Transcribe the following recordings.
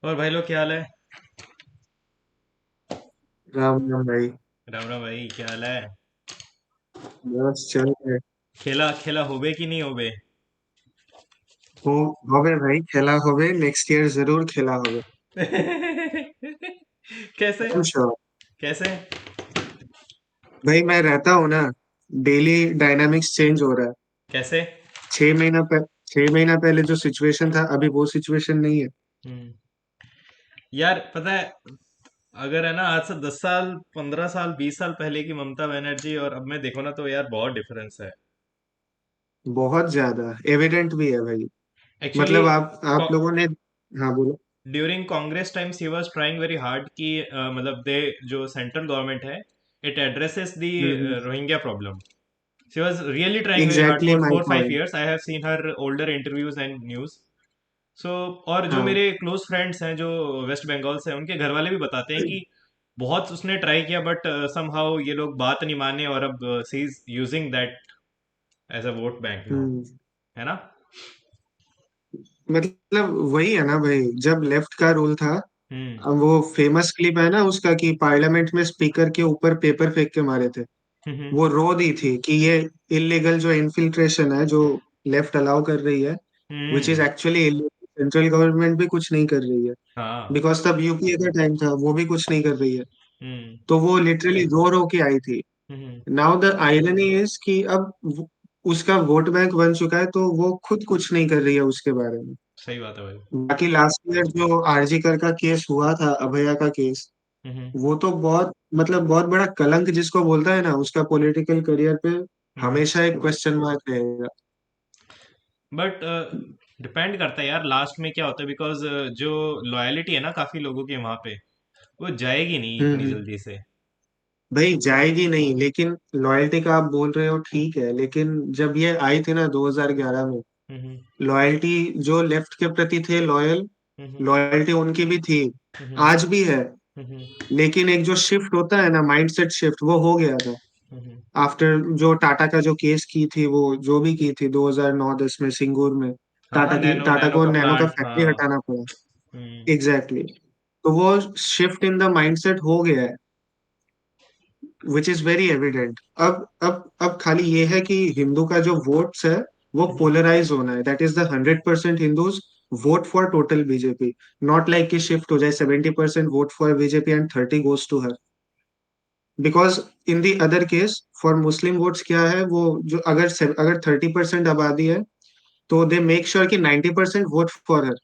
और भाई लोग क्या हाल है? राम राम भाई। राम राम भाई, क्या हाल है? बस चल रहे। खेला खेला होबे कि नहीं होबे? हो होवे भाई, खेला होवे, नेक्स्ट ईयर जरूर खेला होवे। कैसे? I am sure. कैसे? भाई मैं रहता हूँ ना, डेली डायनामिक्स चेंज हो रहा है। कैसे? 6 महीना 6 महीना पहले जो सिचुएशन था, अभी वो सिचुएशन नहीं है। हम्म। यार पता है, अगर है ना आज से 10 साल 15 साल 20 साल पहले की ममता बनर्जी और अब में देखो ना, तो यार बहुत डिफरेंस है। बहुत ज्यादा एविडेंट भी है भाई। एक्चुअली मतलब आप लोगों ने। हाँ बोलो। During Congress times he was trying very hard कि मतलब दे जो सेंट्रल गवर्नमेंट है, it addresses the hmm. Rohingya problem. She was really trying very hard exactly for my 4 5 point. years. I have seen her older interviews and news. So और जो हाँ। मेरे close friends हैं जो वेस्ट बंगाल से हैं, उनके घर वाले भी बताते हैं कि बहुत उसने ट्राई किया, बट समहाउ ये लोग बात नहीं माने, और अब she is using that as a vote bank now. Hmm. है ना? मतलब वही है ना भाई, जब लेफ्ट का रूल था। हम्म. अब वो फेमस क्लिप है ना उसका, कि पार्लियामेंट में स्पीकर के ऊपर पेपर फेंक के मारे थे। हम्म. वो रो दी थी कि ये इलीगल जो इन्फिल्ट्रेशन है, जो लेफ्ट अलाउ कर रही है, which is hmm. Actually central government भी कुछ नहीं कर रही है। हाँ. बिकॉज तब यूपीए का टाइम था, वो भी कुछ नहीं कर रही है। हम्म. तो वो लिटरली रो रो के आई थी। हम्म. नाउ द आयरनी इज कि अब उसका वोट बैंक बन चुका है, तो वो खुद कुछ नहीं कर रही है उसके बारे में। सही बात है भाई. बाकी लास्ट ईयर जो आरजी कर का केस हुआ था, अभया का केस, हम्म. वो तो बहुत, मतलब बहुत बड़ा कलंक जिसको बोलता है ना, उसका पॉलिटिकल करियर पे हम्म. हमेशा एक क्वेश्चन मार्क रहेगा। बट डिपेंड करता है यार, लास्ट में क्या होता है, बिकॉज जो लॉयलिटी है ना काफी लोगों के वहां पे, वो जाएगी नहीं इतनी हम्म। जल्दी से. भाई जाएगी नहीं, लेकिन लॉयल्टी का आप बोल रहे हो ठीक है, लेकिन जब ये आई थी ना 2011 में, हम्म. लॉयल्टी जो लेफ्ट के प्रति थे लॉयल, हम्म. लॉयल्टी उनकी भी थी, हम्म. आज भी है। हम्म. लेकिन एक जो शिफ्ट होता है ना, माइंडसेट शिफ्ट, वो हो गया था हम्म. आफ्टर जो टाटा का जो केस की थी, वो जो भी की थी 2009-10 में सिंगूर में। हाँ हाँ, नैनो टाटा नैनो को का नैनो का प्लांट, फैक्ट्री हाँ. हटाना पड़ा। हम्म. Exactly exactly. तो वो शिफ्ट इन द माइंडसेट हो गया है, विच इज वेरी एविडेंट। अब खाली ये है कि हिंदू का जो वोट्स है, वो हम्म. पोलराइज होना है। That is the 100% Hindus vote for total BJP. Not like कि शिफ्ट हो जाए 70% vote for BJP and 30 goes to her. Because in the other case for Muslim votes क्या है, वो जो अगर 30% आबादी है, तो दे मेक श्योर कि 90% वोट फॉर हर।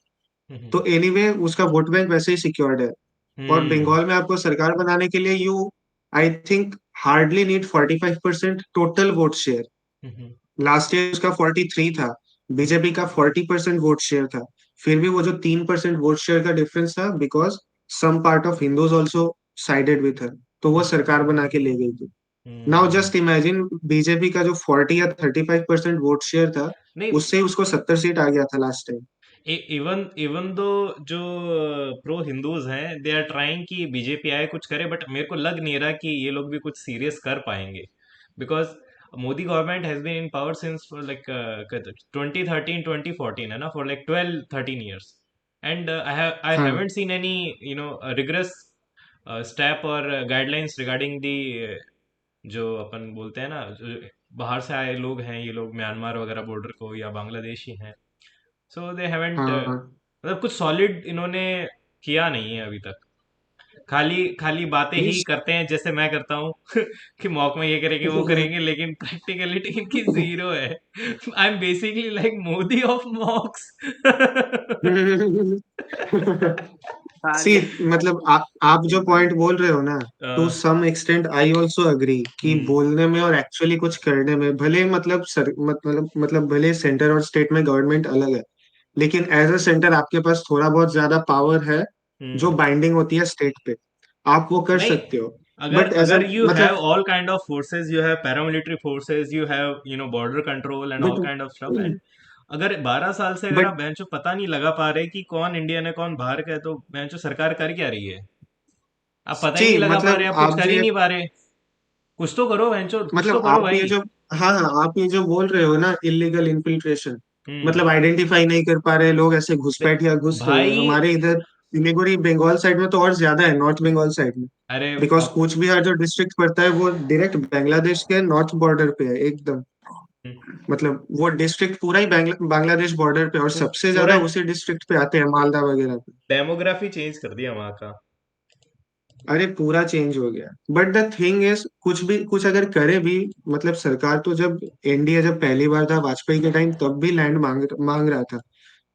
हम्म. तो एनीवे उसका वोट बैंक वैसे ही सिक्योर्ड है। और हम्म. बंगाल में आपको सरकार बनाने के लिए you, I think, hardly need 45% total vote share. Hmm. Last year उसका 43 था, हम्म. बीजेपी का 40% वोट शेयर था। फिर भी वो जो 3% वोट शेयर का डिफरेंस था, because some part of Hindus also sided with her, तो वो सरकार बना के ले गई थी। Now hmm. Just imagine, BJP का जो 40 या 35% वोट शेयर था, नहीं. उससे ही उसको 70 सीट आ गया था last time. Even even though जो प्रो हिंदूज हैं, दे आर ट्राइंग कि बीजेपी आए कुछ करे, बट मेरे को लग नहीं रहा कि ये लोग भी कुछ सीरियस कर पाएंगे. Because Modi government has been in power since for like 2013 2014, है ना, for like 12 13 years. And I हाँ haven't seen any regress step और गाइडलाइंस रिगार्डिंग दी, जो अपन बोलते हैं ना, जो बाहर से आए लोग हैं, ये लोग म्यांमार वगैरह बॉर्डर को या बांग्लादेश ही हैं. सो दे हैवेंट, हाँ। मतलब कुछ सॉलिड इन्होंने किया नहीं है अभी तक. खाली खाली बातें ही करते हैं जैसे मैं करता हूँ कि मॉक में ये करेंगे वो करेंगे, लेकिन प्रैक्टिकलिटी इनकी जीरो है. I am basically like Modi of mocks. See, मतलब आप जो पॉइंट बोल रहे हो ना, to hmm. Some extent I also agree कि बोलने में और एक्चुअली कुछ करने में भले, मतलब भले सेंटर और स्टेट में गवर्नमेंट अलग है, लेकिन एज अ सेंटर आपके पास थोड़ा बहुत ज्यादा पावर है, जो हम्म. बाइंडिंग होती है स्टेट पे। आप वो कर नहीं, सकते हो। अगर बट एज अ, अगर यू मतलब, have all kind of forces, you have paramilitary forces, you have border control and all but kind of stuff, and अगर 12 साल से अगर बट आप बेंचो पता नहीं लगा पा रहे कि कौन इंडियन है कौन बाहर का है, तो बेंचो सरकार कर क्या रही है? आप पता ही जी, नहीं लगा पा रहे, मतलब आप कुछ आप कर जो ही ये, नहीं पा रहे. कुछ तो करो बेंचो, कुछ तो मतलब करो आप ये भाई. जो, हाँ हाँ, आप ये जो बोल रहे हो ना, इलीगल इन्फिल्ट्रेशन, हम्म. मतलब आइडेंटिफाई नहीं कर पा रहे लोग, ऐसे घुसपैठ या घुस रहे हैं भाई, हमारे इधर। सिलीगुड़ी बंगाल साइड में तो और ज्यादा है, नॉर्थ बंगाल साइड में। अरे बिकॉज अब कूच बिहार जो डिस्ट्रिक्ट पड़ता है वो डायरेक्ट बांग्लादेश के नॉर्थ बॉर्डर पे है एकदम। मतलब वो डिस्ट्रिक्ट पूरा ही बांग्लादेश बॉर्डर पे, और सबसे पूरा ज्यादा उसी डिस्ट्रिक्ट पे आते हैं, मालदा वगैरह पे। डेमोग्राफी चेंज कर दिया वहां का। अरे पूरा चेंज हो गया। बट द थिंग इज, कुछ भी कुछ अगर करे भी, मतलब सरकार तो जब एनडीए जब पहली बार था वाजपेयी के टाइम, तब भी लैंड मांग मांग रहा था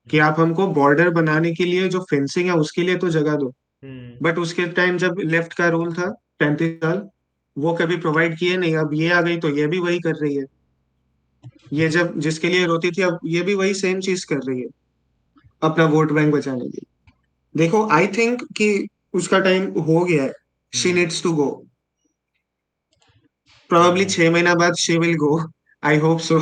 कि आप हमको बॉर्डर बनाने के लिए जो फेंसिंग है उसके लिए तो जगह दो। हम्म। बट उसके टाइम जब लेफ्ट का रूल था 35 साल, वो कभी प्रोवाइड किए नहीं। अब ये आ गई तो ये भी वही कर रही है। ये जब जिसके लिए रोती थी, अब ये भी वही सेम चीज कर रही है अपना वोट बैंक बचाने के लिए। देखो, आई थिंक कि उसका टाइम हो गया है। She hmm. Needs to go. Probably hmm. 6 महीना बाद she will go. I hope so.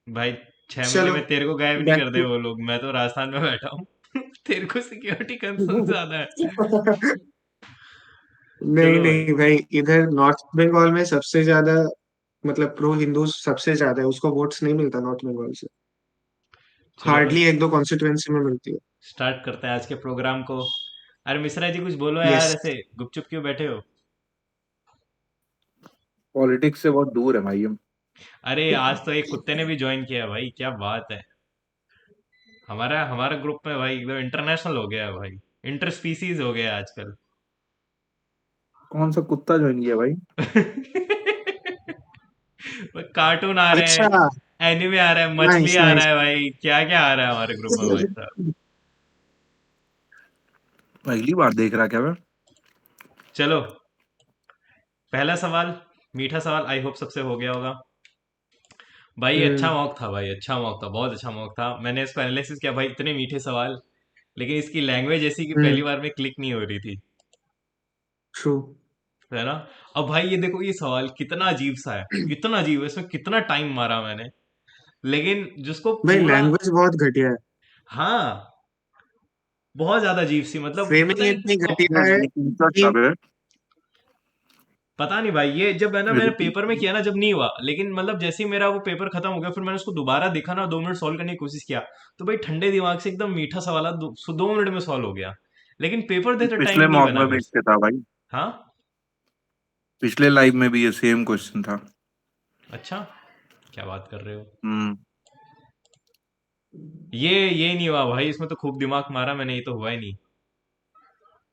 भाई 6 महीने चलो, में तेरे को गायब नहीं बैक कर दे टू। वो लोग, मैं तो राजस्थान में बैठा हूँ। तेरे को सिक्योरिटी कंसर्न ज्यादा है। नहीं चलो भाई। नहीं भाई, इधर नॉर्थ बंगाल में सबसे ज्यादा, मतलब प्रो हिंदू सबसे ज्यादा है, उसको वोट्स नहीं मिलता नॉर्थ बंगाल से। चलो भाई, हार्डली एक दो कॉन्स्टिट्यूएंसी में मिलती है। स्टार्ट करते हैं आज के प्रोग्राम को। अरे मिश्रा जी कुछ बोलो यार, यस। ऐसे गुपचुप क्यों बैठे हो? पॉलिटिक्स से बहुत दूर है भाई हम। अरे आज तो एक कुत्ते ने भी ज्वाइन किया भाई, क्या बात है। हमारा हमारा ग्रुप में भाई एकदम इंटरनेशनल हो गया है भाई। इंटर स्पीसीज हो गया आजकल। कौन सा कुत्ता ज्वाइन किया भाई? कार्टून आ रहे अच्छा। हैं, एनिमे आ रहा है, मछली नाइस आ रहा नाइस। है भाई, क्या क्या आ रहा है हमारे ग्रुप में भाई साहब। पहली बार देख रहा क्या मैं? चलो, पहला सवाल, मीठा सवाल, आई होप सबसे हो गया होगा। भाई अच्छा हम्म। मॉक था भाई, अच्छा मॉक था, बहुत अच्छा मॉक था। मैंने इसको एनालिसिस किया भाई, इतने मीठे सवाल, लेकिन इसकी लैंग्वेज ऐसी कि पहली हम्म। बार में क्लिक नहीं हो रही थी। ट्रू। है ना? अब भाई ये देखो, ये सवाल कितना अजीब सा है, कितना अजीब है, इसमें कितना टाइम मारा मैंने, लेकिन जिसको भाई पूरा। लैंग्वेज बहुत घटिया है। हाँ, बहुत ज्यादा अजीब सी, मतलब फ्रेमिंग पता नहीं इतनी घटिया है ये पूछा कि था बे। पता नहीं भाई, ये जब है ना मैंने पेपर में किया ना, जब नहीं हुआ, लेकिन मतलब जैसे ही मेरा वो पेपर खत्म हो गया, फिर मैंने उसको दोबारा देखा ना, 2 मिनट सॉल्व करने की कोशिश किया, तो भाई ठंडे दिमाग से एकदम मीठा सवाल 2 मिनट में सॉल्व हो गया। लेकिन पेपर देते टाइम पिछले नहीं मॉक बना में भी मेरे से। इसके था भाई। हाँ। पिछले लाइव में भी ये सेम क्वेश्चन था। अच्छा, क्या बात कर रहे हो? हम्म। ये नहीं हुआ भाई, इसमें तो खूब दिमाग मारा मैंने, ये तो हुआ ही नहीं।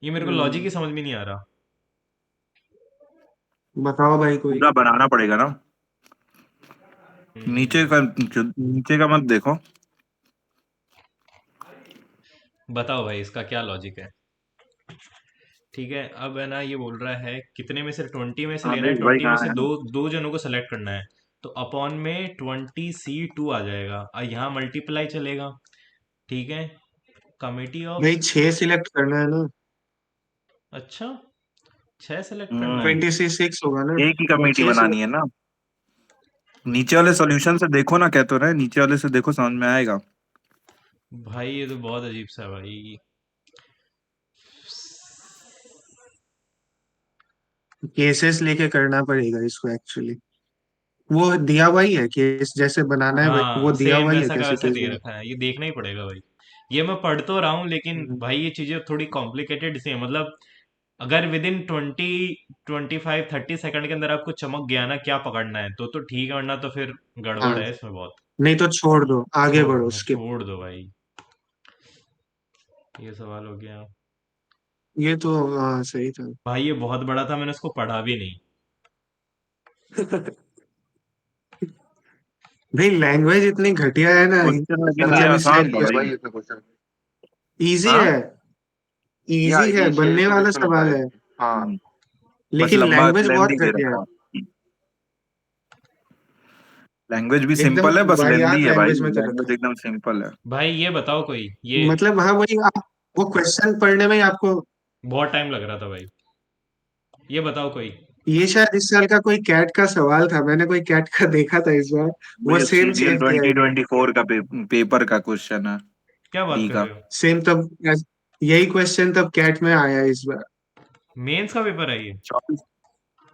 ये मेरे को लॉजिक ही हम्म, समझ में नहीं आ रहा। बताओ भाई कोई। पूरा बनाना पड़ेगा ना। नीचे हम्म, का, नीचे का मत देखो। बताओ भाई इसका क्या लॉजिक है। ठीक है, अब है ना, ये बोल रहा है कितने में से, 20 में से हाँ लेना है, देख भाई 20 में कहाँ से है। दो दो जनों को सेलेक्ट करना है। तो अपॉन में 20C2 आ जाएगा, और यहाँ मल्टीप्लाई चलेगा। ठीक है, कमिटी ऑफ। भाई 6 सिलेक्ट करना है ना। अच्छा, 6 सेलेक्ट करना है। हम्म। 26 होगा ना। एक ही कमेटी 6 सिलेक्ट। बनानी है ना। नीचे वाले सॉल्यूशन से देखो ना, कह तो रहे नीचे वाले से देखो, समझ में आएगा। भाई ये तो बहुत अजीब सा है भाई। केसेस लेके करना पड़ेगा इसको एक्चुअली। वो दिया हुआ ही है केस, जैसे बनाना है वो हाँ, दिया सेम हुआ ही है वैसा का कैसे वैसा केस दे बना। रखा है, ये देखना ही पड़ेगा भाई। ये मैं पढ़ तो रहा हूँ, लेकिन हम्म, भाई ये चीजें थोड़ी कॉम्प्लिकेटेड सी है, मतलब अगर विद इन 20, 25, 30 सेकंड के अंदर आपको चमक गया ना क्या पकड़ना है, तो ठीक है, वरना तो फिर गड़बड़ हाँ। है इसमें बहुत। नहीं तो छोड़ दो, आगे बढ़ो, स्किप। छोड़ दो भाई। ये सवाल हो गया। ये तो हाँ सही था। भाई ये बहुत बड़ा था, मैंने उसको पढ़ा भी नहीं। भाई लैंग्वेज इतनी घटिया है ना। क्वेश्चन लेकिन ये मतलब इसलिए आसान था भाई। इजी हाँ। है। इजी है, बनने वाला सवाल है। हम्म। बस लेकिन लंबा लैंग्वेज बहुत लेंदी दे घटिया है। रखा है। लैंग्वेज भी एकदम सिंपल है, बस लेंदी वाहियात है भाई। लैंग्वेज में कर रखा लैंग्वेज एकदम सिंपल है। भाई ये बताओ कोई, ये है। मतलब हाँ वही आप, वो क्वेश्चन पढ़ने में ही आपको। बहुत टाइम लग रहा था भाई। ये बताओ कोई। ये शायद इस साल का कोई कैट का सवाल था, मैंने कोई कैट का देखा था इस बार। वो ये सेम सीजीएल चेक किया इन्होंने। 2024 का पेपर का क्वेश्चन है। क्या बात प्री कर का। रहे हो? सेम तब यही क्वेश्चन तब कैट में आया इस बार। मेंस का पेपर है ये?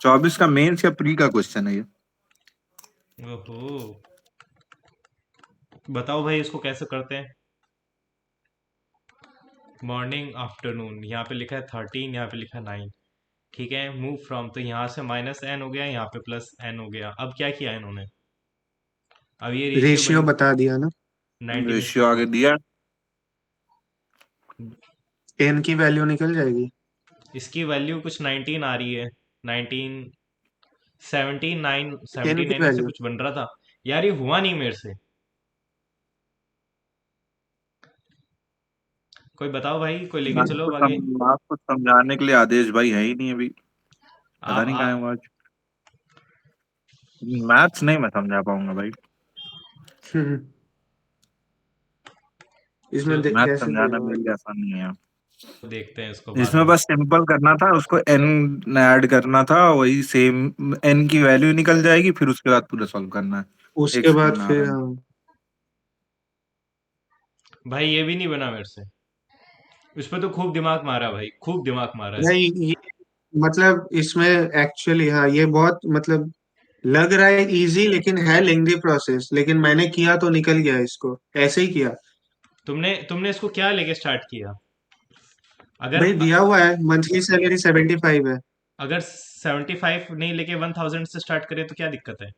24 का मेंस या प्री का क्वेश्चन है ये। ओहो। बताओ भाई इसको कैसे करते हैं। मॉर्निंग आफ्टरनून, यहाँ पे लिखा है 13, यहाँ पे लिखा है 9। ठीक है, मूव फ्रॉम, तो यहाँ से -n हो गया, यहाँ पे +n हो गया। अब क्या किया इन्होंने, अब ये रेशियो रेशियो बन बता दिया ना। 19 रेशियो आगे दिया। एन की वैल्यू निकल जाएगी। इसकी वैल्यू कुछ 19 आ रही है, 19, 79, एन की 79 ऐसे वैल्यू कुछ बन रहा था। यार ये हुआ नहीं मेरे से, कोई बताओ भाई, कोई लेके चलो आगे। आपको समझाने के लिए आदेश भाई है ही नहीं अभी। पता नहीं कहाँ है आप वो आज। मैथ्स नहीं मैं समझा पाऊंगा भाई। इसमें चलो मैथ्स कैसे समझाना देगा। मेरे लिए आसान नहीं है। देखते हैं इसको बाद इसमें में। बस सिंपल करना था, उसको एन ऐड करना था, वही सेम एन की वैल्यू निकल जाएगी, फिर उसके बाद पूरा सॉल्व करना है, एक उसके बाद सेकंड आ फिर रहा है। हाँ। भाई ये भी नहीं बना मेरे से, उस पर तो खूब दिमाग मारा भाई, खूब दिमाग मारा है। भाई ये मतलब इसमें एक्चुअली हाँ ये बहुत मतलब लग रहा है इजी लेकिन है लेंदी प्रोसेस, लेकिन मैंने किया तो निकल गया इसको ऐसे ही किया। तुमने तुमने इसको क्या लेके स्टार्ट किया? अगर भाई दिया हुआ है मंथली सैलरी 75 है। अगर 75 नहीं लेके 1000 से स्टार्ट करें तो क्या दिक्कत है?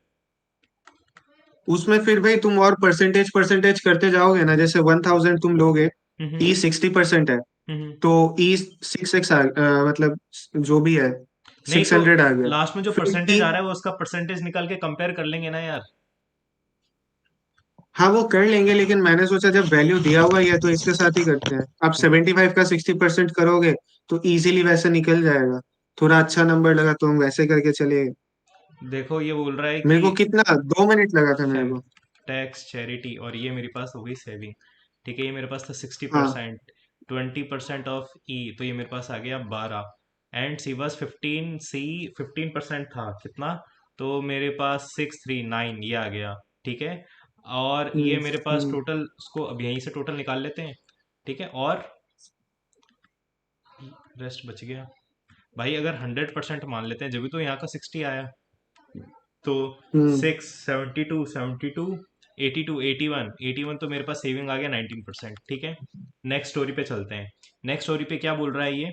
उसमें फिर भाई तुम और परसेंटेज परसेंटेज करते जाओगे ना, जैसे 1000 तुम लोगे, हम्म। ई 60% है, हम्म। तो ई 6x मतलब जो भी है नहीं सिक्स तो हंड्रेड आ गया। लास्ट में जो फिर परसेंटेज आ रहा है वो उसका परसेंटेज निकाल के कंपेयर कर लेंगे ना यार। हाँ वो कर लेंगे, लेकिन मैंने सोचा जब वैल्यू दिया हुआ ही है तो इसके साथ ही करते हैं। अब 75 का 60% करोगे तो इजीली वैसे निकल जाएगा। थोड़ा अच्छा नंबर लगा तो हम वैसे करके चले। देखो ये बोल रहा है मेरे कि को कितना 2 मिनट लगा था मेरे को। टैक्स चैरिटी, और ये मेरे पास हो गई सेविंग। ठीक है, ये मेरे पास था सिक्सटी हाँ। परसेंट 20% ऑफ ई, तो ये मेरे पास आ गया 12। एंड सी बस 15, सी 15% था कितना, तो मेरे पास 639 ये आ गया। ठीक है, और ये मेरे पास हम्म। टोटल, इसको अब यहीं से टोटल निकाल लेते हैं। ठीक है, और रेस्ट बच गया। भाई अगर 100% मान लेते हैं, जब भी तो यहाँ का 60 आया, तो हम्म। 6, 72, 72, 82, 81, तो मेरे पास सेविंग आ गया 19%। ठीक है, नेक्स्ट स्टोरी पे चलते हैं। नेक्स्ट स्टोरी पे क्या बोल रहा है ये,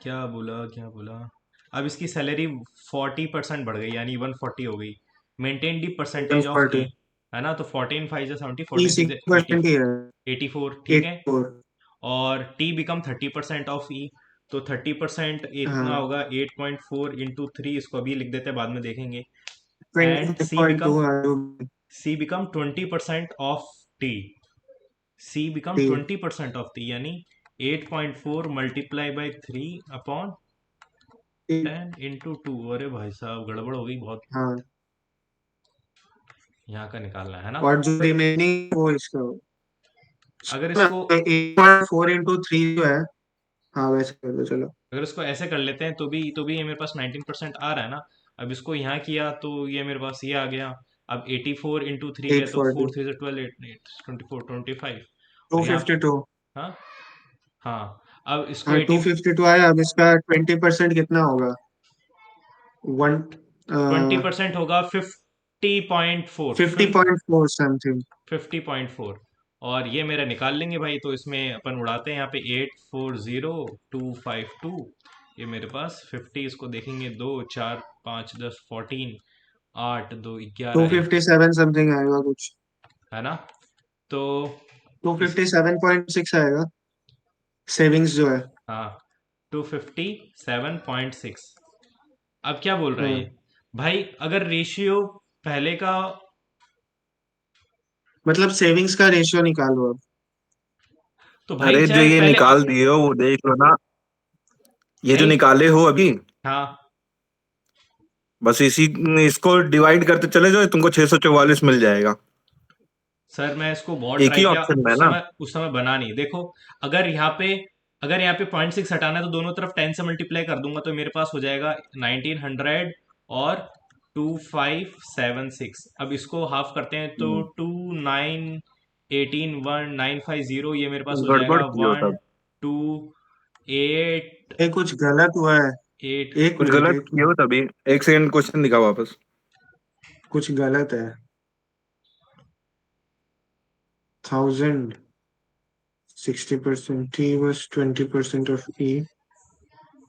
क्या बोला क्या बोला, अब इसकी सैलरी 40% बढ़ गई, यानी 140 हो गई। मेंटेन दी परसेंटेज ऑफ ई, 140। है ना, तो 14 5 70, ई 14 60% ही है। 84। ठीक है, 84। और टी बिकम 30% ऑफ ई, तो 30% इतना हाँ होगा 8.4 × 3, इसको अभी लिख देते हैं, बाद में देखेंगे। Twenty and five point two C become 20% of T, C become 20% of T, यानी 8.4 मल्टीप्लाई बाई 3/10 × 2। अरे भाई साहब गड़बड़ हो गई बहुत, हाँ। यहाँ का निकालना है ना। और जो रिमेनिंग वो इसका अगर इसको 8.4 into 3 जो है। हाँ वैसे कर दो चलो। अगर इसको ऐसे कर लेते हैं तो भी ये मेरे पास 19% आ रहा है ना। अब इसको यहाँ किया तो ये मेरे पास ये आ गया। अब 84 × 3 है एट तो फोर्टी 4 3 12, 8 8 24 25। टू और यहाँ, फिफ्टी टू हाँ, हाँ, अब इसको हाँ 252 आया। अब इसका 20% कितना होगा। वन 20% होगा 50.4, 50.4 समथिंग। 50.4। और ये मेरा निकाल लेंगे भाई, तो इसमें अपन उड़ाते हैं यहाँ पे 840252। ये मेरे पास 50, इसको देखेंगे, 2 4 5 10 14, 8 2 11, 257 समथिंग आएगा कुछ। है ना, तो इस 257.6 आएगा सेविंग्स जो है। हाँ, 257.6। अब क्या बोल रहा है ये, हाँ भाई अगर रेशियो पहले का, मतलब सेविंग्स का रेशियो निकालो अब। तो भाई अरे जो चाहे ये पहले निकाल दिए हो वो देख लो ना, ये जो नहीं, निकाले हो अभी, हाँ बस इसी इसको डिवाइड करते चले जाओ, तुमको 644 मिल जाएगा। सर, मैं इसको बहुत एक ट्राई ही किया, ऑप्शन में उस है ना। समय उस समय बना नहीं। देखो, अगर यहाँ पे अगर यहाँ पे 0.6 हटाना है तो दोनों तरफ 10 से मल्टीप्लाई कर दूंगा, तो मेरे पास हो जाएगा 1900 और 2576। अब इसको हाफ करते हैं तो हम्म, 2 9 18 1950, ये मेरे पास हो गड़बड़ जाएगा किए हो वन तब। टू एट ये कुछ गलत हुआ है। एट एक कुछ मिनट गलत एक किए हो मिनट। तभी। एक सेकंड, क्वेश्चन दिखा वापस। कुछ गलत है। 1000 60%. T was 20% of E.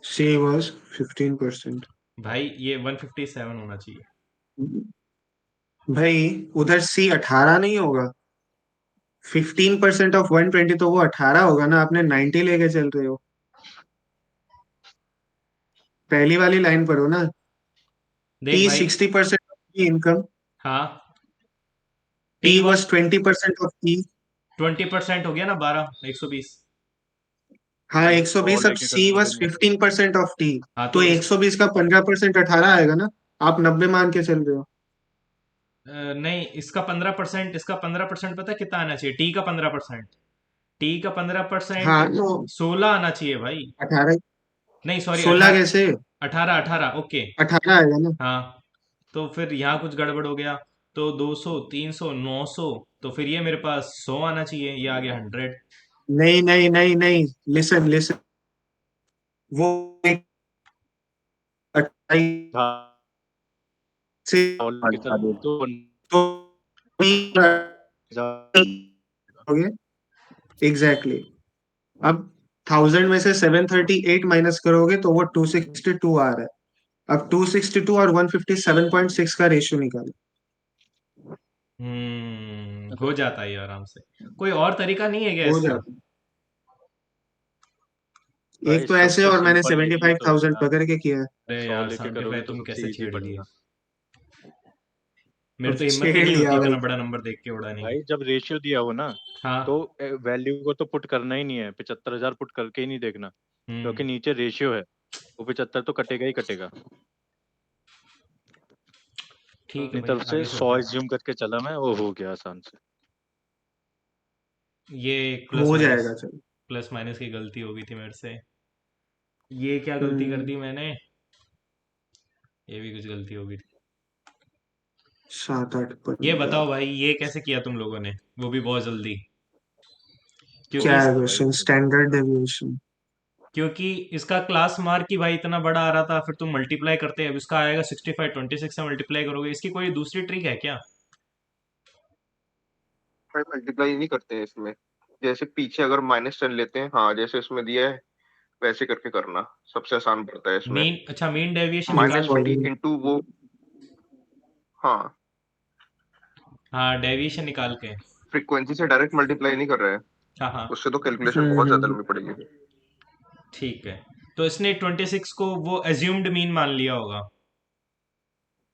C was 15%. भाई ये 157 होना चाहिए। भाई उधर C 18 नहीं होगा। 15% ऑफ 120 तो वो 18 होगा ना, आपने 90 लेके चल रहे हो। पहली वाली लाइन पर हो ना। देख T भाई। 60% ऑफ E इनकम। हाँ। T T was was 20% of E। 20% हो गया ना, 12, 120। हाँ भाई 100 120। अब लेके C करना was दिन में। 15% ऑफ T। हाँ तो तो इस 120 का 15% 18 आएगा ना। आप 90 मान के चल रहे हो। नहीं, इसका 15%, इसका 15% पता है कितना आना चाहिए? टी का 15%। टी का 15%। हाँ तो 16 आना चाहिए भाई। 18। नहीं सॉरी, 16 18। कैसे? 18, ओके। 18 आएगा ना। हाँ। तो फिर यहाँ कुछ गड़बड़ हो गया। तो 200, 300, 900। तो फिर ये मेरे पास 100 आना चाहिए, ये आ गया 100। नहीं नहीं नहीं नहीं, लिसन लिसन। वो एक 28 हाँ से और लेके चल तो तो हो गया एग्जैक्टली। अब 1000 में से 738 माइनस करोगे तो वो 262 आ रहा है। अब 262 और 157.6 का रेशियो निकालो। हो जाता है ये आराम से। कोई और तरीका नहीं है क्या हो इसका? जाता है। भाई एक तो ऐसे सबसे और मैंने सिंपल यही तो है 75,000 यार। पकड़ के किया है। अरे 100 यार लेके 75 करोगे तो तुम सबसे कैसे इजी छेड़ लिए? पड़ेगा। मेरे अब तो हिम्मत ही छेड़ नहीं लिया होती भाई। इतना बड़ा नंबर देख के उड़ाने की। भाई जब रेशियो दिया हो ना तो हाँ। वैल्यू को तो पुट करना ही नहीं है, 75,000 पुट करके ही नहीं देखना, हम्म क्योंकि नीचे रेशियो है। वो 75 तो कटेगा ही कटेगा। ठीक है अपनी भाई, तरफ से आगे 100 चलते हैं। एज्यूम करके चला मैं, वो हो गया आसान से। ये प्लस हो माइनस, जाएगा चलो। प्लस माइनस की गलती हो गई थी मेरे से। ये क्या गलती कर हम्म। दी मैंने? ये भी कुछ गलती हो गई थी। 7 8 ये 15। बताओ भाई, ये कैसे किया तुम लोगों ने? वो भी बहुत जल्दी। क्योंकि क्या है हाँ भाई क्वेश्चन? सिंपल। Standard deviation. क्योंकि इसका क्लास मार्क ही भाई इतना बड़ा आ रहा था, फिर तुम मल्टीप्लाई करते हैं, अब इसका आएगा 65, 26 से मल्टीप्लाई करोगे। इसकी कोई दूसरी ट्रिक है क्या? भाई मल्टीप्लाई नहीं करते हैं इसमें। जैसे पीछे अगर -10 लेते हैं, हाँ जैसे इसमें दिया है वैसे करके करना सबसे आसान पड़ता है इसमें। मीन, अच्छा मीन डेविएशन निकाल के। -20 इंटू वो। हाँ, हाँ, डेविएशन निकाल के। फ्रीक्वेंसी से डायरेक्ट मल्टीप्लाई नहीं कर रहे हैं। हाँ हाँ। उससे तो कैलकुलेशन बहुत ज्यादा लंबी पड़ेगी। ठीक है। तो इसने 26 को वो एज्यूम्ड मीन मान लिया होगा।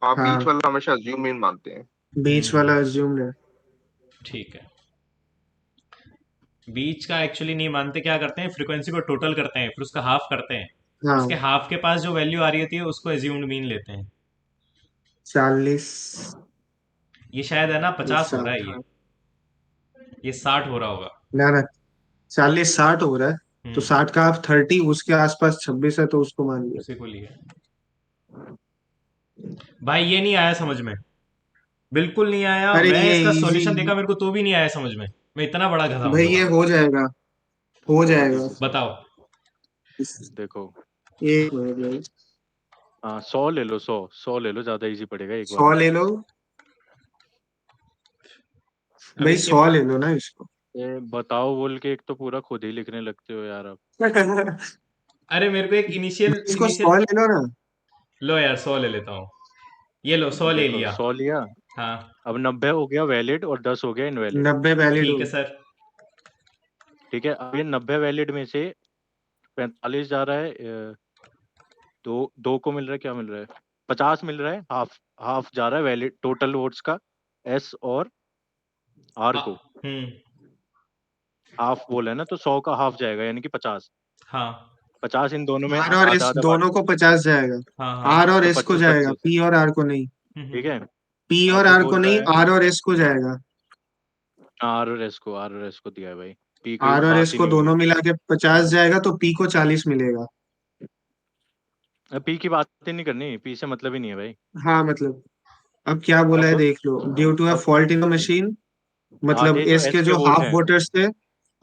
हाँ, बीच हाँ वाला हमेशा अज्यूम मीन मानते हैं। बीच हम्म। वाला अज्यूम्ड है। ठीक है। बीच का एक्चुअली नहीं मानते, क्या करते हैं, फ्रीक्वेंसी को टोटल करते हैं, फिर उसका हाफ करते हैं। उसके हाँ हाफ के पास जो वैल्यू आ रही होती है उसको एज्यूम्ड मीन लेते हैं। 40। ये शायद है ना, ये 50 हो रहा 60। है ये 60 हो रहा होगा। ना ना, 40 60 हो रहा है। तो हम्म 60 का आप 30, उसके आसपास 26 है तो उसको मान लिया। उसी को लिए। भाई ये नहीं आया समझ में, बिल्कुल नहीं आया। अरे मैं ये इसका इजी। सॉल्यूशन देखा, मेरे को तो भी नहीं आया समझ में। मैं इतना बड़ा गधा हूँ भाई ये बताओ। हो जाएगा। हो जाएगा। देखो बताओ। देखो। एक मिनट भाई। हाँ 100 ले लो, 100 100 ले लो, ज्यादा इजी पड़ेगा एक बार 100 में। ले लो। अब भाई इसके 100 ले लो ना इसको। ये बताओ बोल के एक तो पूरा खुद ही लिखने लगते हो यार आप। अरे मेरे को एक इनिशियल इसको इनिशियल 100 ले लो ना। लो यार, 100 ले लेता हूँ। ये लो, 100 ले देखो लिया। 100 लिया। हाँ। अब 90 हो गया वैलिड और 10 हो गया इनवैलिड। 90 वैलिड ठीक हो। है सर। ठीक है, अब ये 90 वैलिड में से 45 जा रहा है, दो दो को मिल रहा है, क्या मिल रहा है, 50 मिल रहा है, हाफ हाफ जा रहा है वैलिड टोटल वोट्स का, एस और आर आ, को। हम्म। हाफ बोला है ना, तो 100 का हाफ जाएगा यानी कि 50। हाँ 50 इन दोनों में आर और आधा एस आधा दोनों बांटो। को 50 जाएगा। हाँ हाँ। आर और तो एस को 25 जाएगा, 25। पी और आर को नहीं। ठीक है। पी अब और वो आर को बोल रहा नहीं, है आर और एस को जाएगा। आर और एस को दिया है भाई, पी की आर और एस बात ही को नहीं हुई। दोनों मिला के 50 जाएगा तो पी को 40 मिलेगा। पी की बात ही नहीं करनी, पी से मतलब ही नहीं है भाई। हाँ मतलब, अब क्या बोला है अब देख लो। ड्यू टू अ अब फॉल्ट इन द मशीन, मतलब आधे जो एस एस के के जो वोट हाफ हैं, वोटर्स थे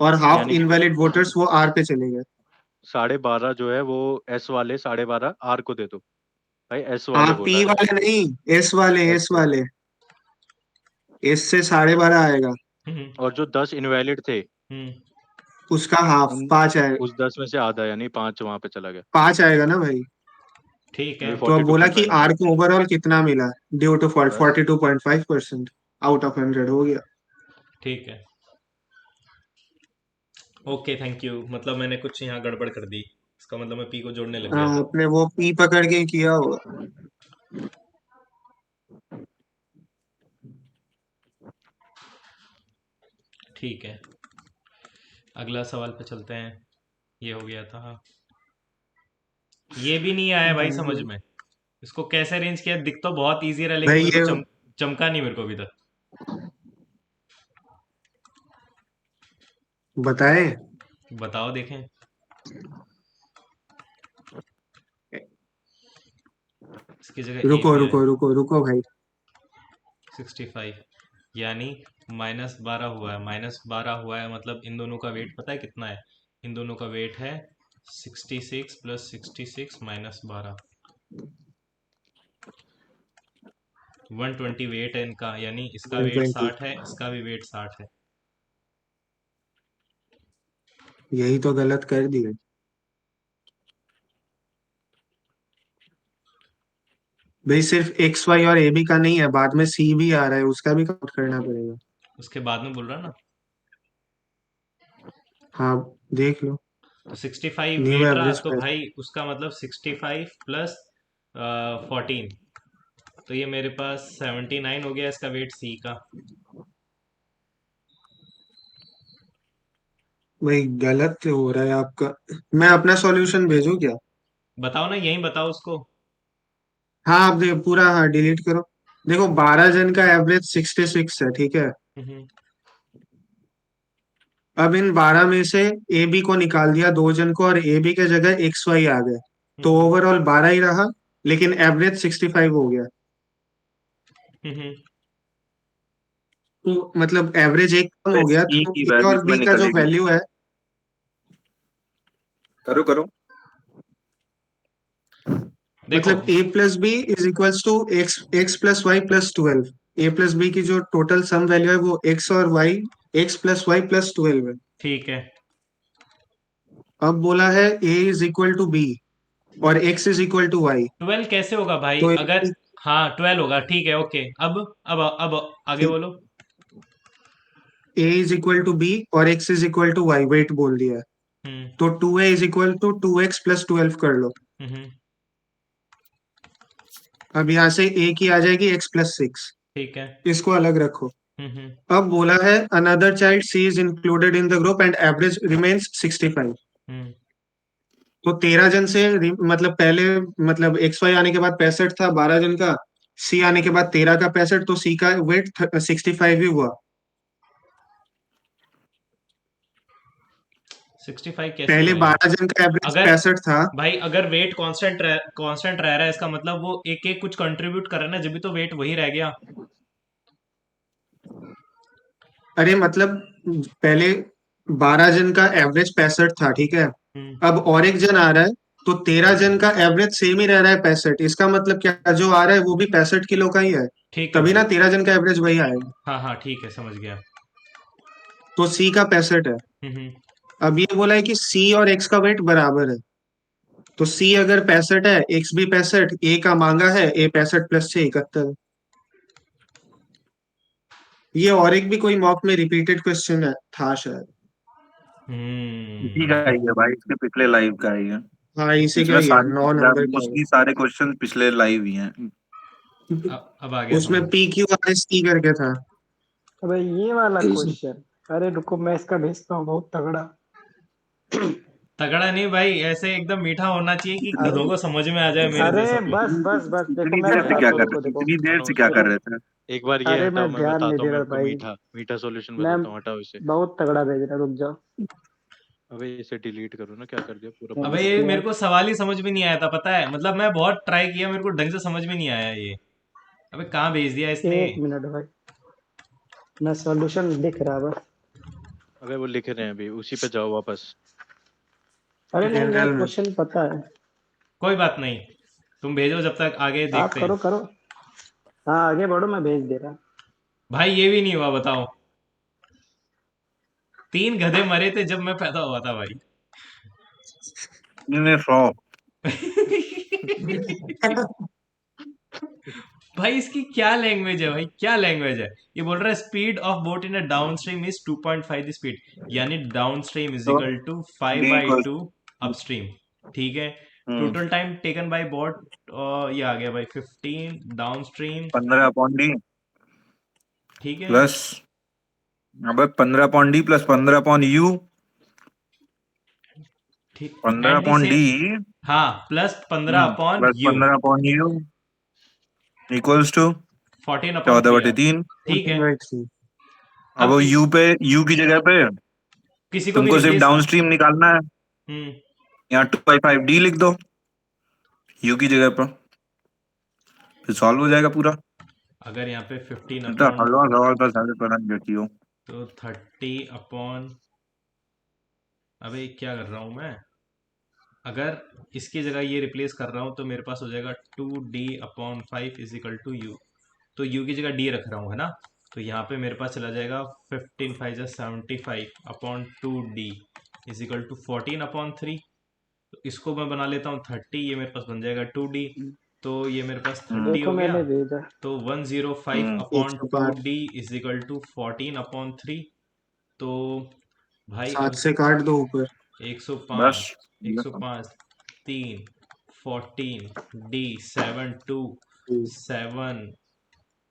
और हाफ यानी कि इनवैलिड वोटर्स वो आर पे चले गए। 12.5 जो है वो एस वाले 12.5 आर को दे दो। भाई एस हाँ वाले बोला पी है। वाले नहीं, एस वाले, एस एस के। वाले। एस से 12.5 आएगा। हम्म और जो 10 इनवैलिड थे, हम्म उसका हाफ उन 5 आएगा। उस 10 में से आधा यानी 5 वहां पे चला गया। 5 आएगा ना भाई। ठीक है अभी तो अब बोला कि 42.5 आर को ओवरऑल कितना मिला ड्यू टू फॉल्ट, बस 42.5% आउट ऑफ 100 हो गया। ठीक है। ओके थैंक यू, मतलब मैंने कुछ यहाँ गड़बड़ कर दी, इसका मतलब मैं पी को जोड़ने लग गया। हाँ, आपने वो पी पकड़ के किया होगा। ठीक है, अगला सवाल पे चलते हैं। ये हो गया था। ये भी नहीं आया भाई समझ में, इसको कैसे अरेंज किया, दिख तो बहुत इजी रहा लेकिन भाई मेरे को ये चमका नहीं मेरे को अभी तक। बताए। बताओ देखें। इसकी जगह ए रुको पे आए रुको रुको रुको भाई। 65, यानी -12 हुआ है, -12 हुआ है, मतलब इन दोनों का वेट पता है कितना है? इन दोनों का वेट है 66 + 66 -12, 120 वेट है इनका, यानी इसका वेट 120, 60 है, इसका भी वेट 60 है। यही तो गलत कर दिए भाई। सिर्फ एक्स वाई और ए बी का नहीं है, बाद में सी भी आ रहा है, उसका भी काउंट करना पड़ेगा। उसके बाद में बोल रहा ना, हाँ, देख लो। तो 65 न्यू वेट रहा एवरेज तो पे। भाई उसका मतलब 65 + 14, तो ये मेरे पास 79 हो गया इसका वेट सी का। भाई गलत हो रहा है आपका। मैं अपना सॉल्यूशन भेजूं क्या? बताओ ना, यही बताओ उसको। हाँ, आप पूरा, हाँ, डिलीट करो। देखो, 12 जन का एवरेज 66 है, ठीक है। हम्म अब इन 12 में से ए बी को निकाल दिया 2 जन को, और ए बी के जगह एक्स वाई आ गए, तो हम्म ओवरऑल 12 ही रहा, लेकिन एवरेज 65 हो गया। हम्म तो मतलब एवरेज एक कम तो हो गया, ई तो की ए वैल्यू और इसमें बी का जो निकलेगी। वैल्यू है, देखो मतलब A plus B is equals to X X plus Y plus 12। A plus B की जो टोटल सम वैल्यू है वो एक्स और Y, X plus Y plus 12 है। ठीक है। अब बोला है A is equal to B और X is equal to Y. 12 कैसे होगा भाई तो अगर, हाँ 12 होगा, ठीक है ओके। अब आगे बोलो। A is equal to B और X is equal to Y, wait बोल दिया है। हम्म तो 2a is equal to 2x plus 12 कर लो। हम्म अब यहाँ से a की आ जाएगी x प्लस 6, ठीक है। इसको अलग रखो। हम्म अब बोला है another child c is included in the group and average remains 65। हम्म तो 13 जन से मतलब पहले, मतलब एक्स वाई आने के बाद 65 था 12 जन का, सी आने के बाद 13 का 65, तो सी का वेट 65 ही हुआ। 65 कैसे पहले हुआ ये? 12 जन का एवरेज अगर 65 था। भाई अगर वेट कांस्टेंट रह रहा है, इसका मतलब वो एक एक कुछ कंट्रीब्यूट कर रहा है ना, जब भी तो वेट वही रह गया। अरे मतलब पहले 12 जन का एवरेज 65 था, ठीक है। हम्म अब और एक जन आ रहा है, तो 13 जन का एवरेज सेम ही रह रहा है 65। इसका मतलब क्या, जो आ रहा है वो भी 65 किलो का ही है, ठीक है तभी भाई। ना 13 जन का एवरेज वही आएगा। हाँ हाँ ठीक है, समझ गया। तो सी का 65 है। हम्म अब ये बोला है कि सी और एक्स का वेट बराबर है, तो सी अगर 65 है, एक्स भी 65, ए का मांगा है, ए 65 प्लस 6 71। ये और एक भी कोई मॉक में रिपीटेड क्वेश्चन है, था शायद। इसी का हम्म ही है भाई, इसके पिछले लाइव का ही है। हाँ, इसी का इसमें ही है, सारे 9 नंबर का मोस्टली सारे क्वेश्चन पिछले लाइव ही हैं। है। अब आ गया उसमें समझ। P Q R S T करके था। अबे ये वाला क्वेश्चन, अरे रुको मैं इसका भेजता हूँ, बहुत तगड़ा। तगड़ा नहीं भाई, ऐसे एकदम मीठा होना चाहिए कि इतनी गधों को समझ में आ जाए मेरे अरे जैसों को। बस बस बस, देखो इतनी मैं देर से क्या बताता हूँ, कर देखो रहे थे, देखो इतनी देर से क्या सुनो कर देखो। रहे थे? एक बार ये अरे हटाओ, मैं मैं ध्यान नहीं बताता हूँ, दे मैं रहा आपको भाई, मीठा मीठा सॉल्यूशन मैं बताता हूँ, हटाओ इसे। बहुत तगड़ा भेज रहा, रुक जाओ। अबे इसे डिलीट करो ना, क्या कर दिया पूरा अबे बंद ये कर मेरे यार को सवाल ही समझ में नहीं आया था, पता है, मतलब मैं बहुत ट्राई किया, मेरे को ढंग से समझ में नहीं आया ये। अबे कहाँ भेज दिया इसने? 1 मिनट भाई, मैं सॉल्यूशन लिख रहा बस। दिया। अबे वो लिख रहे हैं अभी, उसी पे जाओ वापस। अरे नहीं, मैं जनरल में। क्वेश्चन पता है। कोई बात नहीं, तुम भेजो, जब तक आगे आप देखते हैं। करो करो, हाँ आगे बढ़ो, मैं भेज दे रहा। भाई ये भी नहीं हुआ, बताओ। 3 गधे मरे थे जब मैं पैदा हुआ था भाई। इन्हें 100 भाई इसकी क्या लैंग्वेज है भाई, क्या लैंग्वेज है। ये बोल रहा है speed of boat in a downstream is 2.5 the speed, यानी डाउन स्ट्रीम इज तो equal to 5 D by equal 2 upstream. ठीक है। Hmm total time taken by boat, ये आ गया भाई 15 डाउन स्ट्रीम। 15 अपॉन डी ठीक है। प्लस, अब 15 upon D plus 15 upon U, ठीक 15 and D upon same. D हाँ, plus 15 upon plus U, 15 upon U equals to 14 upon 14 बटे 3। 3। ठीक है। 14/3। अब अब वो यू की जगह पे किसी को भी तुमको सिर्फ रिप्लेस। डाउन स्ट्रीम निकालना है, हम्म। यहाँ 2/5 डी लिख दो यू की जगह पर, फिर सॉल्व हो जाएगा पूरा। अगर यहाँ पे 15 इतना अपॉन, हलवा सवाल था, सारे पढ़ाई बेटी हो। तो 30 अपॉन, अबे क्या कर रहा हूँ मैं, अगर इसकी जगह ये रिप्लेस कर रहा हूँ तो मेरे पास हो जाएगा 2d/5 is equal to U. तो u की जगह d रख रहा हूँ, है ना। तो यहाँ पे मेरे पास चला जाएगा 15 5 जा 75 upon 2d is equal to 14/3। तो इसको मैं बना लेता हूँ 30, ये मेरे पास बन जाएगा 2d। तो ये मेरे पास 30 देखो हो गया। मैंने भेजा। तो 105 hmm upon 105। 2d is equal to 14/3। तो भाई 7 अब से काट दो ऊपर। 105, बस 105 3 14 डी 7 2 7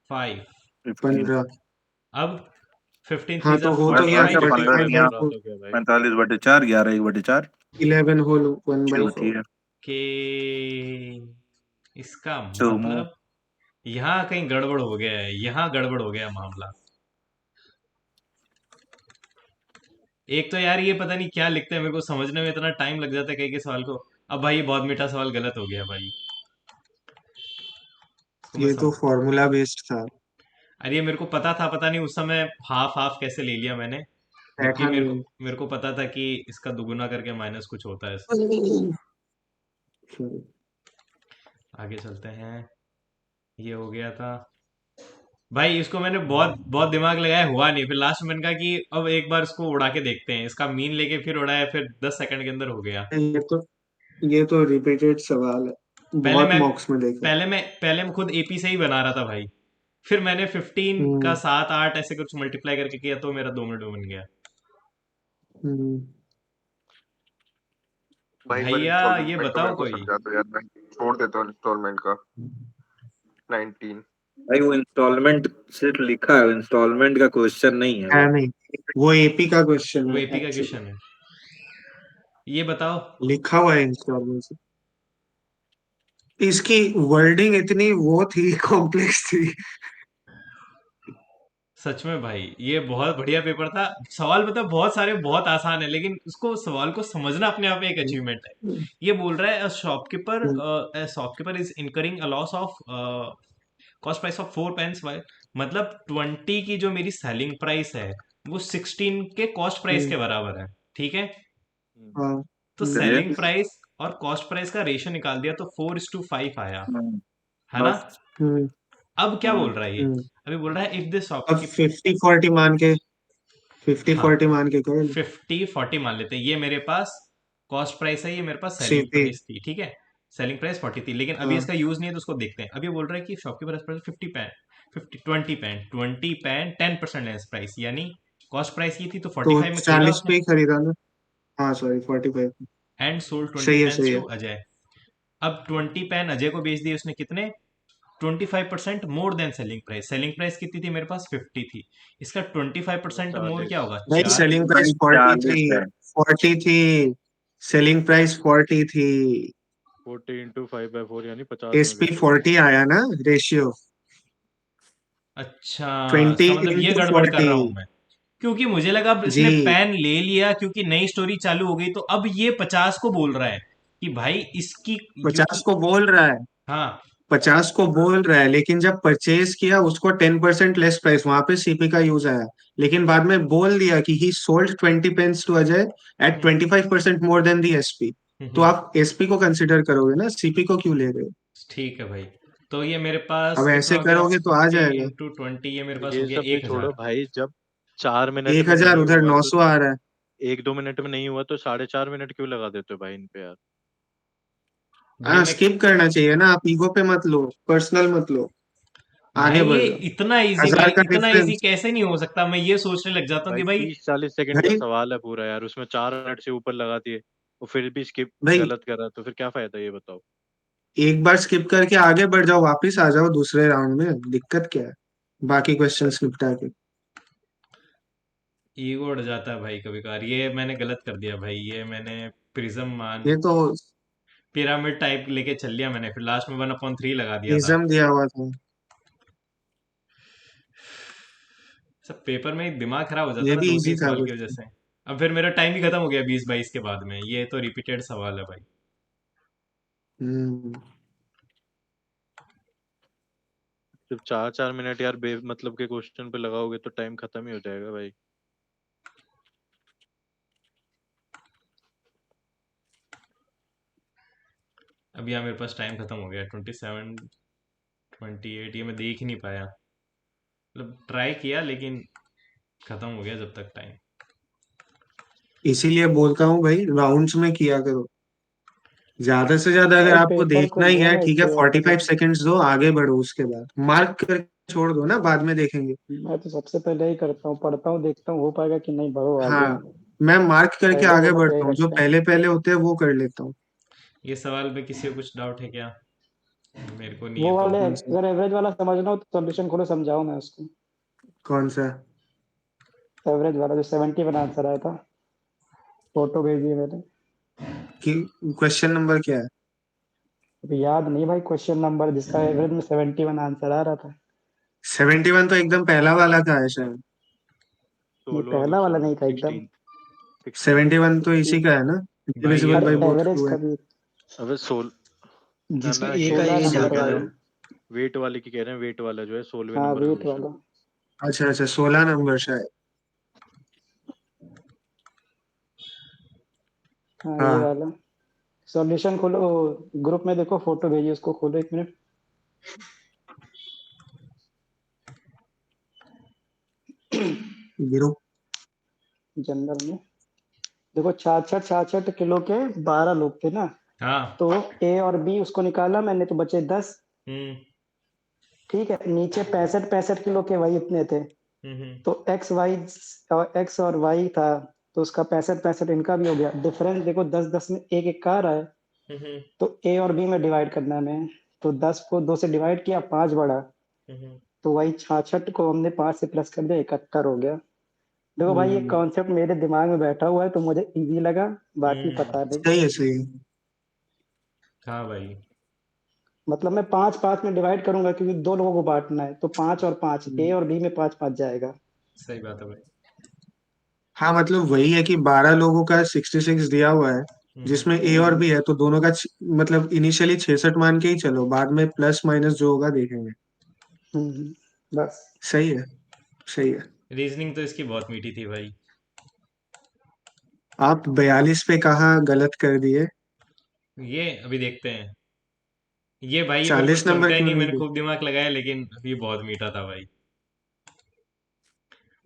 5। 15 15। अब 15 हाँ 3 तो जा हो बस तो गया 8 से 15 45/4। 11 45 बटे 4 11 1 बटे 4 11 होल 1/4। ठीक है। के इसका तो मतलब यहाँ कहीं गड़बड़ हो गया है, यहाँ गड़बड़ हो गया मामला। एक तो यार ये पता नहीं क्या लिखते हैं, मेरे को समझने में इतना टाइम लग जाता है कई के सवाल को। अब भाई ये बहुत मीठा सवाल गलत हो गया भाई, इसको मैं ये तो फॉर्मूला बेस्ड था। अरे ये मेरे को पता था, पता नहीं उस समय हाफ हाफ कैसे ले लिया मैंने, जबकि ऐसा नहीं। मेरे को पता था कि इसका दुगुना करके माइनस कुछ होता है। आगे चलते हैं। ये हो गया था भाई, इसको मैंने बहुत बहुत दिमाग लगाया, हुआ नहीं। फिर लास्ट में मैंने कहा कि अब एक बार इसको उड़ा के देखते हैं, इसका मीन लेके फिर उड़ाया, फिर 10 सेकंड के अंदर हो गया। ये तो रिपीटेड सवाल है, पहले बहुत मैं मॉक्स में देखा। पहले मैं खुद एपी से ही बना रहा था भाई। फिर मैंने 15 का हम्म 7 8 ऐसे कुछ मल्टीप्लाई करके किया तो मेरा 2 मिनट में बन गया। हम्म। भाई एक बार भैया ये इंस्टॉलमेंट का बताओ मेरे को कोई। समझा दो यार, मैं छोड़ देता हूँ इंस्टॉलमेंट का। 19। भाई वो इंस्टॉलमेंट सिर्फ लिखा है, इंस्टॉलमेंट का क्वेश्चन नहीं है है वो। नहीं, वो एपी का क्वेश्चन वो है एपी का एक्चुअली। क्वेश्चन है। ये बताओ। लिखा हुआ है इंस्टॉलमेंट से। इसकी वर्डिंग इतनी वो थी, कॉम्प्लेक्स थी। सच में भाई ये बहुत बढ़िया पेपर था। सवाल मतलब बहुत सारे बहुत आसान है, लेकिन उसको सवाल को समझना अपने आप में एक अचीवमेंट है। ये बोल रहा है shopkeeper is incurring a loss of cost price of 4 pence, Y मतलब 20 की जो मेरी सेलिंग प्राइस है वो 16 के कॉस्ट प्राइस के बराबर है। ठीक है। हाँ। तो चलिए। सेलिंग प्राइस और कॉस्ट प्राइस का रेशियो निकाल दिया तो 4:5 आया, हम्म, है ना। बस हम्म अब क्या बोल रहा है ये, हम्म। अभी बोल रहा है इफ द अब शॉपकीप 50/40 मान के, 50/40 हाँ, मान के कर लो। 50-40 मान लेते हैं। ये मेरे पास कॉस्ट प्राइस है, ये मेरे पास सेलिंग सीपी। प्राइस थी। ठीक है। सेलिंग प्राइस 40 थी, लेकिन अभी हाँ इसका यूज नहीं है तो उसको देखते हैं। अब ये बोल रहा है कि shopkeeper price 50 pan 20 pan 10% less price, यानी कॉस्ट प्राइस ये थी तो तो 45 में खरीदा 40 पे उसने, ही खरीदा ना। हाँ सॉरी 45। एंड सोल्ड 20 सही है पेन्स सही टू है। अजय। अब 20 पेन अजय को बेच दिए उसने कितने, 25% more then selling price. Selling price कितनी थी मेरे पास, 50 थी। इसका 25% मोर 40। क्या होगा, भाई 40। सेलिंग भाई प्राइस 40 40 थी। है। 40 थी। सेलिंग प्राइस 40 थी। 40 × 5/4 यानी 50 में एसपी बेचा है। 40 आया ना रेशियो। अच्छा, 20 इसका मतलब ये इंटू गड़बड़ कर 40। रहा हूं मैं, क्योंकि मुझे लगा अब जी। इसने पेन ले लिया क्योंकि नई स्टोरी चालू हो गई, तो अब ये 50 को बोल रहा है कि भाई इसकी, 50 क्योंकि को बोल रहा है। हाँ 50 को बोल रहा है, लेकिन जब परचेज किया उसको 10% लेस प्राइस, वहां पे सीपी का यूज आया। लेकिन बाद में बोल दिया कि he sold 20 pence to Ajay at hmm, 25% more than the SP. Hmm, तो आप एसपी को कंसिडर करोगे ना, सीपी को क्यों ले रहे हो। ठीक है भाई। तो ये मेरे पास अब कितना ऐसे हो गया, करोगे तो आ 50 जाएगा। इंटू 20, ये मेरे तो पास हो ये गया सब भी 1000। छोड़ो भाई, जब 4 मिनट में 1000 नहीं उधर हुआ तो 900 आ रहा है। 1-2 मिनट में नहीं हुआ तो 4.5 मिनट क्यों लगा देते हो भाई इन पे यार? भाई हाँ, मैं स्किप करना चाहिए ना, आप ईगो पे मत लो, पर्सनल मत लो, आगे भाई ये बढ़ जाओ। इतना इजी भाई, 1000 का इतना इजी डिफरेंस कैसे नहीं हो सकता? मैं ये सोचने लग जाता हूँ भाई कि भाई 30-40 सेकंड का भाई। सवाल है पूरा यार, उसमें 4 मिनट से ऊपर लगा दिए और फिर भी स्किप भाई गलत करा तो फिर क्या फायदा ये बताओ? एक बार स्किप करके आगे बढ़ जाओ, वापस आ जाओ दूसरे राउंड में, दिक्कत क्या है? बाकी क्वेश्चंस निपटा के। ईगो उड़ जाता है भाई कभी कभार। ये मैंने गलत कर दिया भाई, ये मैंने प्रिज्म मान ये तो पिरामिड टाइप लेके चल लिया मैंने, फिर लास्ट में 1/3 लगा दिया था। इज्म दिया हुआ था। सब पेपर में एक दिमाग खराब हो जाता ये है ना भी दो तीन इजी था सवाल की वजह क्वेश्चन। से। अब फिर मेरा टाइम भी खत्म हो गया 20-22 के बाद में, ये तो रिपीटेड सवाल है भाई। हम्म। सिर्फ 4-4 मिनट यार मतलब के क्वेश्चन पे लगाओगे तो टाइम खत्म ही हो जाएगा भाई। अभी यहाँ मेरे पास टाइम खत्म हो गया, 27, 28, ये मैं देख ही नहीं पाया। मतलब ट्राई किया लेकिन खत्म हो गया जब तक टाइम। इसीलिए बोलता हूँ भाई, राउंड्स में किया करो, ज्यादा से ज्यादा अगर भाई आपको पेपर देखना खुल ही गया है, ना ठीक है, इसकी वजह से। 45 सेकेंड्स दो, आगे बढ़ो, उसके बाद मार्क करके छोड़ दो ना, बाद में देखेंगे। मैं तो सबसे पहले ही करता हूँ, पढ़ता हूँ, देखता हूँ हो पाएगा कि नहीं, बढ़ो आगे। हाँ, मैं मार्क करके एवरेज आगे वाला पे बढ़ता हूँ, जो रखते हैं। पहले पहले होते हैं वो कर लेता हूँ। ये सवाल पे किसी को कुछ डाउट है क्या? मेरे को नहीं वो है तो। वाले कौन सा? अगर एवरेज वाला समझना हो तो सॉल्यूशन खोलो, समझाओ मैं उसको। कौन सा? एवरेज वाला जो 71 आंसर आया था, फोटो भेजिए मैंने। कि क्वेश्चन नंबर क्या है? अभी याद नहीं भाई क्वेश्चन नंबर, जिसका एवरेज में 71 आंसर आ रहा था। 71 तो एकदम पहला वाला का है शायद। नहीं, 16 अभी पहला वाला 16 नहीं था एकदम। 16 71 तो इसी 16। का है ना, भाई ये डिविजिबल अरे तो बाय बोथ एवरेज का टू है। भी अबे 16 ना जिसका ना ए ये का 16 एज आ क्या नंबर कह गया रहे वाला। है। हैं, वेट वाले की कह रहे हैं, वेट वाला जो है 16वें हाँ नंबर का वेट क्वेश्चन। वाला। अच्छा अच्छा, 16 नंबर शायद। हाँ ये हाँ। वाला। सॉल्यूशन खोलो, ग्रुप में देखो, फोटो भेजिए उसको, खोलो 1 मिनट। गिरो। जनरल में देखो, 66 किलो के 12 लोग थे ना। हाँ। तो ए और बी उसको निकाला मैंने, तो बचे 10। हम्म। ठीक है, नीचे 65 किलो के वही इतने थे। हम्म। तो एक्स और वाई था, तो उसका 65 65 इनका भी हो गया। डिफरेंस देखो 10 10 में एक एक का आ रहा है। हम्म। तो ए और बी में डिवाइड करना है हमें। तो 10 को 2 से डिवाइड किया, 5 बढ़ा। हम्म। तो वही 66 को हमने 5 से प्लस कर दिया, 71 हो गया। देखो भाई ये हम्म, कॉन्सेप्ट मेरे दिमाग में बैठा हुआ है तो मुझे इजी लगा, बाकी हम्म। पता नहीं। सही है सही है। हाँ भाई। मतलब मैं 5 5 में डिवाइड करूंगा क्योंकि 2 लोगों को बांटना है, तो 5 और 5, ए हम्म, और बी में 5 5 जाएगा। सही बात है भाई। हाँ, मतलब वही है कि 12 लोगों का 66 दिया हुआ है, हम्म। जिसमें ए और हम्म बी है, तो दोनों का मतलब इनिशियली 66 मान के ही चलो, बाद में प्लस माइनस जो होगा देखेंगे। बस। सही है सही है। रीजनिंग तो इसकी बहुत मीठी थी भाई। आप 42 पे कहाँ गलत कर दिए? ये अभी देखते हैं। ये भाई ये मेरे को 40 नंबर चमका ही क्यों नहीं, नहीं मैंने दिए? खूब दिमाग लगाया लेकिन ये बहुत मीठा था भाई।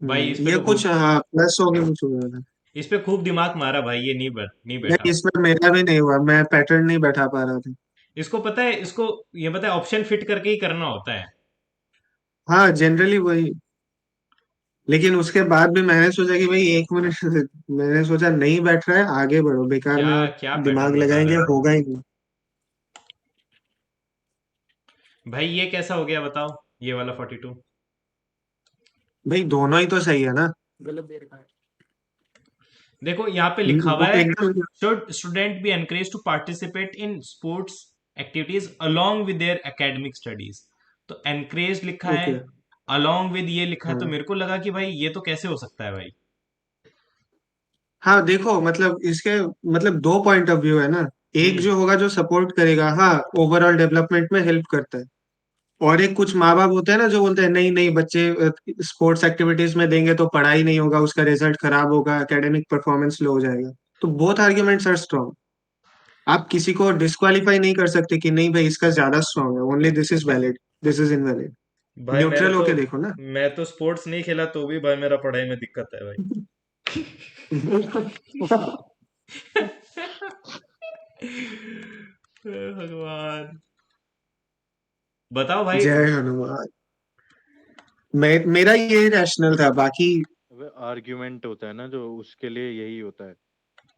भाई इस पे ये तो कुछ, खूब, हाँ, प्लस हो गया कुछ हो गया था। इस पे खूब दिमाग मारा भाई, ये नहीं बैठा। नहीं, इसमें मेरा भी नहीं हुआ, मैं पैटर्न नहीं बैठा पा रहा था। इसको पता है, इसको ये पता है ऑप्शन फिट करके ही करना होता है। हाँ, जनरली वही। लेकिन उसके बाद भी मैंने सोचा कि भाई 1 मिनट मैंने सोचा नहीं बैठ रहा है, आगे बढ़ो, बेकार क्या में क्या दिमाग पैटर्न बता लगाएंगे, रहे हो होगा ही नहीं। भाई? ये कैसा हो गया बताओ, ये वाला 42? भाई दोनों ही तो सही है ना। गलत दे रखा है। देखो यहाँ पे लिखा हुआ वो है, एकदम। Should student be encourage to participate in sports activities along with their academic studies. तो एनकरेज लिखा है, ओके। अलोंग विद ये लिखा है, तो हाँ मेरे को लगा कि भाई ये तो कैसे हो सकता है भाई। हाँ, देखो मतलब इसके मतलब दो पॉइंट ऑफ व्यू है ना। एक हम्म। जो होगा जो सपोर्ट करेगा, हाँ, ओवरऑल डेवलपमेंट में हेल्प करता है। और एक कुछ माँ बाप होते हैं ना जो बोलते हैं नहीं नहीं, बच्चे स्पोर्ट्स एक्टिविटीज में देंगे तो पढ़ाई नहीं होगा, उसका रिजल्ट खराब होगा, एकेडमिक परफॉर्मेंस लो हो जाएगा। तो बोथ आर्ग्यूमेंट्स आर स्ट्रॉन्ग। आप किसी को डिस्क्वालीफाई नहीं कर सकते कि नहीं भाई इसका ज्यादा स्ट्रॉन्ग है, only this is valid, this is invalid. भाई न्यूट्रल होके देखो ना। मैं तो स्पोर्ट्स नहीं खेला तो भी भाई मेरा पढ़ाई में दिक्कत है भाई। हे भगवान, बताओ भाई। जय हनुमान। मेरा ये रैशनल था, बाकी अबे आर्ग्यूमेंट होता है ना जो, उसके लिए यही होता है।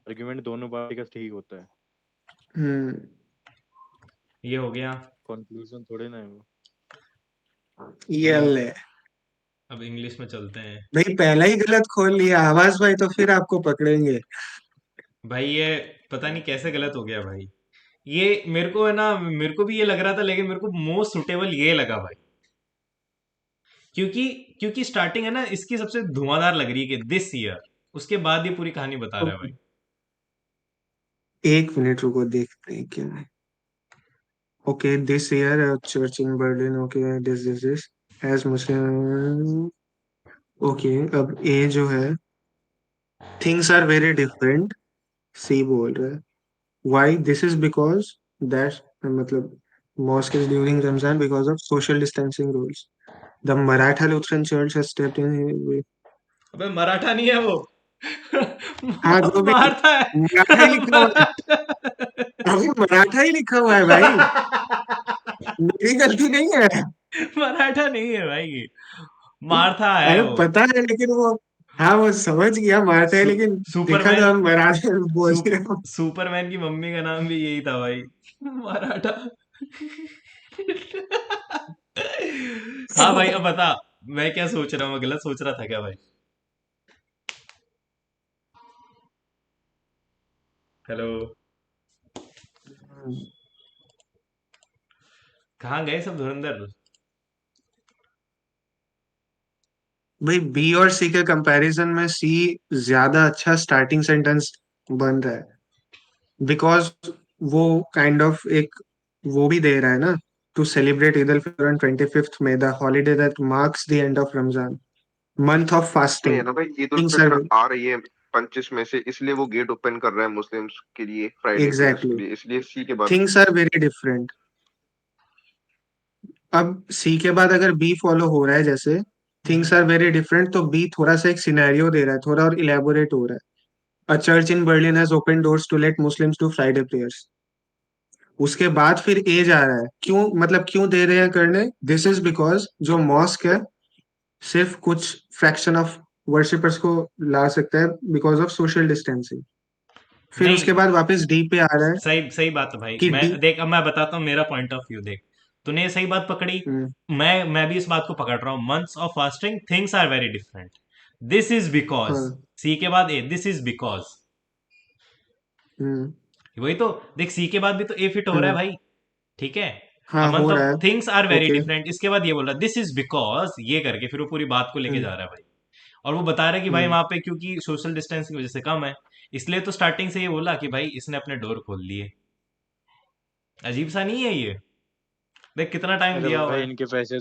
आर्ग्यूमेंट दोनों पार्टी का ठीक होता है, हम्म, ये हो गया। कंक्लूजन थोड़े ना है वो। ये अब ले अब इंग्लिश में चलते हैं। भाई, पहला ही गलत खोल लिया आवाज भाई, तो फिर आपको पकड़ेंगे। भाई ये पता नहीं कैसे गलत हो गया भाई। ये मेरे को है ना, मेरे को भी ये लग रहा था लेकिन मेरे को मोस्ट सुटेबल ये लगा भाई। क्योंकि क्योंकि स्टार्टिंग है ना इसकी सबसे धुआंधार लग रही है कि दिस ईयर, उसके बाद ये पूरी कहानी बता रहा है भाई। एक मिनट रुको, देखते हैं क्या है। Okay, this year church in Berlin, okay, this has Muslim. Okay, अब ए जो है, थिंग्स आर वेरी डिफरेंट, सी बोल रहा है। Why? This is because that, मतलब mosque is during Ramzan because of social distancing rules. The Maratha Lutheran Church has stepped in. अबे मराठा नहीं है वो। हाँ, जो भी, मारता है। मराठा ही लिखा हुआ है। अभी मराठा ही लिखा हुआ है भाई, मेरी गलती नहीं है। मराठा नहीं है भाई ये, मारथा है अरे वो। पता है, लेकिन वो, हाँ वो समझ गया मारता है, लेकिन देखा तो सुपरमैन, हम मराठा बोल रहे हो। सुपरमैन की मम्मी का नाम भी यही था भाई, मराठा। हाँ भाई अब बता, मैं क्या सोच रहा हूँ, मैं गलत सोच रहा था क्या भाई? हेलो, कहाँ गए सब धुरंधर? भाई बी और सी के कंपैरिजन में सी ज्यादा अच्छा स्टार्टिंग सेंटेंस बन रहा है, बिकॉज वो काइंड ऑफ एक वो भी दे रहा है ना, to celebrate Eid al Fitr on 25th May, the holiday that marks the end of Ramzan, month of नहीं है फास्टिंग। ना भाई, ईद उल थिंग्स आर फित्र आ रही है 25 में से, इसलिए वो गेट ओपन कर रहा है मुस्लिम्स के लिए, फ्राइडे प्रेयर्स के एग्जैक्टली, लिए, इसलिए सी के बाद। Things are very different. अब सी के बाद अगर बी फॉलो हो रहा है जैसे, थिंग्स आर वेरी डिफरेंट, तो बी थोड़ा सा एक सिनेरियो दे रहा है, थोड़ा और इलेबोरेट हो रहा है। A church in Berlin has open doors to let Muslims do Friday prayers. उसके बाद फिर ए जा रहा है, क्यों, मतलब क्यों दे रहे हैं करने? दिस इज बिकॉज जो मॉस्क है सिर्फ कुछ फ्रैक्शन ऑफ वर्शिपर्स को ला सकता है बिकॉज ऑफ सोशल डिस्टेंसिंग। फिर नहीं, उसके बाद वापस डी पे आ रहा है सही सही बात है भाई। कि मैं डी। देख, अब मैं बताता हूँ मेरा पॉइंट ऑफ व्यू। देख, तूने ये सही बात पकड़ी, मैं भी इस बात को पकड़ रहा हूँ। Months of fasting, things are very different, this is because, हाँ। सी के बाद a, this is because. Hmm. वही तो, देख सी के बाद भी तो ए फिट हो रहा है हम्म। भाई, ठीक है। हाँ, मंथ हो रहा ऑफ है। Things are very okay. Different, इसके बाद ये बोल रहा दिस इज बिकॉज, ये करके फिर वो पूरी बात को लेके हम्म। जा रहा है भाई। और वो बता रहा है कि भाई हम्म। वहां पे क्योंकि सोशल डिस्टेंस की वजह से कम है, इसलिए तो स्टार्टिंग से ये बोला कि भाई इसने अपने डोर खोल लिए। अजीब सा नहीं है ये? देख कितना टाइम अरे दिया हुआ भाई है। इनके पैसे,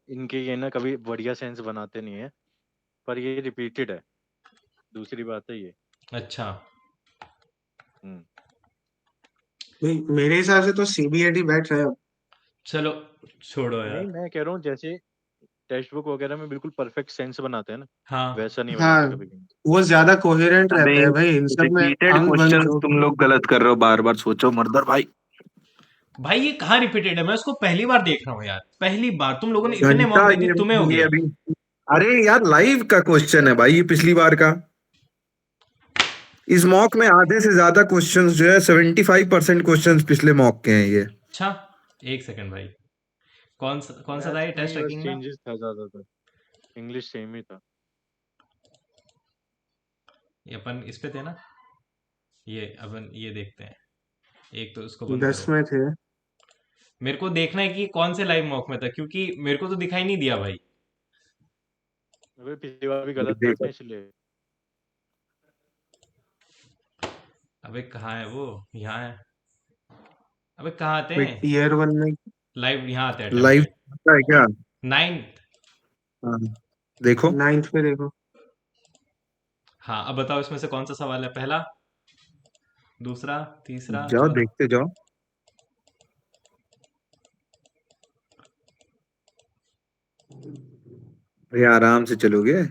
इनके ये ना कभी बढ़िया सेंस बनाते नहीं है, पर ये रिपीटेड है, दूसरी बात है ये। अच्छा, हम्म। भाई मेरे हिसाब से तो सीबीएडी बैठ रहा है अब। चलो छोड़ो नहीं, यार। मैं कह रहा हूँ जैसे टेक्स्ट बुक वगैरह में बिल्कुल परफेक्ट सेंस बनाते हैं ना, हाँ वैसा नहीं हाँ, बनाते कभी कभी। वो ज्यादा कोहेरेंट अबे रहता है भाई, इन सब में रिपीटेड अंग भंग क्वेश्चन जो तुम लोग गलत कर रहे हो, बार बार सोचो मर्दर भाई। भाई, ये कहाँ रिपीटेड है? मैं उसको पहली बार देख रहा हूँ यार, पहली बार। तुम लोगों ने ये इतने घंटा मॉक दे दिए, तुम्हें हो ये गया? अभी, अरे यार लाइव का क्वेश्चन है भाई, ये पिछली बार का। इस मॉक में आधे से ज्यादा क्वेश्चंस जो है, 75% क्वेश्चंस पिछले मॉक के हैं ये। अच्छा, एक सेकंड भाई, कौन सा था मैथ्स ये में ही टेस्ट बस रैकिंग ना? चेंजेस था ज्यादातर, इंग्लिश सेम ही था। ये अपन इस पे थे ना, ये अपन ये देखते हैं। एक तो इसको बंद 10 करो, में थे। मेरे को देखना है कि कौन से लाइव मॉक में था, क्योंकि मेरे को तो दिखाई नहीं दिया भाई। अबे पिछली बार भी गलत था देखो ना, इसलिए। अबे कहाँ है वो? यहाँ है। अबे कहाँ आते भाई हैं ईयर वन में लाइव? यहाँ आते हैं लाइव अटेम्प्टेड। है क्या? 9th। हाँ, देखो 9th पे देखो। हाँ, अब बताओ इसमें से कौन सा सवाल है? पहला, दूसरा, तीसरा, जाओ चौथा? देखते जाओ। ये आराम से चलोगे।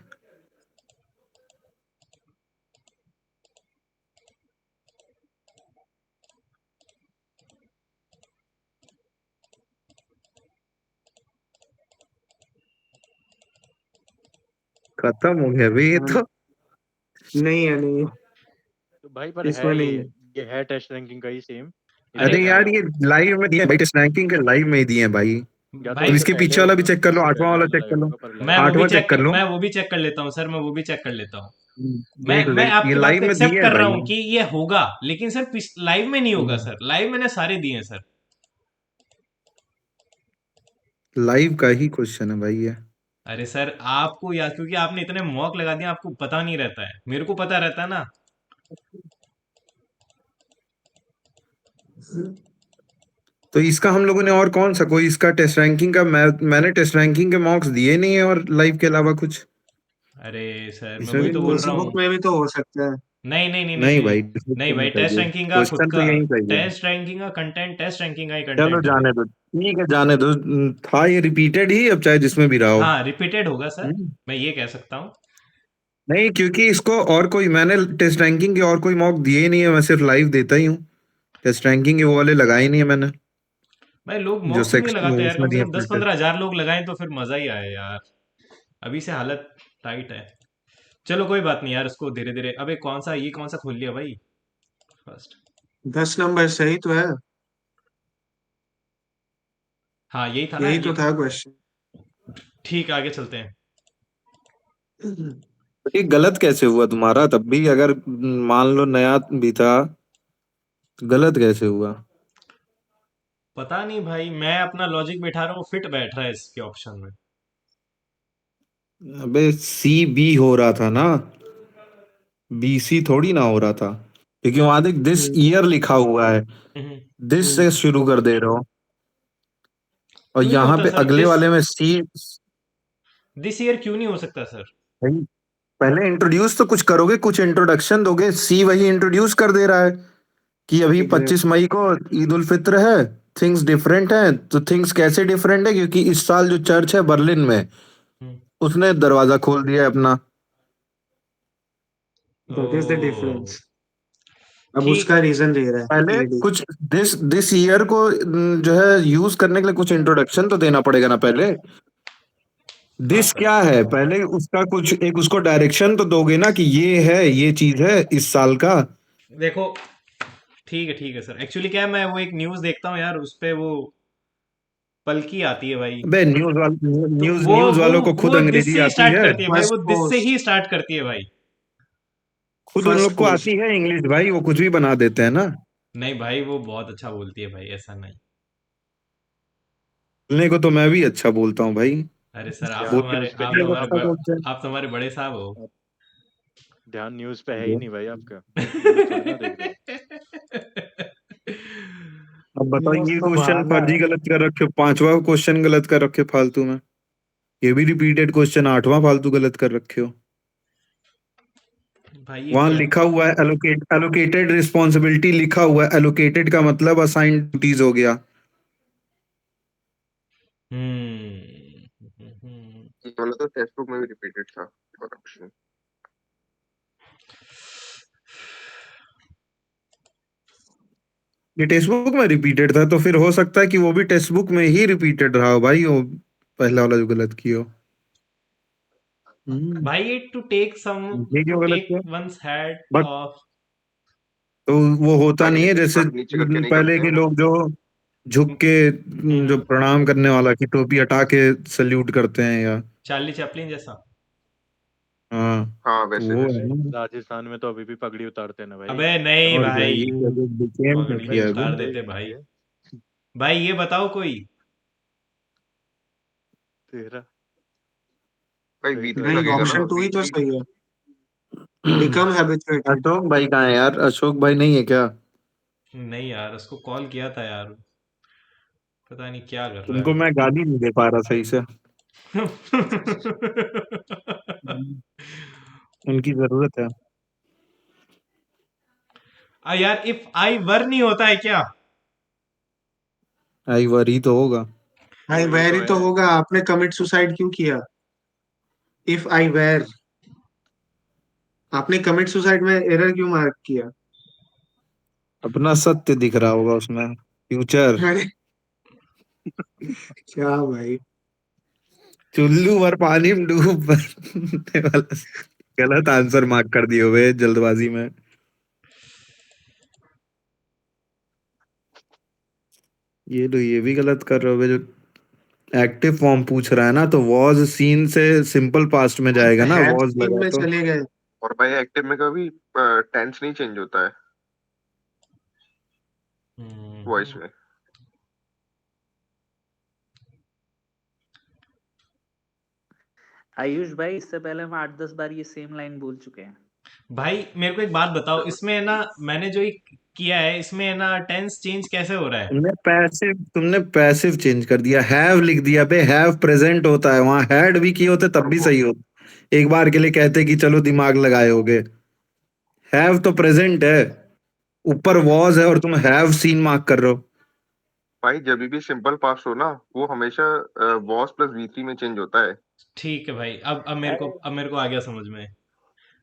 खत्म हो गया भाई ये हाँ, तो। नहीं है, नहीं है, तो भाई पर इसमें है नहीं है। ये है टेस्ट रैंकिंग का ही सेम। अरे अरे यार ये लाइव में दिए हैं भाई, टेस्ट रैंकिंग के लाइव में ही दिए हैं भाई। या तो अब भाई इससे इसके पहले पीछे वाला भी होगा, चेक कर लो, इससे आठवां पहले वाला वाला चेक कर लाइव लो, होगा पर लाइव मैं में। आठवां चेक कर लो। वो भी चेक कर लेता हूँ सर, मैं वो भी चेक कर लेता हूँ। देख मैं ले, ये आपकी बात लाइव को में एक्सेप्ट दिए है कर रहा भाई। हूँ कि ये होगा, लेकिन सर लाइव में नहीं होगा सर, लाइव मैंने सारे दिए हैं सर। लाइव का ही क्वेश्चन है भाई ये। अरे सर आपको, या क्योंकि आपने इतने मॉक लगा दिए, आपको पता नहीं रहता है, मेरे को पता रहता है ना। तो इसका हम लोगों ने और कौन सा कोई इसका टेस्ट रैंकिंग का मैंने टेस्ट रैंकिंग के मार्क्स दिए नहीं है और लाइव के अलावा कुछ अरे सर मैं इसमें वही भी तो बोल रहा टेक्स्ट क्वेश्चन। बुक हूँ। में भी तो हो सकता है। नहीं नहीं नहीं नहीं नहीं नहीं। भाई टेस्ट नहीं नहीं भाई, टेस्ट चाहिए, रैंकिंग का खुद क्वेश्चन तो का, यही चाहिए। टेस्ट रैंकिंग का कंटेंट, टेस्ट रैंकिंग का ही चलो कंटेंट है। जाने दो, ठीक है जाने दो। था ये रिपीटेड ही, अब चाहे जिसमें भी रहा हो। हाँ रिपीटेड होगा सर, हम्म। मैं ये कह सकता हूँ। नहीं क्योंकि इसको और कोई मैंने टेस्ट रैंकिंग के और कोई मॉक दिए ही नहीं है, मैं सिर्फ लाइव देता ही हूँ। टेस्ट रैंकिंग के वो वाले लगाए नहीं है मैंने, भाई लोग जो मॉक क्यों नहीं सेक्स लगाते यार, उसमें कम से दिए कम दस फिल्टर। पंद्रह हजार लोग लगाएं तो फिर मजा ही आए यार। अभी से हालत टाइट है। चलो कोई बात नहीं यार, उसको धीरे धीरे। अबे कौन सा, ये कौन सा खोल लिया भाई फर्स्ट। 10 नंबर सही तो है, हाँ यही था ना यही ये। तो था क्वेश्चन। ठीक, आगे चलते हैं। ये गलत कैसे हुआ तुम्हारा तब भी, अगर मान लो नया भी था, गलत कैसे हुआ? पता नहीं भाई, मैं अपना लॉजिक बैठा रहा हूँ, फिट बैठ रहा है इसके ऑप्शन में। अबे सी बी हो रहा था ना, बी सी थोड़ी ना हो रहा था, क्योंकि वहां देख दिस हम्म, ईयर लिखा हुआ है, हम्म, दिस से शुरू कर दे रहे हो, और क्यों नहीं यहाँ होता पे सर अगले दिस, वाले में सी। दिस ईयर क्यों नहीं हो सकता सर? भाई पहले इंट्रोड्यूस तो कुछ करोगे, कुछ इंट्रोडक्शन दोगे, सी वही इंट्रोड्यूस कर दे रहा है कि अभी 25 एग्जैक्टली। मई को ईद उल फित्र है, थिंग्स डिफरेंट है। तो थिंग्स कैसे डिफरेंट है, क्योंकि इस साल जो चर्च है बर्लिन में, हम्म, उसने दरवाजा खोल दिया है अपना। That is the uh difference. अब ठीक उसका है। रीजन दे रहा पहले है ईडी। कुछ दिस दिस ईयर को जो है यूज करने के लिए कुछ इंट्रोडक्शन तो देना पड़ेगा ना पहले। हाँ दिस सर। क्या है, पहले उसका कुछ एक उसको डायरेक्शन तो दोगे ना कि ये है, ये चीज है इस साल का। देखो, ठीक है सर, एक्चुअली क्या है, मैं वो एक न्यूज़ देखता हूँ यार, उस पे वो पलकी आती है भाई। अबे तो न्यूज वो न्यूज वो वालों को खुद वो दिस अंग्रेजी से ही आती स्टार्ट है, करती है भाई, फर्स्ट वो दिस से पोस्ट, ही स्टार्ट करती है भाई। खुद उन फर्स्ट लोग को पोस्ट। आती है इंग्लिश भाई, वो कुछ भी बना देते हैं ना। नहीं भाई, वो बहुत अच्छा बोलती है भाई, ऐसा नहीं। बोलने को तो मैं भी अच्छा बोलता हूँ भाई। अरे सर आप तो ध्यान बोलने हमारे, न्यूज़ पे को नहीं है लोग ना अच्छा आपका। बोलते हैं। आप तो हमारे बड़े साहब हो। ध्यान न्यूज़ पे है ही नहीं भाई आपका। न्यूज़ थोड़ी ना देख रहे हो। अब बताओ, न्यूज़ ये तो क्वेश्चन बहाना फर्जी है। गलत कर रखे हो, पांचवा क्वेश्चन गलत कर रखे हो फालतू में, ये भी रिपीटेड क्वेश्चन आठवां फालतू गलत कर रखे हो। भाई ये वहां क्या? लिखा हुआ है एलोकेटेड रिस्पॉन्सिबिलिटी, लिखा हुआ है एलोकेटेड का मतलब असाइंड ड्यूटीज हो गया। हम्म। ये वाला तो टेक्स्ट बुक में भी रिपीटेड था ऑप्शन। ये टेक्स्ट बुक में रिपीटेड था, तो फिर हो सकता है कि वो भी टेक्स्ट बुक में ही रिपीटेड रहा हो भाई, वो पहला वाला जो गलत किया हो। हम्म, भाई टू टेक सम, ये टू क्यों गलत टेक किया? Once head but of. तो वो होता भाई नहीं है एक जैसे बार नीचे करके नहीं पहले करते के हैं। लोग जो झुक के जो प्रणाम करने वाला की टोपी हटा के सल्यूट करते हैं, या चार्ली चैपलिन जैसा। हाँ, हाँ तो वैसे वो है वैसे। ना। राजस्थान में तो अभी भी पगड़ी उतारते हैं ना भाई। अबे नहीं और क्या, भाई, ये क्या डिकेम क्या पगड़ी भाई नहीं किया अभी? उतार भाई देते भाई। ये भाई ये बताओ कोई। तेरा भाई सही वी तो थ्री है नहीं, ये लगेगा ना, ऑप्शन 2 वी ही तो थ्री। सही है। Become habituated. अशोक भाई कहाँ है यार, अशोक भाई नहीं है क्या? नहीं यार, उसको कॉल किया था यार, पता नहीं क्या कर रहा तुमको मैं गाली नहीं दे पा रहा सही से। है। उनकी जरूरत है। यार इफ आई वर नहीं होता है क्या? आई वरी तो होगा। भाई वही तो वैरी तो है। होगा, आपने कमिट सुसाइड क्यों किया? इफ आई वेर, आपने कमिट सुसाइड में एरर क्यों मार्क किया? अपना सत्य दिख रहा होगा उसमें, फ्यूचर। अरे क्या भाई, चुल्लू भर पानी में डूब मरने वाला। गलत आंसर मार्क कर दिए हुए जल्दबाजी में। ये भी गलत कर रहे हो जो एक्टिव फॉर्म पूछ रहा है ना, तो वॉज सीन से सिंपल पास्ट में जाएगा ना, हैव वॉज सीन लगा में तो। चले गए। और भाई एक्टिव में कभी टेंस नहीं चेंज होता है वॉइस में। आयुष भाई, इससे पहले हम 8-10 बार ये सेम लाइन बोल चुके हैं। भाई मेरे को एक बात बताओ, इसमें है ना मैंने जो किया है इसमें है ना टेंस चेंज कैसे हो रहा है? तुमने पैसिव चेंज कर दिया, हैव लिख दिया बे। हैव प्रेजेंट होता है, वहां हैड भी किए होते तब भी सही होता। एक बार के लिए कहते कि चलो दिमाग लगाए होगे। हैव तो प्रेजेंट है, ऊपर वॉज है और तुम हैव सीन मार्क कर रहे हो। भाई जब भी सिंपल पास्ट हो ना, वो हमेशा वॉस प्लस वी3 में चेंज होता है। ठीक है भाई, अब अरे मेरे को आ गया समझ में।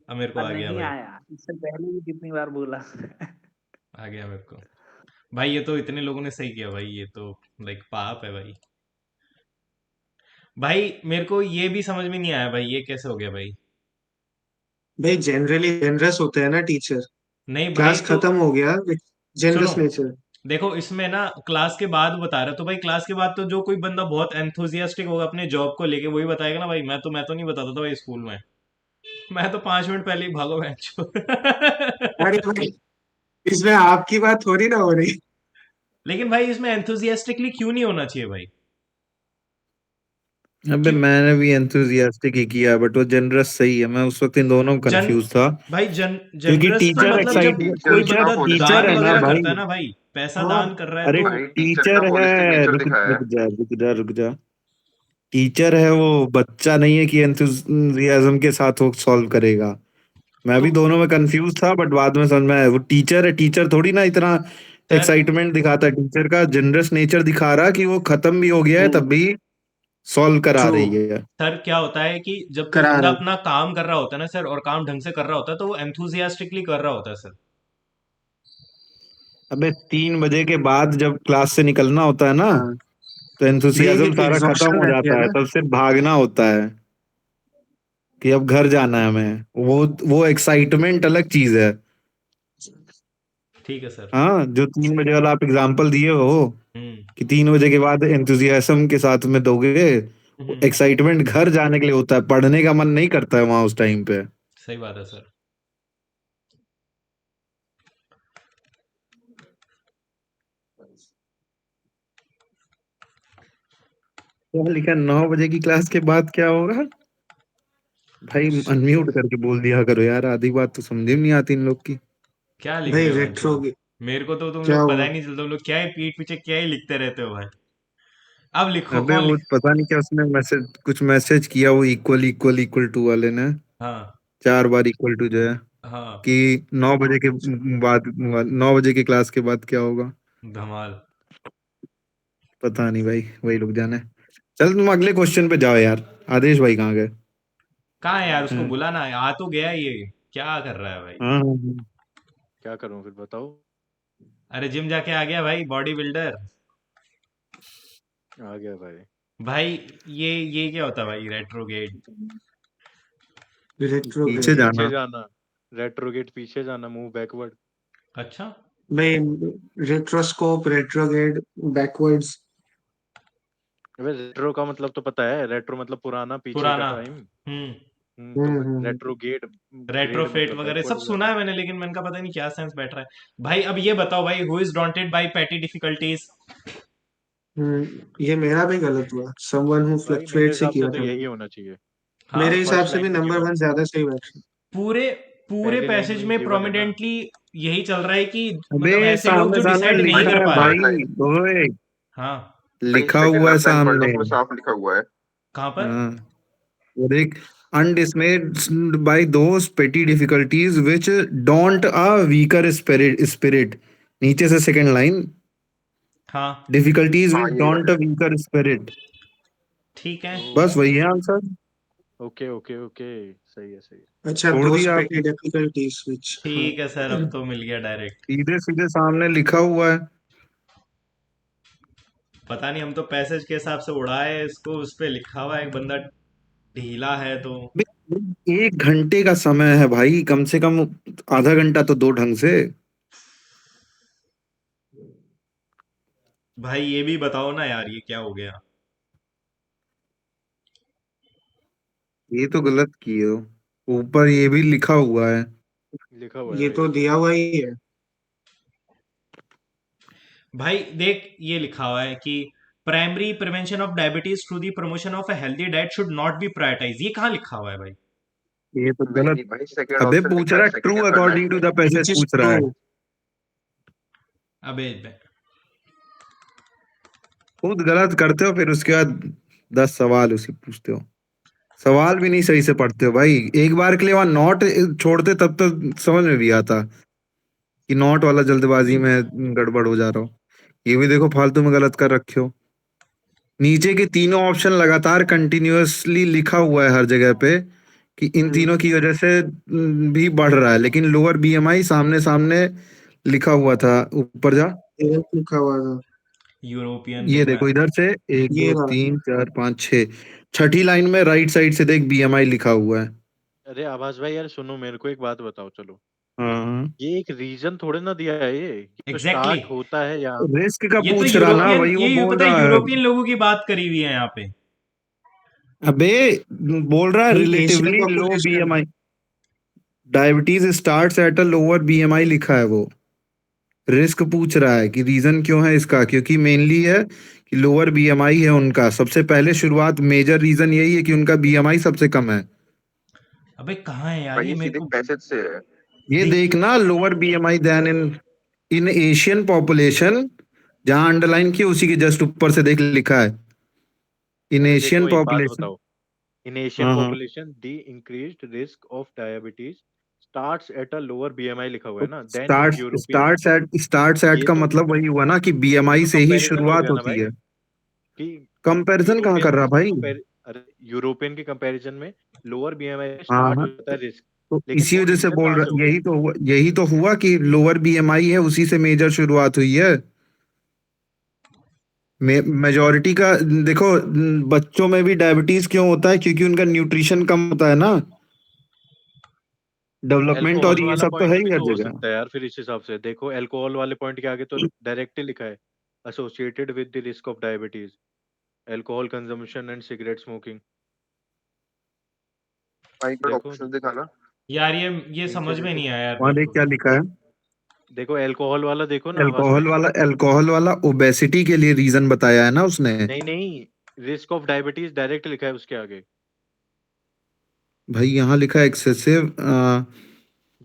अब मेरे को आ गया नहीं भाई, आया, इससे पहले भी कितनी बार बोला। आ गया मेरे को। भाई ये तो इतने लोगों ने सही किया भाई, ये तो लाइक पाप है भाई। भाई मेरे को ये भी समझ में नहीं आया भाई, ये कैसे हो गया भाई? भाई जनरली जेनरस होते हैं ना टीचर, नहीं भाई क्लास तो खत्म हो गया, सुनो, जेनरस नेचर। देखो इसमें ना क्लास के बाद बता रहा है, तो भाई क्लास के बाद तो जो कोई बंदा बहुत एंथुजियास्टिक होगा अपने जॉब को लेके वही बताएगा ना भाई। मैं तो नहीं बताता था भाई स्कूल में, मैं तो 5 मिनट पहले ही भागो बेंचो। अरे भाई, इसमें आपकी बात थोड़ी ना हो रही। लेकिन भाई इसमें एंथुजियास्टिकली क्यों नहीं होना चाहिए भाई? अबे क्यों? मैंने भी एंथुजियास्टिक ही किया, बट वो जनरस सही है। मैं उस वक्त इन दोनों में जन कंफ्यूज था, भाई क्योंकि जनरस में टीचर मतलब भाई जब एक्साइटमेंट, कोई टीचर्स का बंदा पोजीशन टीचर दान है ना वगैरह देखिए। भाई। करता है ना भाई, पैसा हाँ दान कर रहा है अरे तो। भाई टीचर का टीचर होलिस्टिक है, नेचर रुक दिखाया है। रुक जा रुक जा रुक जा। टीचर है, वो बच्चा नहीं है कि एंथुजियाज्म के साथ वो सॉल्व करेगा। मैं तो भी दोनों में कंफ्यूज था, बट बाद में समझ में आया वो टीचर है। टीचर थोड़ी ना इतना सर, एक्साइटमेंट दिखाता है। टीचर का जनरस नेचर दिखा रहा कि वो खत्म भी हो गया है तब भी सॉल्व करा ट्रू, रही है। सर क्या होता है कि जब कोई करा बंदा रहा अपना काम कर रहा होता है ना सर, और काम ढंग से कर रहा होता है, तो वो एंथुजियास्टिकली कर रहा होता है सर। अबे 3 बजे के बाद जब क्लास से निकलना होता है ना, हाँ तो भाई, एंथुसियाज्म सारा खत्म एग्जॉस्शन हो रहती है जाता है, ना। तब सिर्फ भागना होता है कि अब घर जाना है हमें। वो एक्साइटमेंट अलग चीज है। ठीक है सर। हाँ, जो 3 बजे वाला आप एग्जाम्पल दिए हो हम्म। कि 3 बजे के बाद एंथुसियाज्म के साथ में दोगे, हम्म। एक्साइटमेंट घर जाने के लिए होता है, पढ़ने का मन नहीं करता है वहां उस टाइम पे। सही बात है सर। क्या लिखा 9 बजे की क्लास के बाद क्या होगा? भाई अनम्यूट करके बोल दिया करो यार, आधी बात तो समझ में नहीं आती इन लोग की। क्या लिख भाई रहे हो बंचो? रेट्रो मेरे को तो तुम क्या लोग पता हुआ? ही नहीं चलता, तुम लोग क्या ही पीठ पीछे क्या ही लिखते रहते हो भाई। अब लिखो, अबे कौन वो लिख। पता नहीं क्या उसने कुछ मैसेज किया, वो इक्वल इक्वल इक्वल टू वाले ने हाँ। 4 बार इक्वल टू जो है, हाँ। कि 9 बजे के बाद, 9 बजे की क्लास के बाद क्या होगा। धमाल। पता नहीं भाई, वही लोग जाने। चल तुम अगले क्वेश्चन पे जाओ यार। आदेश भाई कहाँ गए? कहाँ है यार, उसको हाँ बुलाना है, आ तो गया ये। क्या कर रहा है भाई? हाँ हाँ। क्या करूं फिर बताओ। अरे जिम जाके आ गया भाई, बॉडी बिल्डर। आ गया भाई। भाई ये क्या होता है भाई, रेट्रोगेट? पीछे रेट्रोग्रेड पीछे जाना। जाना, रेट्रोगेट पीछे जाना, मूव बैकवर्ड। अच्छा। भाई, रेट्रोस्कोप, रेट्रोग्रेड, बैकवर्ड्स। रेट्रो का मतलब तो पता है, रेट्रो मतलब पुराना, पीछे का पुराना। टाइम। हम्म। तो हम्म। रेट्रोगेट, ग्रेड रेट्रोफेट मतलब वगैरह सब बैकवर्ड सुना जाना। है मैंने, लेकिन मैंने कहा पता नहीं क्या सेंस बैठ रहा है भाई। अब ये बताओ भाई, हु इज डॉन्टेड बाय पेटी डिफिकल्टीज? ये मेरा भी गलत हुआ, समवन हु भाई मेरे फ्लक्चुएट्स ही हिसाब से किया तो था यही मैंने। होना चाहिए। हाँ। मेरे हिसाब फर्स्ट से भी लाइन में नंबर गिवन, 1 ज्यादा सही बैठ पूरे पूरे पहली लाइन में पैसेज ही में गिवन है ना। प्रोमिनेंटली यही चल रहा है कि अबे मतलब ऐसे लोग सामने जो सामने डिसाइड नहीं लिखा कर भाई है पा रहे। थर्ड भाई, लाइन, ओए हाँ। भाई लिखा सेकंड हुआ है लास्ट लाइन पढ़ लो, सामने। उसमें साफ लिखा हुआ है। कहाँ पर? हाँ, वो देख, undismayed by those petty difficulties which daunt a weaker spirit। नीचे से सेकंड लाइन, हाँ। डिफिकल्टीज हाँ विच ये daunt है। a weaker spirit। ठीक है। बस ओ, वही है आंसर। ओके ओके ओके, सही है सही है। अच्छा, छोड़ those दिया petty आपने, difficulties which ठीक है सर, अब तो मिल गया डायरेक्ट। सीधे सीधे सामने लिखा हुआ है। पता नहीं, हम तो पैसेज के हिसाब से उड़ाए इसको, उस पे लिखा हुआ है, एक बंदा ढीला है तो। बे, 1 घंटे का समय है भाई, कम से कम आधा घंटा तो दो ढंग से। भाई ये भी बताओ ना यार, ये क्या हो गया? ये तो गलत किए हो, ऊपर ये भी लिखा हुआ है। लिखा हुआ है ये भाई, तो देखो। दिया हुआ ही है। भाई देख, ये लिखा हुआ है कि primary prevention of diabetes through the promotion of a healthy diet should not be prioritise. ये कहाँ लिखा हुआ है भाई? ये तो नहीं गलत। नहीं भाई, सेकंड अबे ऑप्शन पूछ लिखा रहा है, है सेकंड ट्रू या थर्ड लाइन अकॉर्डिंग टू में। द पैसेज Which is पूछ रहा है। true. अबे खुद गलत करते हो, फिर उसके बाद 10 सवाल उसी पूछते हो। सवाल भी नहीं सही से पढ़ते हो भाई। एक बार के लिए वहां नॉट छोड़ते तब तो समझ में भी आता कि नॉट वाला जल्दबाजी में गड़बड़ हो जा रहा हो। ये भी देखो फालतू में गलत कर रखे हो। नीचे के तीनों ऑप्शन लगातार कंटिन्यूअसली लिखा हुआ है हर जगह पे कि इन तीनों की वजह से भी बढ़ रहा है, लेकिन लोअर बीएमआई सामने सामने लिखा हुआ था। ऊपर जा, ये लिखा हुआ था। यूरोपियन ये देखो देखो यार। इधर से, एक ये दो रहा। तीन चार पाँच छः, छठी लाइन में राइट साइड से देख बीएमआई लिखा हुआ है। अरे आभास भाई यार सुनो, मेरे को एक बात बताओ चलो। हाँ, ये एक रीजन थोड़े ना दिया है, ये तो एग्जैक्टली स्टार्ट होता है यहाँ। रिस्क का ये तो पूछ रहा ना, यूरोपियन, वही वो ये बोल पता है रहा है। यूरोपियन लोगों की बात करी हुई है यहाँ पे। अबे बोल रहा है भाई Asian relatively low population. BMI, diabetes starts at a lower BMI लिखा है वो। रिस्क पूछ रहा है कि रीजन क्यों है इसका, क्योंकि मेनली है कि लोअर बीएमआई है उनका। सबसे पहले शुरुआत मेजर रीजन यही है कि उनका बीएमआई सबसे कम है। अबे कहाँ है यार भाई ये ये मेरे सीधे को? पैसेज से है। ये देख, देखना, lower BMI then in in Asian population, जहां अंडरलाइन किया उसी के जस्ट ऊपर से देख लिखा है इन अरे एशियन देखो एक बात पॉपुलेशन। बताओ, इन एशियन हाँ हाँ, population the increased risk of diabetes starts at a lower BMI लिखा हुआ है ना, then in starts European. Starts at ये का तो मतलब वही हुआ ना कि ये बीएमआई तो से ही कंपैरिजन हो शुरुआत गया ना होती भाई, है। कि कंपैरिजन कहाँ यूरोपियन कर रहा के भाई? कंपेयर, अरे यूरोपियन के कंपैरिजन में लोअर बीएमआई हाँ स्टार्ट हाँ, हो जाता है रिस्क। तो लेकिन इसी वो वजह से रीजन बोल कहाँ से हो रहा, गया? यही तो हुआ कि लोअर बीएमआई है उसी से मेजर शुरुआत हुई है। मेजोरिटी का देखो, बच्चों में भी डायबिटीज क्यों होता है? क्योंकि उनका न्यूट्रिशन कम होता है ना, डेवलपमेंट, और अल्कोहल ये वाला सब तो है पॉइंट भी ही हर तो हो जगह। सकता है यार, फिर इस हिसाब से देखो अल्कोहल वाले पॉइंट के आगे तो डायरेक्टली लिखा है associated with the risk of diabetes, alcohol consumption and cigarette smoking. भाई कोई देखो ऑप्शन दिखा ना। यार ये नीचे समझ में देखो, नहीं आया यार वहां मेरे देख को। क्या लिखा है। देखो अल्कोहल वाला देखो ना आवाज भाई। अल्कोहल वाला ओबेसिटी के लिए रीजन बताया है ना उसने। नहीं नहीं, रिस्क ऑफ डायबिटीज डायरेक्ट लिखा है उसके आगे। भाई यहाँ लिखा है एक्सेसिव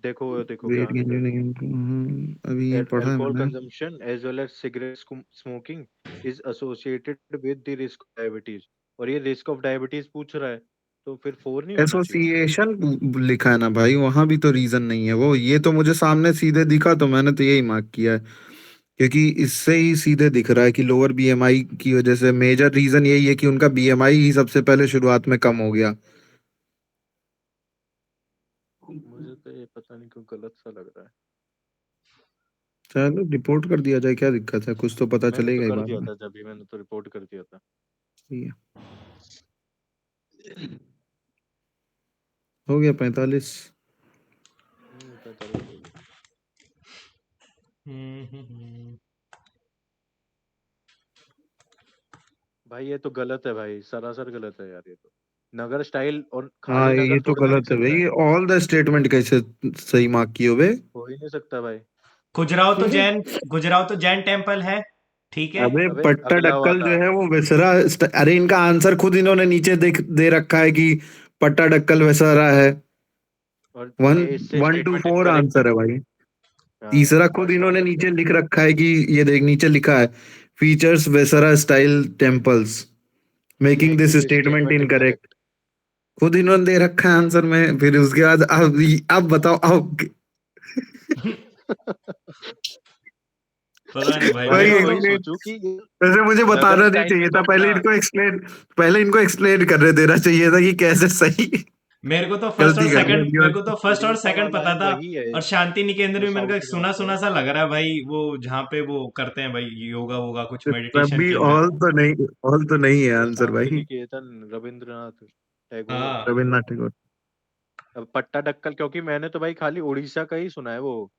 देखो देखो क्या वेट लिखा है, गेन, अभी ये पढ़ा है alcohol मैंने। consumption as well as cigarette smoking is associated with the risk of diabetes। और ये रिस्क ऑफ डायबिटीज पूछ रहा है, तो फिर 4 नहीं होना चाहिए। एसोसिएशन लिखा है ना भाई, वहां भी तो रीजन नहीं है वो। ये तो मुझे सामने सीधे दिखा तो मैंने तो यही मार्क किया है, क्योंकि इससे ही सीधे दिख रहा है कि लोअर बीएमआई की वजह से मेजर रीजन यही है कि उनका बीएमआई ही सबसे पहले शुरुआत में कम हो गया। मुझे तो ये पता नहीं क्यों गलत सा लग रहा है। चलो रिपोर्ट कर दिया जाए, क्या दिक्कत है? कुछ तो पता मैंने तो चलेगा ही कर बाद दिया में। था, जब भी मैंने तो रिपोर्ट कर दिया था। सही है। हो गया 45। 45 हो गया। हम्म। भाई ये तो गलत है भाई, सरासर गलत है यार ये तो। नगर स्टाइल और हाँ खाली ये नगर तो थोड़े ना लिख गलत है भाई, सकता है, ये ऑल द स्टेटमेंट कैसे सही मार्क किए हो बे? हो ही नहीं सकता भाई। गुजराव तो जैन टेम्पल है, ठीक है। अबे अबे पट्टा अगला डक्कल जो वाला, है वो वेसरा अरे इनका आंसर खुद इन्होंने नीचे दे रखा है कि पट्टा डक्कल वेसरा है। और वन ये इससे 1 to 4 स्टेटमेंट इनकरेक्ट है। आंसर है भाई। हाँ तीसरा खुद फर्स्ट इन्होंने वाला नीचे करेक्ट लिख है। रखा है कि ये देख नीचे लिखा है features Vesara style temples making making this this statement statement incorrect. Incorrect. खुद इन्होंने दे रखा है आंसर में, फिर उसके बाद अब बताओ अब। पता नहीं भाई वही मेरे मैं को वही एक्सप्लेन, सोचूं कि ये वैसे मुझे नगर बताना नहीं स्टाइल में चाहिए तो था, अपना पहले इनको एक्सप्लेन करने देना चाहिए था कि कैसे सही। मेरे को तो फर्स्ट और गलती कर सेकंड दी मेरे और को तो फर्स्ट और उड़ीसा सेकंड वाला पता है था। वही है और शांति निकेतन जो भी मैंने साउथ कहा में सुना होता सुना है। सा लग रहा है भाई, वो जहाँ पे वो करते हैं भाई योगा वोगा कुछ मेडिटेशन तभी केंद्र। ऑल तो नहीं है वो आंसर शांति भाई। निकेतन रविंद्रनाथ टैगोर। हाँ रविन्द्रनाथ टैगोर। अब पट्टाडक्कल, क्योंकि मैंने तो भाई खाली उड़ीसा का ही सुना है। वो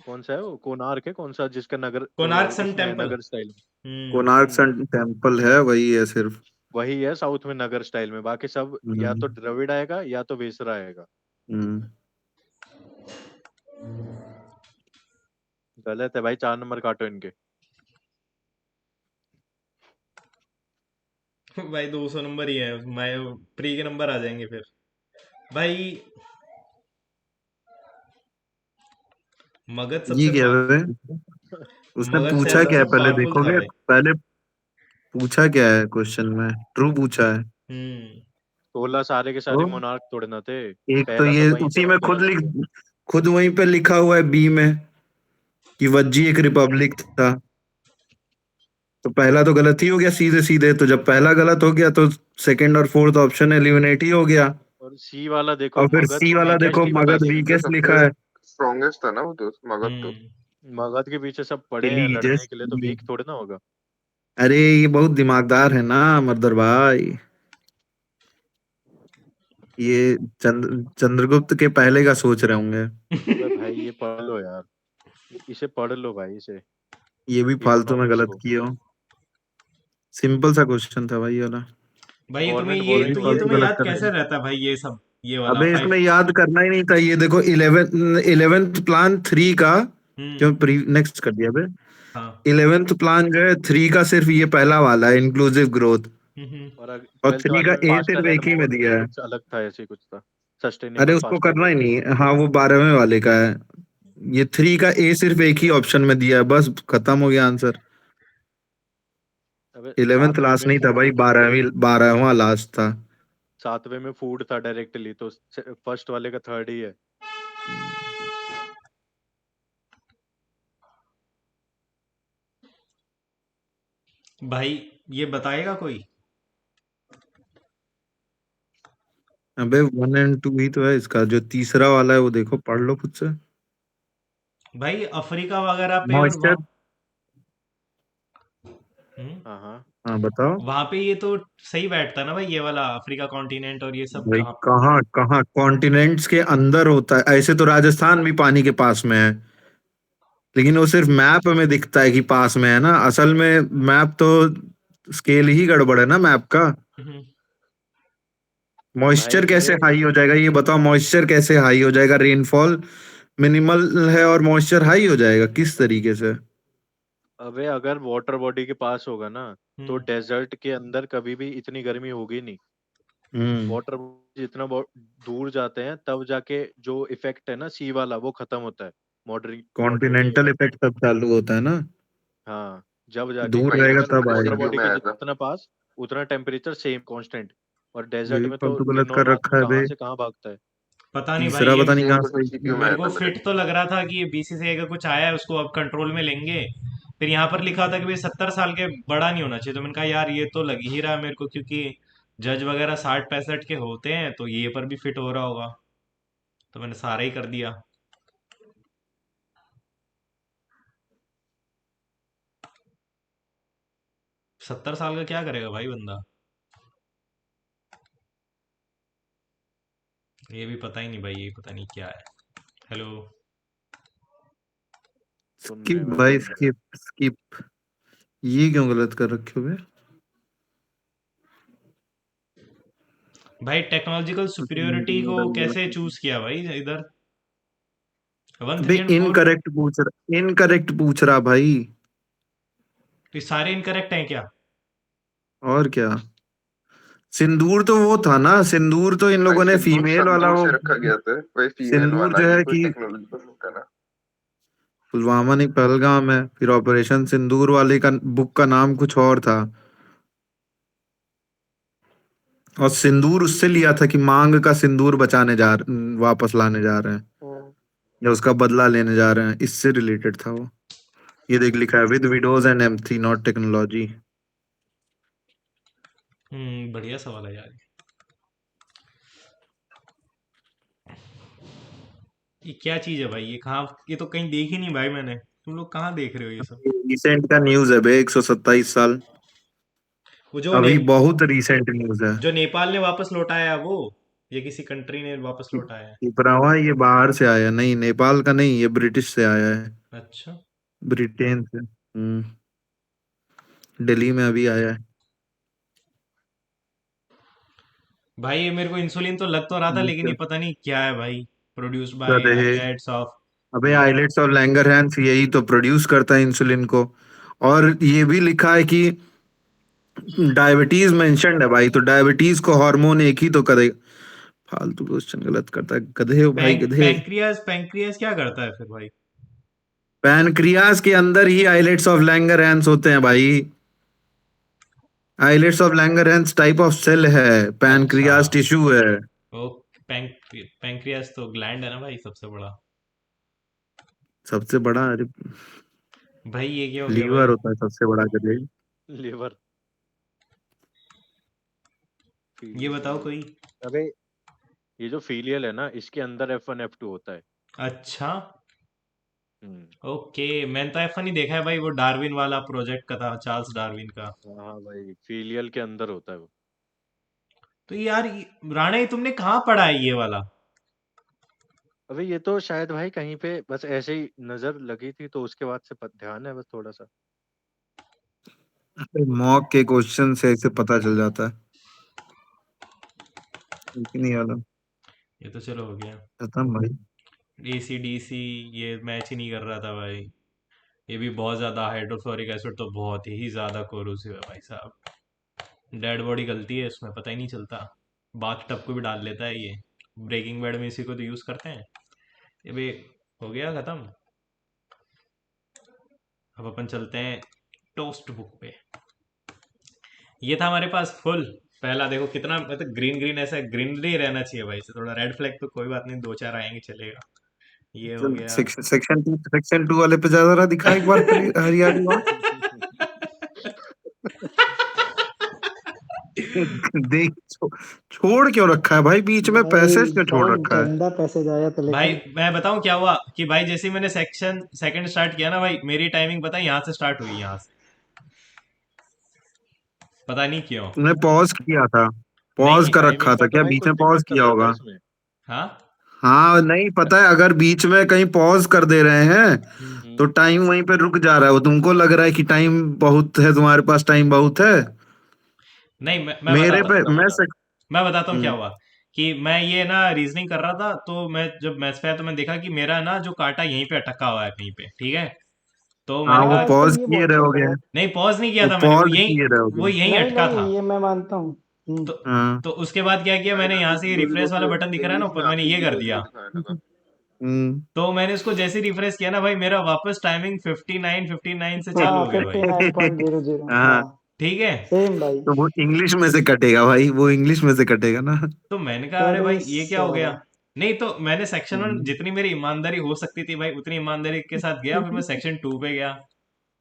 कौन सा है, वो कोणार्क है कौन सा जिसका नगर कोणार्क सन उसमें है टेम्पल। नगर स्टाइल में। कोणार्क हम्म, सन टेम्पल है, वही है सिर्फ। वही है साउथ में नगर स्टाइल में, बाकी सब या तो हम्म। द्रविड़ आएगा या तो वेसरा आएगा। हम्म। गलत है भाई, 4 नंबर काटो इनके। भाई 200 नंबर ही है, मैं प्री के नंबर आ जाएंगे फिर भाई। मगध ये सबसे क्या पावर है? उसने मगध पूछा शायद क्या है सबसे पहले पावरफुल था देखोगे? भाई। पहले पूछा क्या है क्वेश्चन में? ट्रू पूछा है। हम्म। 16 सारे के सारे तो मोनार्क तोड़े ना थे। एक तो पहला तो ये वहीं से उसी में वहीं गलत हो गया। खुद वहीं पे लिखा हुआ है बी में कि वज्जी एक रिपब्लिक था। तो पहला तो गलत ही हो गया सीधे सीधे, तो जब पहला गलत हो गया तो सेकंड और फोर्थ ऑप्शन एलिमिनेट ही हो गया। और सी वाला देखो, और फिर मगध सी वाला देखो, वीकेस्ट ही बता मगध दिया। जो वीकेस्ट सबसे लिखा है। स्ट्रॉन्गेस्ट था ना वो तो मगध तो। मगध के पीछे सब पड़े हैं लड़ने एलिजियस। के लिए, तो वीक थोड़े ना होगा। अरे ये बहुत दिमागदार है ना मर्दर भाई। ये चंद्रगुप्त के पहले का सोच रहे होंगे। अबे भाई ये पढ़ लो यार, इसे पढ़ लो भाई इसे, ये भी फालतू में इकोनॉमिक्स गलत को। किए हो। सिंपल सा क्वेश्चन था भाई ये वाला। भाई ये तुम्हें गवर्नमेंट ये भी ये बोरोइंग फालतू तुम्हें गलत याद कर कैसे दिया। रहता भाई ये सब, ये वाला अबे फाइव। इसमें याद करना ही नहीं था। ये देखो 11th प्लान 3 का, हम्म। क्यों प्री नेक्स्ट कर दिया बे? हाँ। 11th प्लान जो है 3 का सिर्फ ये पहला वाला है, इंक्लूसिव ग्रोथ। हम्म। और और 12th 3 वाले का में ए सिर्फ फास्टर एंड एक ही में मोर दिया है। कुछ अलग था, ऐसे ही कुछ था। अरे सस्टेनेबल उसको फास्टर करना ही करके। नहीं है। हाँ वो 12वें वाले का है। ये 3 का ए सिर्फ एक ही ऑप्शन में दिया है, बस खत्म हो गया आंसर। अबे 11th सातवें लास्ट में नहीं था भाई, फूड, 12वां लास्ट था। 7वें में फूड था डायरेक्टली, तो फर्स्ट वाले का थर्ड ही है। भाई ये बताएगा कोई? अबे 1 एंड 2 ही तो है इसका। जो तीसरा वाला है वो देखो, पढ़ लो खुद से। भाई अफ्रीका वगैरह पे और मॉइस्चर। वहाँ। हम्म। हाँ हाँ। हाँ बताओ। वहां पे ये तो सही बैठता ना भाई, ये वाला अफ्रीका कॉन्टिनेंट और ये सब भाई कहाँ? कहाँ कहाँ कॉन्टिनेंट्स के अंदर होता है? ऐसे तो राजस्थान भी पानी के पास में है, लेकिन वो सिर्फ मैप में दिखता है कि पास में है ना। असल में मैप तो स्केल ही गड़बड़ है ना मैप का। हम्म। मॉइस्चर भाई कैसे हाई हो जाएगा ये बताओ? मॉइस्चर कैसे हाई हो जाएगा? रेनफॉल मिनिमल है और मॉइस्चर हाई हो जाएगा किस तरीके से? अबे अगर वाटर बॉडी के पास होगा ना, तो हम्म। डेजर्ट के अंदर कभी भी इतनी गर्मी होगी नहीं। हम्म। वाटर जितना दूर जाते हैं तब जाके जो इफेक्ट है ना सी वाला, वो खत्म होता है। मॉडरेट कॉन्टिनेंटल इफेक्ट तब चालू होता है ना, हाँ, जब जाके, दूर वही क्योंकि रहेगा अगर तब वाटर आएगा। रिव्यू बॉडी में के आया था। जितना पास, उतना टेम्परेचर सेम कांस्टेंट। और ये डेजर्ट भी में तो फालतू गलत दिन और कर रात में रखा है कहाँ बे। से कहाँ भागता है। पता नहीं भाई तीसरा ये पता नहीं सेम कहाँ तो से कुछ सही सीपीयू में किया। मेरे आया को था मेरे। फिट तो लग रहा था कि ये बीसीसीआई का कुछ आया है उसको अब कंट्रोल में लेंगे। फिर यहाँ पर लिखा था कि भाई 70 साल के बड़ा नहीं होना चाहिए, तो मैंने कहा यार ये तो लग ही रहा है मेरे को, क्योंकि जज वगैरह 60-65 के होते हैं, तो ये पर भी फिट हो रहा होगा। तो मैंने सारा ही कर दिया। 70 साल का क्या करेगा भाई बंदा? ये भी पता ही नहीं भाई, ये पता नहीं क्या है। हेलो। सुन रहे स्किप हैं भाई, भाई, सुन रहे हैं। Skip skip. ये क्यों गलत कर रखे हो बे? भाई टेक्नोलॉजिकल सुपीरियोरिटी को कैसे चूज किया भाई इधर? 1 अबे 3 एंड 4। इनकरेक्ट पूछ रहा भाई। तो ये सारे इनकरेक्ट हैं क्या? और क्या? सिंदूर तो वो था ना, सिंदूर तो इन भाई लोगों ने सिंदूर फीमेल वाला संदूर वो। से रखा गया था, वही फीमेल सिंदूर वाला, जो ये है कोई कि टेक्नोलॉजी तो नहीं था ना। पुलवामा नहीं पहलगाम है, फिर ऑपरेशन सिंदूर वाले का बुक का नाम कुछ और था। और सिंदूर उससे लिया था कि मांग का सिंदूर वापस लाने जा रहे हैं, हम्म। या उसका बदला लेने जा रहे हैं, इससे रिलेटेड था वो। ये देख लिखा है with Windows and M3 not technology. बढ़िया सवाल है यार। ये क्या चीज है भाई? ये कहाँ? ये तो कहीं देख ही नहीं भाई मैंने। तुम लोग कहाँ देख रहे हो ये सब? रिसेंट का न्यूज है बे, 127 साल, वो जो अभी बहुत रिसेंट न्यूज है। जो नेपाल ने वापस लौटाया वो, ये किसी कंट्री ने वापस लौटाया है? इब्रावा ये बाहर से आया, नहीं नेपाल का नहीं, ये ब्रिटिश से आया है, अच्छा। ब्रिटेन से। दिल्ली में अभी आया है। भाई ये मेरे को इंसुलिन तो लग तो रहा था, लेकिन ये पता नहीं क्या है भाई। प्रोड्यूस्ड बाय अरे आइलैंड्स ऑफ। अबे आइलेट्स ऑफ लैंगरहैंस यही तो प्रोड्यूस करता है इंसुलिन को। और ये भी लिखा है कि डायबिटीज मेंशन्ड है भाई, तो डायबिटीज को हार्मोन एक ही तो करेगा। फालतू क्वेश्चन गलत करता है, गधे हो भाई गधे। पैंक्रियास पैंक्रियास क्या करता है फिर भाई? पैनक्रियास के अंदर ही आइलेट्स ऑफ लैंगरहैंस होते हैं भाई। Islets of Langerhans type of cell है, अच्छा। पैनक्रियास टिश्यू है। ओ, पैंक्रियास तो ग्लैंड है ना भाई, सबसे बड़ा। सबसे बड़ा? अरे भाई ये क्या हो गया भाई? लीवर होता है सबसे बड़ा गधे। लिवर। ये बताओ कोई। अबे ये जो फीलियल है ना, इसके अंदर F1 F2 होता है। अच्छा। हम्म। ओके, मैंने तो ऐसा नहीं देखा है भाई, वो डार्विन वाला प्रोजेक्ट का था, चार्ल्स डार्विन का। हाँ भाई, फीलियल के अंदर होता है वो। तो यार राणा, ये तुमने कहाँ पढ़ा है ये वाला? अबे ये तो शायद भाई कहीं पे बस ऐसे ही नजर लगी थी, तो उसके बाद से ध्यान है बस थोड़ा सा। मॉक के क्वेश्चन से ऐसे पता चल जाता है। नहीं वाला ये तो चलो हो गया। खत्म भाई। ACDC ये मैच ही नहीं कर रहा था भाई। ये भी बहुत ज्यादा, हाइड्रोफ्लोरिक एसिड तो बहुत ही ज्यादा कोरोसिव है भाई साहब। डेड बॉडी गलती है इसमें, पता ही नहीं चलता। बाथ टब को भी डाल लेता है ये। ब्रेकिंग बैड में इसी को तो यूज करते हैं। ये भी हो गया खत्म। अब अपन चलते हैं टोस्ट बुक पे। ये था हमारे पास फुल। पहला देखो कितना मतलब ग्रीन ग्रीन, ऐसा ग्रीनरी रहना चाहिए भाई से। थोड़ा रेड फ्लैग तो कोई बात नहीं, दो चार आएंगे चलेगा। ये हो गया। सेक्शन 2 वाले पे ज्यादा दिखा एक बार हरियाली वहाँ। देख छोड़ क्यों रखा है भाई, बीच में पैसेज क्यों छोड़ बहुत रखा है? गंदा पैसेज आया था भाई लेकिन। मैं बताऊं क्या हुआ कि भाई जैसे ही मैंने सेक्शन सेकंड स्टार्ट किया ना भाई, मेरी टाइमिंग पता है यहाँ से स्टार्ट हुई, यहाँ से। पता नहीं क्यों। तुमने पॉज किया था, नहीं पॉज कर टाइमिंग रखा का था तो क्या, भाई बीच कुछ में पॉज दिक्कत कर किया देता है होगा? इसमें। हाँ। हाँ नहीं पता है, अगर बीच में कहीं पॉज कर दे रहे हैं तो हम्म। टाइम वहीं पे रुक जा रहा है, वो तुमको लग रहा है कि टाइम बहुत है, तुम्हारे पास टाइम बहुत है। नहीं, मैं मेरे बताता पे हूँ। मैं बताता हूँ क्या हम्म, हुआ। कि मैं ये ना रीजनिंग कर रहा था, तो मैं जब मैथ्स पे आया तो मैं देखा कि मेरा ना जो कांटा यहीं पे अटका हुआ है कहीं पे, ठीक है। तो हाँ मैंने वो कहा। तो पॉज ये किए बहुत छोटा रहोगे, है। नहीं, पॉज नहीं किया वो था मैंने, पॉज किए वो रहोगे। यहीं नहीं अटका नहीं, था। ये मैं मानता हूँ। तो हाँ। तो उसके बाद क्या किया मैंने, यहाँ से रिफ्रेश वाला बटन दिख रहा है ना इंग्लिश में ऊपर, मैंने आखिरी ये कर जीरो जीरो दिया। दिखाया था। हम्म। तो मैंने इसको जैसे ही रिफ्रेश किया ना भाई, मेरा वापस टाइमिंग 59 से चालू हाँ, हो गया भाई। 59.00। हाँ हाँ, ठीक है। सेम भाई। तो वो इंग्लिश में से कटेगा भाई, वो इंग्लिश में से कटेगा ना। तो मैंने कहा अरे अरे भाई ये क्या हो गया। साला। नहीं, तो मैंने सेक्शन 1 हम्म। जितनी मेरी ईमानदारी हो सकती थी भाई उतनी ईमानदारी के साथ गया, फिर मैं सेक्शन 2 पे गया।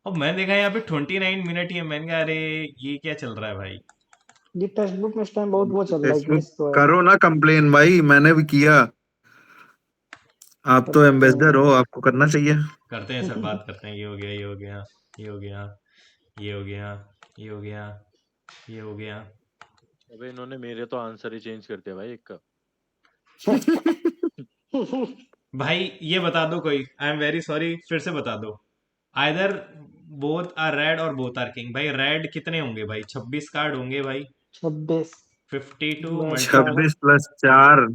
और मैंने देखा यहाँ पे 29 मिनट ही है। मैंने कहा अरे ये क्या चल रहा है भाई। ये टेक्स्ट बुक में इस टाइम बहुत वो चल रहा है, फेसबुक ग्लिच तो है। करो ना कंप्लेन भाई, मैंने भी किया। आप तो करते एम्बेसडर हैं। हो, आपको करना चाहिए। करते हैं सर, बात करते हैं। ये हो गया, ये हो गया, ये हो गया, ये हो गया, ये हो गया, ये हो गया। अबे इन्होंने मेरे तो आंसर ही चेंज कर दिया भाई एक का। भाई ये बता दो कोई, आई एम वेरी सॉरी, फिर से बता दो। आइदर बोथ आर रेड और बोथ आर किंग। भाई रेड कितने होंगे भाई? 26 कार्ड होंगे भाई। 26। 52 मैं क्या। मल्टीप्लाई। 26 + 4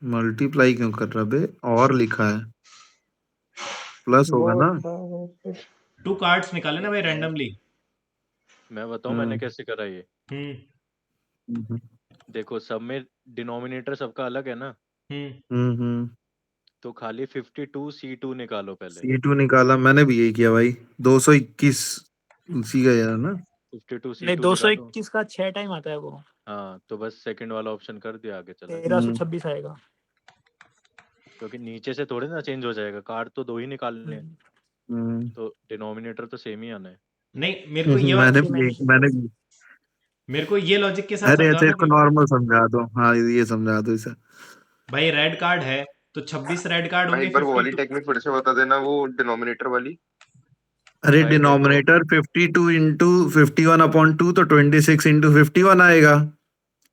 मल्टीप्लाई क्यों कर रहा बे, और लिखा है प्लस वो होगा ना। था। 2 कार्ड्स निकाले ना भाई रैंडमली। मैं बताऊं मैंने हम्म। कैसे करा ये। हम्म। हम्म। देखो सब में डिनोमिनेटर सबका अलग है ना, हम्म। हम्म। तो खाली 52 C2 निकालो पहले। C2 निकाला, मैंने भी यही किया भाई। 221 उसी का यार ना। 52 नहीं, C2 निकालो। 221 का 6 टाइम आता है वो। हाँ तो बस सेकंड वाला ऑप्शन कर दिया, आगे चला गया। 1326 आएगा। क्योंकि नीचे से थोड़े ना चेंज हो जाएगा, कार्ड तो 2 ही निकालने हैं, हम्म, तो डिनोमिनेटर तो सेम ही आना है। नहीं मेरे को ये लॉजिक के साथ अरे समझाओ अच्छा ना इसको कि नॉर्मल समझा दो, हाँ ये समझा दो इसे। भाई रेड कार्ड है तो 26 रेड कार्ड भाई होंगे, एक बार वो वाली 52। टेक्निक फिर से बता देना, वो डिनोमिनेटर वाली। अरे भाई देखो, डिनोमिनेटर 52 इंटू 51/2 तो 26 इंटू 51 आएगा,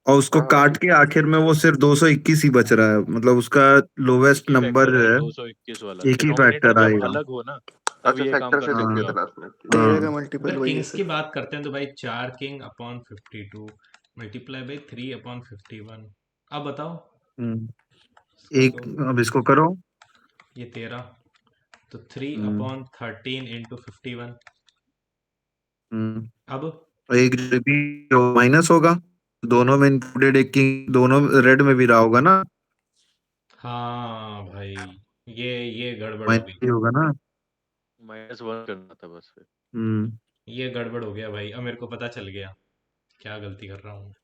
और उसको हाँ हाँ काट ठीक के है। आखिर में वो सिर्फ 221 ही बच रहा है, मतलब उसका एक लोवेस्ट ही नंबर फैक्टर जो है है 221 वाला, एक ही डिनोमिनेटर फैक्टर जब आएगा। अलग हो ना तब अच्छा ये काम फैक्टर कर से सकते हाँ हो दिखेगा आप। लास्ट में, ठीक है। तेरह का हाँ मल्टीपल अगर वही है किंग्स की सिर्फ। बात करते हैं तो भाई 4 king upon 52 multiply by 3 upon 51। अब बताओ हम्म, इसका एक, तो अब इसको करो। ये 13, तो 3 हम्म, अपॉन 13 इंटू 51। हम्म, अब एक भी माइनस होगा, दोनों में इंक्लूडेड एक किंग दोनों रेड में भी रहा होगा ना, हाँ भाई, ये गड़बड़ हो माइनस गई। ही होगा ना। -1 करना था बस फिर। हम्म, ये गड़बड़ हो गया भाई, अब मेरे को पता चल गया क्या गलती कर रहा हूँ।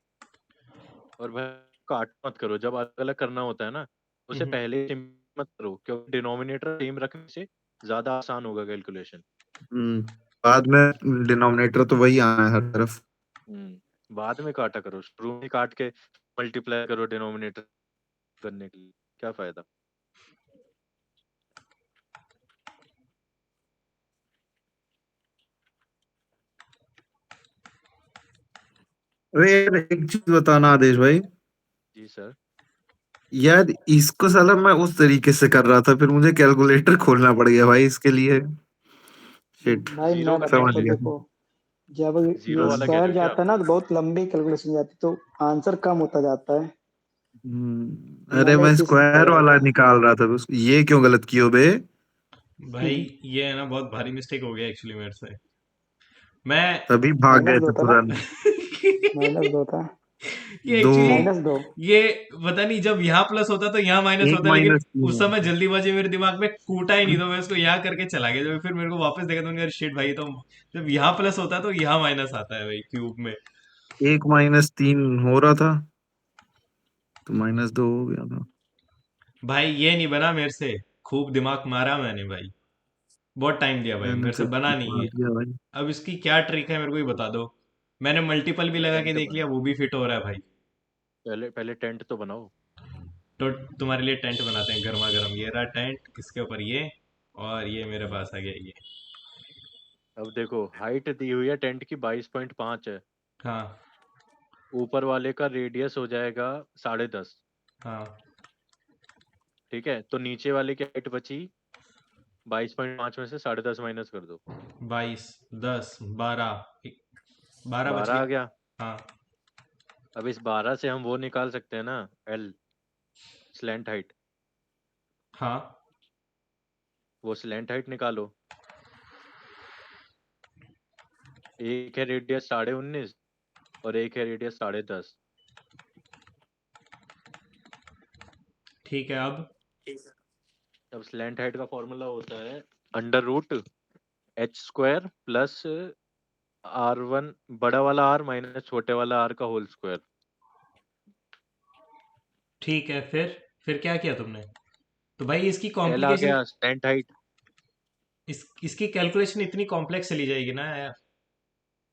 और भाई काट मत करो, जब अलग अलग करना होता है ना उसे हम्म, पहले ही मत करो, क्योंकि डिनोमिनेटर सेम रखने से ज्यादा आसान होगा कैलकुलेशन। हम्म, बाद में डिनोमिनेटर तो वही आना है हर तरफ। बाद में काटा करो, शुरू में काट के मल्टीप्लाई करो डिनोमिनेटर करने के लिए, क्या फायदा। अरे यार एक चीज बताना आदेश भाई, जी सर। यार इसको साला मैं उस तरीके से कर रहा था, फिर मुझे कैलकुलेटर खोलना पड़ गया भाई इसके लिए। शिट, भाई जीरो मैं का बताऊँ समझ तो गया। देखो, जब जीरो ये वाला कह रहे स्क्वायर हो क्या आप? जाता है ना तो बहुत लंबी कैलकुलेशन जाती है, तो आंसर कम होता जाता है। तो अरे मैंने मैं इसीलिए स्क्वायर छोड़ा वाला था। निकाल रहा था ये क्यों गलत कियो बे। भाई ये है ना बहुत भारी मिस्टेक हो गया एक्चुअली मेरे से। मैं तभी भाग गए -2 थे था ना, तुरंत। -2 था। ये दो, एक्चुअली -2। ये पता नहीं, जब यहाँ प्लस होता तो यहाँ माइनस एक होता, लेकिन माइनस तीन उस समय होता जल्दीबाजी मेरे दिमाग में कूटा ही नहीं, है। तो मैं उसको यहाँ करके चला गया। जब फिर मेरे को वापस देखा तो मैंने कहा शिट भाई, तो जब यहाँ प्लस होता है तो यहाँ माइनस आता है भाई क्यूब में। एक -3 हो रहा था तो -2 हो गया था। भाई ये नहीं बना मेरे से, खूब दिमाग मारा मैंने भाई, बहुत टाइम दिया भाई, मैंने मेरे से तो बना ठीक नहीं मार है। दिया भाई। अब इसकी क्या ट्रिक है मेरे को ही बता दो। मैंने मल्टीपल भी तो लगा के टेंट देख लिया, बनाओ, वो भी फिट हो रहा है भाई। पहले पहले टेंट तो बनाओ। तो तुम्हारे लिए टेंट बनाते हैं गर्मा गर्म, ये रहा टेंट, इसके ऊपर ये, और ये मेरे पास आ गया ये। अब देखो हाइट दी हुई है टेंट की 22.5 है, हाँ ऊपर वाले का रेडियस हो जाएगा 10.5। हाँ। ठीक है, तो नीचे वाले की हाइट बची 22.5 में से 10.5 माइनस कर दो, 22, 10, 12, 12 बच 12 आ गया। गया। हाँ अब इस 12 से हम वो निकाल सकते हैं ना, एल, स्लैंट हाइट। हाँ। वो स्लैंट हाइट निकालो। एक है रेडियस 19.5 और एक है रेडियस 10.5। ठीक है अब। अब स्लैंट हाइट का फॉर्मूला होता है √h² प्लस R1 बड़ा वाला R माइनस छोटे वाला R का होल स्क्वायर। ठीक है फिर क्या किया तुमने? तो भाई इसकी एल आ कॉम्प्लिकेशन, गया स्लैंट हाइट। इसकी कैलकुलेशन इतनी कॉम्प्लेक्स चली जाएगी ना यार।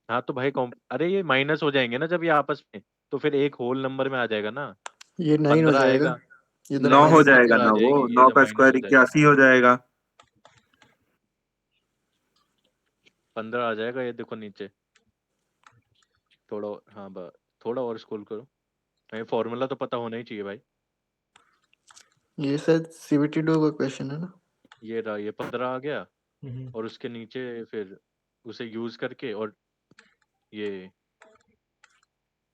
हाँ तो भाई अरे ये माइनस हो जाएंगे ना जब ये आपस में, तो फिर एक होल नंबर में आ जाएगा ना, ये 9 हो 15 जाएगा, आएगा। इधर 9 हो स्लैंट हाइट -2। जाएगा 15 आ ना, वो जाएगी ये 9 जब का माइनस स्क्वायर हो जाएगा। 81 हो जाएगा। 15 आ जाएगा, ये देखो नीचे थोड़ा, हाँ थोड़ा और स्क्रॉल करो। हमें फॉर्मूला तो पता होना ही चाहिए भाई। ये शायद CBT 2 का क्वेश्चन है ना। ये रहा, ये 15 आ गया, हम्म, और उसके नीचे फिर उसे यूज करके, और ये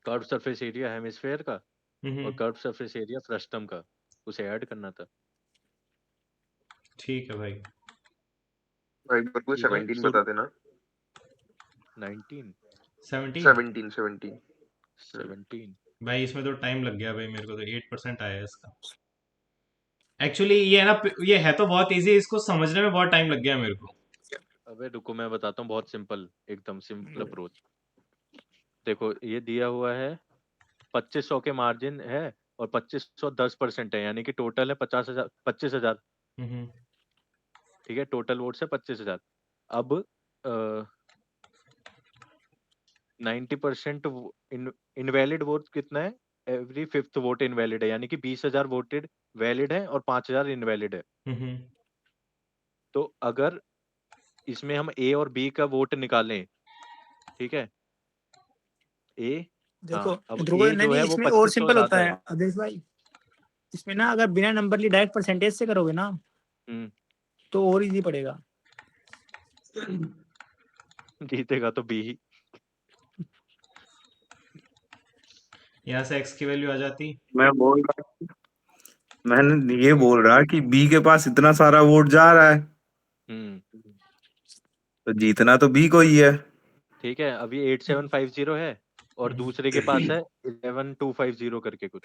कर्व सरफेस एरिया हेमिस्फेयर का और हम्म। कर्व सरफेस एरिया फ्रस्टम का, उसे ऐड करना था। ठीक है भाई। भाई एक बार कोई ठीक है 17 शुरू। बता देना। 19, 17। 17। 17। भाई इसमें तो टाइम लग गया भाई, मेरे को तो 8% आया है इसका। एक्चुअली ये है ना, ये है तो बहुत इजी, इसको समझने में बहुत टाइम लग गया मेरे को। अबे रुको मैं बताता हूँ, बहुत सिंपल, एकदम सिंपल अप्रोच। देखो ये दिया हुआ है 2500 के मार्जिन है और 2510% है, यानी कि टोटल है 50,000 25,000। हम्म, ठीक है, टोटल वोट्स है 25,000। अब 90% इनवैलिड वोट कितना है? एवरी 5th वोट इनवैलिड है, यानी कि 20,000 वोटेड वैलिड है और 5,000 इनवैलिड है। हम्म। तो अगर इसमें हम ए और बी का वोट निकालें, ठीक है, ए, देखो हाँ, अब ध्रुव, ए नहीं जो नहीं, है वो इसमें और 2500 सिंपल होता ज्यादा है है। आदेश भाई। इसमें ना अगर बिना नंबर लिए डायरेक्ट परसेंटेज से करोगे ना हम्म, तो और इजी पड़ेगा। जीतेगा तो बी ही। यहाँ से एक्स की वैल्यू आ जाती। मैं बोल रहा मैंने ये बोल रहा कि बी के पास इतना सारा वोट जा रहा है, हम्म, तो जीतना तो बी को ही है। ठीक है, अभी 8750 है और दूसरे के पास है 11250 करके कुछ।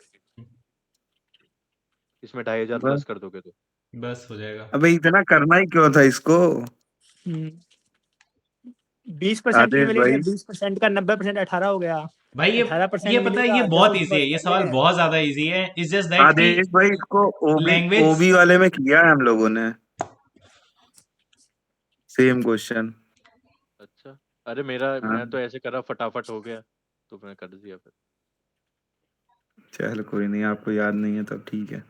इसमें 2,500 बस। प्लस कर दोगे तो बस हो जाएगा। अबे इतना करना ही क्यों था इसको? 20% की आदेश वैल्यू भाई, 20% का 90% 18 हो गया। भाई ये 18% ये पता मिली है, का ये बहुत 10 इजी है, बस ये पहले सवाल है। बहुत ज्यादा इजी है। इट्स जस्ट दैट कि आदेश भाई इसको ओबी लैंग्वेज। ओबी वाले में किया है हम लोगों ने सेम क्वेश्चन। अच्छा, अरे मेरा हाँ मैं तो ऐसे करा, फटाफट हो गया तो मैं कर दिया फिर। चल कोई नहीं, आपको याद नहीं है तब ठीक है।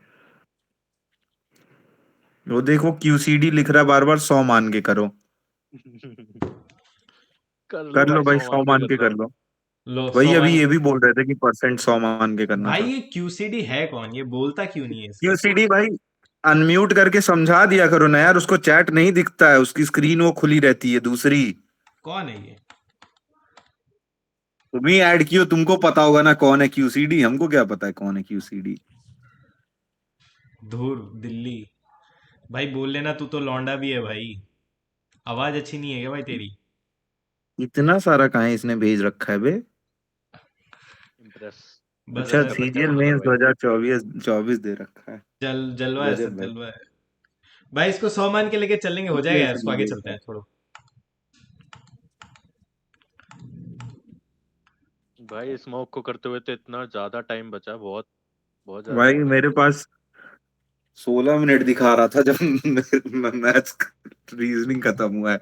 वो देखो क्यूसीडी लिख रहा है बार बार, 100 मान के करो। कर लो कर लो भाई, भाई, 100 100 मान के मान कर के लो। कर लो। लो वही 100 अभी मान। ये भी बोल रहे थे कि परसेंट 100 मान के करना भाई था। ये क्यूसीडी है कौन? ये बोलता क्यों नहीं है इसको? क्यूसीडी भाई अनम्यूट करके समझा दिया करो ना यार, उसको चैट नहीं दिखता है, उसकी स्क्रीन वो खुली रहती है दूसरी। कौन है ये? तुम ही ऐड कियो, तुमको पता होगा ना कौन है क्यूसीडी, हमको क्या पता है कौन है क्यूसीडी। धूर दिल्ली। भाई बोल लेना, तू तो लौंडा भी है भाई। आवाज अच्छी नहीं है क्या भाई तेरी? इतना सारा कहाँ इसने भेज रखा है बे? इम्प्रेस बस अच्छा इम्प्रेस कर। करने का सीजीएल मन कर मेंस भाई। 2024 24 दे रखा है। जलवा है, सब गजब भाई। जलवा है। भाई इसको 100 मान के लेके चलेंगे, हो जाएगा यार, इसको आगे चलते हैं छोड़ो। भाई स्मोक को करते हुए तो इतना ज्यादा टाइम बचा, बहुत बहुत ज्यादा भाई टाइम बचा। मेरे पास 16 मिनट दिखा रहा था जब मैथ्स रीजनिंग खत्म हुआ है,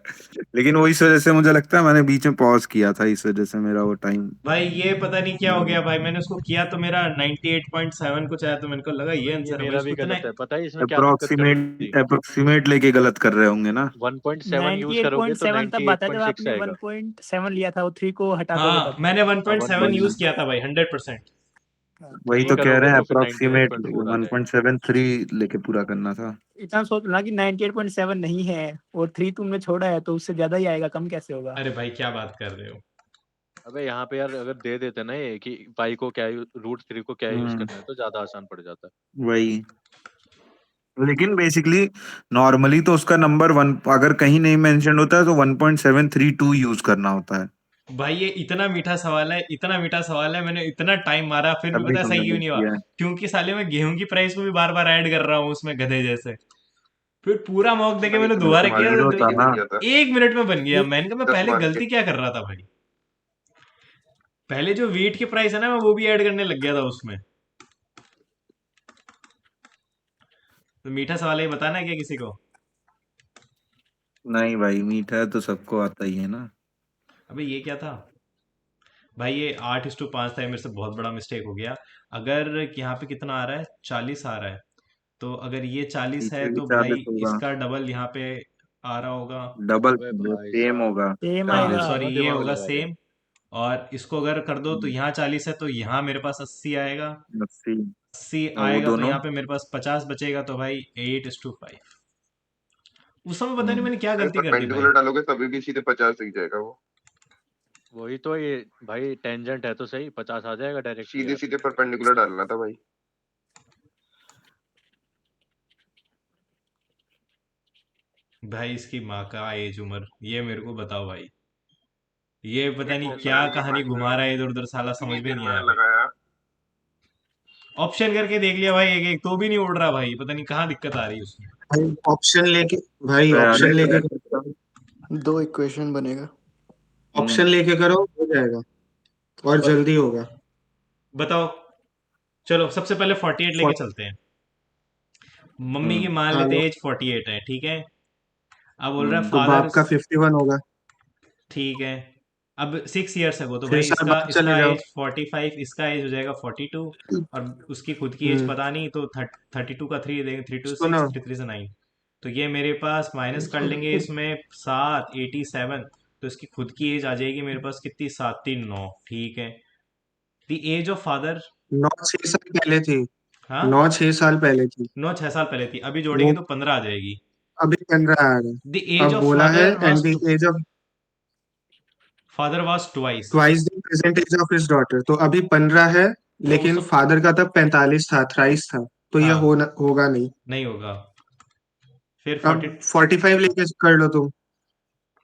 लेकिन वो इस वजह से मुझे लगता है मैंने बीच में पॉज किया था, इस वजह से मेरा वो टाइम भाई ये पता नहीं क्या हो गया भाई, मैंने उसको किया तो मेरा 98.7 कुछ आया, तो मैंने को लगा ये भाई ये आंसर है भाई, मेरा उसको भी इतना। गलत है, पता है इसमें क्या दिक्कत कर दी? अप्रोक्सीमेट लेके गलत कर रहे होंगे ना। 1.7 यूज करोगे तो 98.7 तब आता है जब 98.6 आपने आएगा। 1.7 लिया था, वो 3 को हटा दोगे हाँ तब। मैंने हाँ 1.7 यूज 1.7 किया था भाई, 100%। वही 3 तो कह करोगे रहे हैं, तो फिर अप्रोक्सीमेट 98.4 आ जाएगा। 1.73 लेके पूरा करना था। इतना सोच लो ना कि 98.7 नहीं है और 3 तुमने छोड़ा है, तो उससे ज्यादा ही आएगा, कम कैसे होगा? अरे भाई क्या बात कर रहे हो? अबे यहाँ पे यार अगर दे देते ना ये कि पाई को क्या √3 को क्या यूज हम्म करना है तो ज्यादा आसान पड़ जाता। वही। लेकिन बेसिकली नॉर्मली तो उसका नंबर वन अगर कहीं नहीं मेंशन होता है तो 1.732 यूज करना होता है। भाई ये इतना मीठा सवाल है, इतना मीठा सवाल है, मैंने इतना टाइम मारा फिर भी तब भी पता है तुमने सही क्यों नहीं नहीं हुआ? किया है। क्योंकि साले मैं गेहूं की प्राइस को भी बार बार ऐड कर रहा हूँ उसमें, गधे जैसे। फिर पूरा मौक देके नहीं मैंने तो दोबारा किया तुम्हारे जीरो तो था ये ना। बन गया था 1 मिनट में बन गया। मैंने कहा मैं 10 पहले मान के। गलती क्या कर रहा था भाई? पहले जो वीट की प्राइस है ना, मैं वो भी ऐड करने लग गया था उसमें। तो मीठा सवाल है, ये बताना है क्या किसी को? नहीं भाई, मीठा है तो सबको आता ही है ना। अबे ये क्या था भाई? ये 8:5 था, ये मेरे से बहुत बड़ा मिस्टेक हो गया। अगर यहाँ पे कितना आ रहा है, 40 आ रहा है, तो अगर ये 40 है पीछे भी तो भाई 40 होगा। इसका डबल यहाँ पे आ रहा होगा। डबल अबे भाई सेम साहब, होगा। सेम हाँ आएगा। आदेश। सॉरी, कहाँ ये दिमाग होगा लगा रहे हो? सेम। और इसको अगर कर दो तो यहाँ 40 है तो यहाँ मेरे पास 80 आएगा। 80। 80 और वो आएगा तो दोनों। यहाँ पे मेरे पास 50 बचेगा, तो भाई 8:5। उस समय पता नहीं हम्म मैंने क्या अगर गलती कर दी भाई। परपेंडिकुलर डालोगे तभी भी सीधे 50 दिख जाएगा वो। वही तो, ये भाई टेंजेंट है तो सही 50 आ जाएगा डायरेक्टली सीधे यार। सीधे परपेंडिकुलर डालना था भाई। भाई इसकी माँ का एज उम्र, ये मेरे को बताओ भाई। ये पता नहीं इतने क्या साल कहानी घुमा रहा है इधर उधर, साला इतनी समझ में देर नहीं आया मैंने भाई। लगाया। ऑप्शन करके देख लिया भाई, एक एक तो भी नहीं उड़ रहा भाई, पता नहीं कहाँ दिक्कत आ रही है उसमें। भाई ऑप्शन लेके भाई तो ऑप्शन आदेश लेके भाई। करो, 2 इक्वेशन बनेगा। ऑप्शन लेके करो, हो जाएगा और ब, जल्दी होगा। बताओ। चलो सबसे पहले 48 लेके चलते हैं। मम्मी की मान हाँ लेते वो एज 48 है, ठीक है। अब बोल रहा है तो फादर, बाप का 51 होगा। ठीक है। अब 6 इयर्स है वो, तो फिर भाई सर इसका बात चले इसका जाओ। एज 45, इसका एज हो जाएगा 42। और उसकी खुद की एज हम्म पता नहीं, तो 32 का 3 देंगे, 3 2 6, सुनो 53 से 9। तो ये मेरे पास माइनस कर लेंगे इसमें 7, 87। तो इसकी खुद की एज आ जाएगी मेरे पास कितनी, 7 3 9, ठीक है। द एज ऑफ फादर, 9 6 साल पहले थी। हाँ 9 6 साल पहले थी। 9 6 साल पहले थी, अभी जोड़ेंगे वो तो 15 आ जाएगी। अभी 15 आ रहा द है। एज अब ऑफ बोला है father and was the to, age of father was twice. Twice the present age of his daughter, तो अभी 15 है। तो लेकिन उसको, फादर का तब 45 था, थ्राइस था। तो ये हाँ होगा नहीं। नहीं होगा। फिर अब 40, 45 लेके कर लो तुम।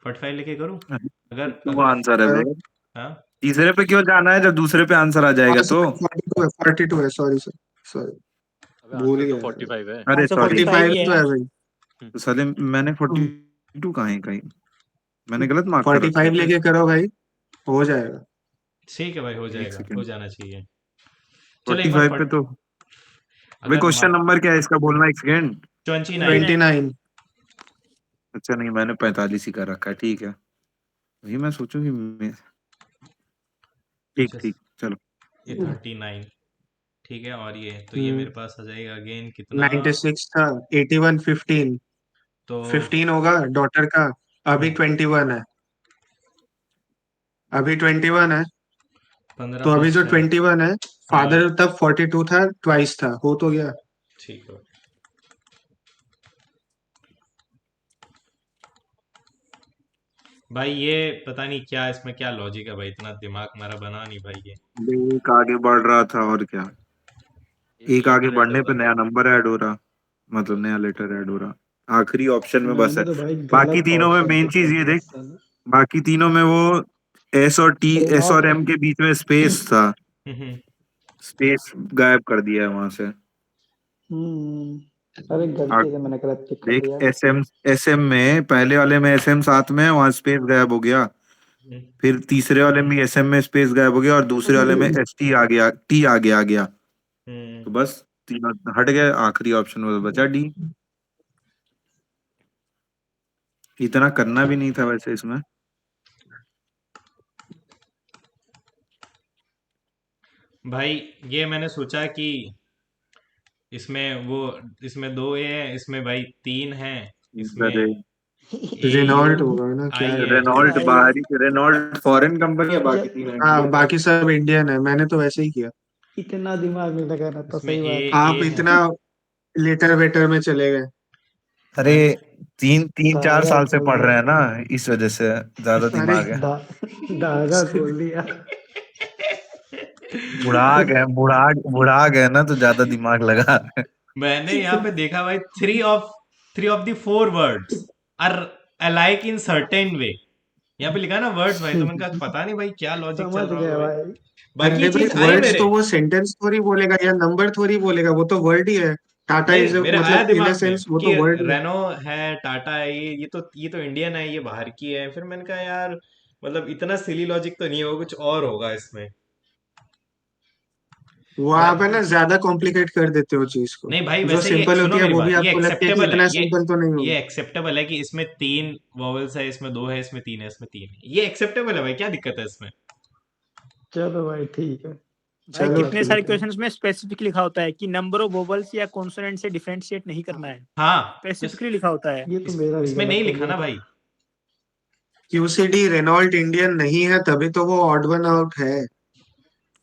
45 लेके करूँ? अगर वो अगर आंसर है बे। करो। हाँ तीसरे पे क्यों जाना है जब दूसरे पे आंसर आ हाँ जाएगा तो? सॉरी 42 है, 42 है, सॉरी सर, सॉरी अबे भूल आंसर तो गया यार। 45 है। अरे आंसर सॉरी। 45 45 ही है तो है यार। भाई। तो साले मैंने 42 कहाँ है कहीं? मैंने गलत मार्क कर रखा है 45 क्या लेके इसको? करो भाई, हो जाएगा। ठीक है भाई, हो एक जाएगा, हो सेकेंड। जाना चाहिए। चलो एक बार 45 पे तो भाई अगर क्वेश्चन नंबर क्या है इसका बोलना, एक सेकेंड। 29। 29। 29। अच्छा नहीं, मैंने 45 ही कर रखा है, ठीक है। वही मैं सोचूं कि ठीक अच्छा, ठीक चलो। ये 39, ठीक है। और ये तो ये हम्म मेरे पास आ जाएगा अगेन कितना, 96 था। 81 15। तो 15 होगा डॉटर का। अभी हम्म, 21 है। अभी 21 है। 15 तो अभी प्लस जो 10, 21 है, हाँ फादर तब 42 था, ट्वाइस था, हो तो गया। ठीक है। भाई ये पता नहीं क्या इसमें क्या लॉजिक है भाई, इतना दिमाग हमारा बना नहीं भाई ये। एक आगे बढ़ रहा था और क्या। एक एक आगे लेटर ऐड बढ़ने पे होगा। नया नंबर ऐड हो रहा, मतलब नया लेटर ऐड हो रहा। आखिरी ऑप्शन में बस मैंने है। तो भाई बाकी गलत तीनों में ऑप्शन मेन पे कर चीज ये दिया देख, साला। बाकी तीनों में वो एस और रेनॉल्ट। एम के बीच में स्पेस था। हम्म, स्पेस गायब कर दिया है वहां से। अरे और गलती से मैंने गलत टिक कर देख, दिया। एस एम में पहले वाले में एस एम साथ में है, वहां स्पेस गायब हो गया। हम्म, फिर तीसरे वाले में एस एम में स्पेस गायब हो गया, और दूसरे वाले में एस टी आ गया, टी आगे आ गया। हम्म। तो बस तीनों हट गए, आखिरी ऑप्शन में बचा डी। इतना करना भी नहीं था वैसे इसमें। भाई ये मैंने सोचा कि इसमें वो, इसमें दो ए है, इसमें भाई तीन है, इसमें ए यू रेनॉल्ट होगा ना, क्या आई है? है। रेनॉल्ट भाई बाहरी, रेनॉल्ट फॉरेन कंपनी है, बाकी ज- तीनों हाँ इंडियन है। बाकी सब इंडियन है, मैंने तो वैसे ही किया। इतना दिमाग नहीं लगाना था, इसमें सही ए बात ए आप है। इतना लेटर वेटर में चले गए। अरे मैंने, 3 3 4 साल धागा से खोल पढ़ रहे दिया। हैं ना, इस वजह से ज्यादा अरे दिमाग है। धा, धागा खोल दिया। बुढ़ा गए ना तो ज्यादा दिमाग लगा रहे हैं। मैंने यहाँ पे देखा भाई, three of the four words are alike in certain way. यहाँ पे लिखा है ना वर्ड्स भाई, तो मैंने कहा पता नहीं भाई क्या लॉजिक चल समझ रहा होगा गया भाई। भाई। बाकी ये अरे भाई चीज आई वर्ड्स मेरे, तो वो सेंटेंस थोड़ी बोलेगा या नंबर थोड़ी बोलेगा, वो तो वर्ड ही है। टाटा नहीं इज मेरे आया मतलब इन अ दिमाग में सेंस वो कि तो वर्ड ही है। रेनो है, टाटा है, ये तो इंडियन है, ये बाहर की है। फिर मैंने कहा यार, मतलब इतना सिली लॉजिक तो नहीं होगा, कुछ और होगा इसमें वो भाई। आप है ना ज्यादा कॉम्प्लिकेट कर देते हो चीज को। नहीं भाई, जो वैसे ये सिंपल सुनो होती है मेरी वो भी बात, ये आपको लगता है कि एक्सेप्टेबल है, इतना ये सिंपल तो नहीं ये होगी। एक्सेप्टेबल है कि इसमें 3 वॉवल्स है, इसमें 2 है, इसमें 3 है, इसमें 3 है, ये एक्सेप्टेबल है भाई, क्या दिक्कत है इसमें? चलो भाई ठीक है। भाई चलो कितने सारे ठीक है। क्वेश्चंस में स्पेसिफिकली लिखा होता है कि नंबर ऑफ वोवल्स या कॉन्सोनेंट से डिफरेंशिएट नहीं करना है। हाँ स्पेसिफिकली लिखा होता है। ये तो मेरा भी इसमें गलत नहीं हो लिखा गया ना था। भाई। क्यूसीडी रेनॉल्ट इंडियन नहीं है, तभी तो वो ऑड वन आउट है।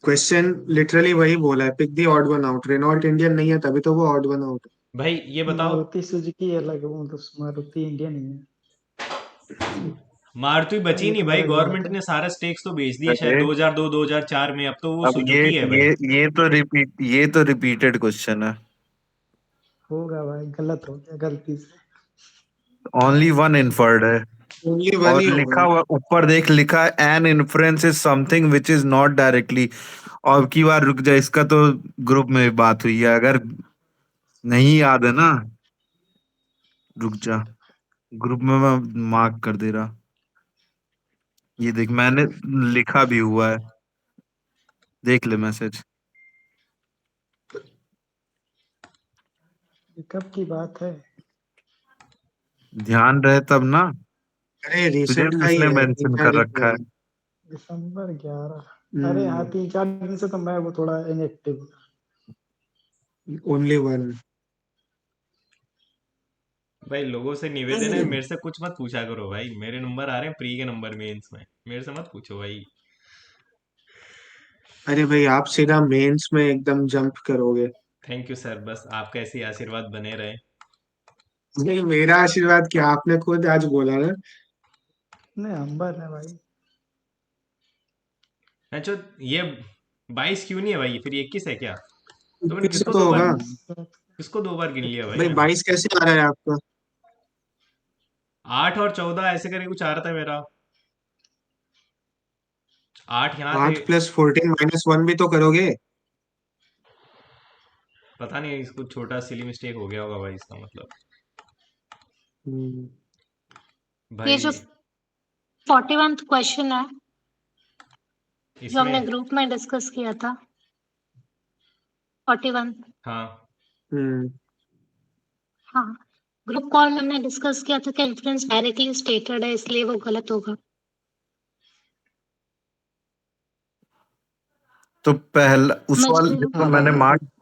क्वेश्चन लिटरली वही बोला है, pick the odd one out. Renault Indian नहीं है, तभी तो वो ऑड वन आउट भाई ये बताओ, मारुति सुजुकी अलग है, वो तो मारुति इंडियन ही है। मारुति बची ये नहीं तो भाई, मेरा गलत गवर्नमेंट है। ने सारा स्टेक्स तो बेच दिए शायद अरे 2002 2004 में, अब तो वो अब सुजुकी है भाई। ये तो रिपीटेड क्वेश्चन है। होगा भाई, गलत हो गया गलती से। ओनली वन इन्फर्ड है। ओनली वन और ही लिखा होगा। हुआ ऊपर देख, लिखा है an influence is something which is not directly. और अब की बार रुक जा, इसका तो ग्रुप में बात हुई है, अगर नहीं याद है ना, रुक जा, ग्रुप में मैं मार्क कर दे रहा। ये देख मैंने लिखा भी हुआ है, देख ले मैसेज। ये कब की बात है? ध्यान रहे तब ना, अरे तुझे रिसेंट भी का ही उसने है, मेंशन 3-4 कर दिन रखा हुआ है। है। दिसंबर 11। अरे हाँ, 3-4 दिन से तो मैं वो थोड़ा इनएक्टिव। Only one. भाई लोगों से निवेदन है, मेरे से कुछ मत पूछा करो भाई। मेरे नंबर आ रहे हैं प्री के नंबर मेंस में, मेरे से मत पूछो भाई। अरे भाई आप सीधा मेंस में एकदम जंप करोगे। थैंक यू सर, बस आपका ऐसे ही आशीर्वाद बने रहे। नहीं, मेरा आशीर्वाद क्या, आपने खुद आज बोला ना। नहीं, अंबर है भाई। अच्छा, ये 22 क्यों नहीं है भाई, फिर 21 है क्या? तो मैंने 21 तो होगा। किसको दो बार गिन लिया भाई भाई मैंने? 22 कैसे आ रहा है आपका? 8 और 14 ऐसे करके कुछ आ रहा था मेरा। 8 यहाँ थे। 8 + 14 - 1 भी तो करोगे। पता नहीं, इसको छोटा सिली मिस्टेक हो गया होगा भाई, इसका मतलब। हम्म, ये जो भाई 41th क्वेश्चन है जो हमने इसमें, ग्रुप में डिस्कस किया था, 41। हाँ हम्म, हाँ, ग्रुप कॉल में हमने डिस्कस किया था कि इन्फ्लुएंस डायरेक्टली स्टेटेड है, इसलिए वो गलत होगा। तो पहला उस वाले मुझे जिसको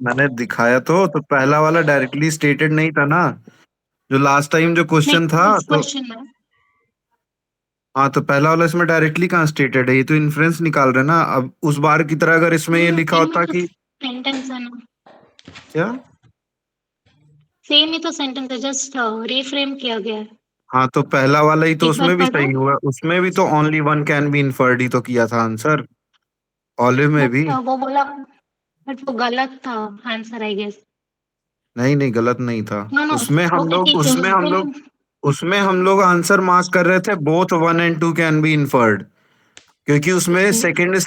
मैंने दिखाया तो पहला वाला डायरेक्टली स्टेटेड नहीं था ना, जो लास्ट टाइम जो क्वेश्चन था। नेक्स्ट तो क्वेश्चन है। हाँ, तो पहला वाला इसमें डायरेक्टली कहाँ स्टेटेड है, ये तो इन्फ्रेंस निकाल रहे हैं ना। अब उस बार की तरह अगर इसमें ये लिखा सेम ही होता तो कि सेंटेंस है ना, क्या। सेम ही तो सेंटेंस है, जस्ट रीफ्रेम किया गया है। हाँ, तो पहला वाला ही तो एक बार उसमें भी पढ़ो। सही हुआ, उसमें भी तो only one can be inferred ही तो किया था आंसर, ऑलिव में भी। बट वो बोला, बट वो गलत था आंसर, आई गेस। नहीं नहीं, गलत नहीं था। नो नो, उसमें हम ओके लोग ठीक है, उसमें उस हम दिन। लोग उसमें हम लोग आंसर मार्क कर रहे थे, बोथ 1 और 2 कैन बी इन्फर्ड, क्योंकि उसमें सेकंड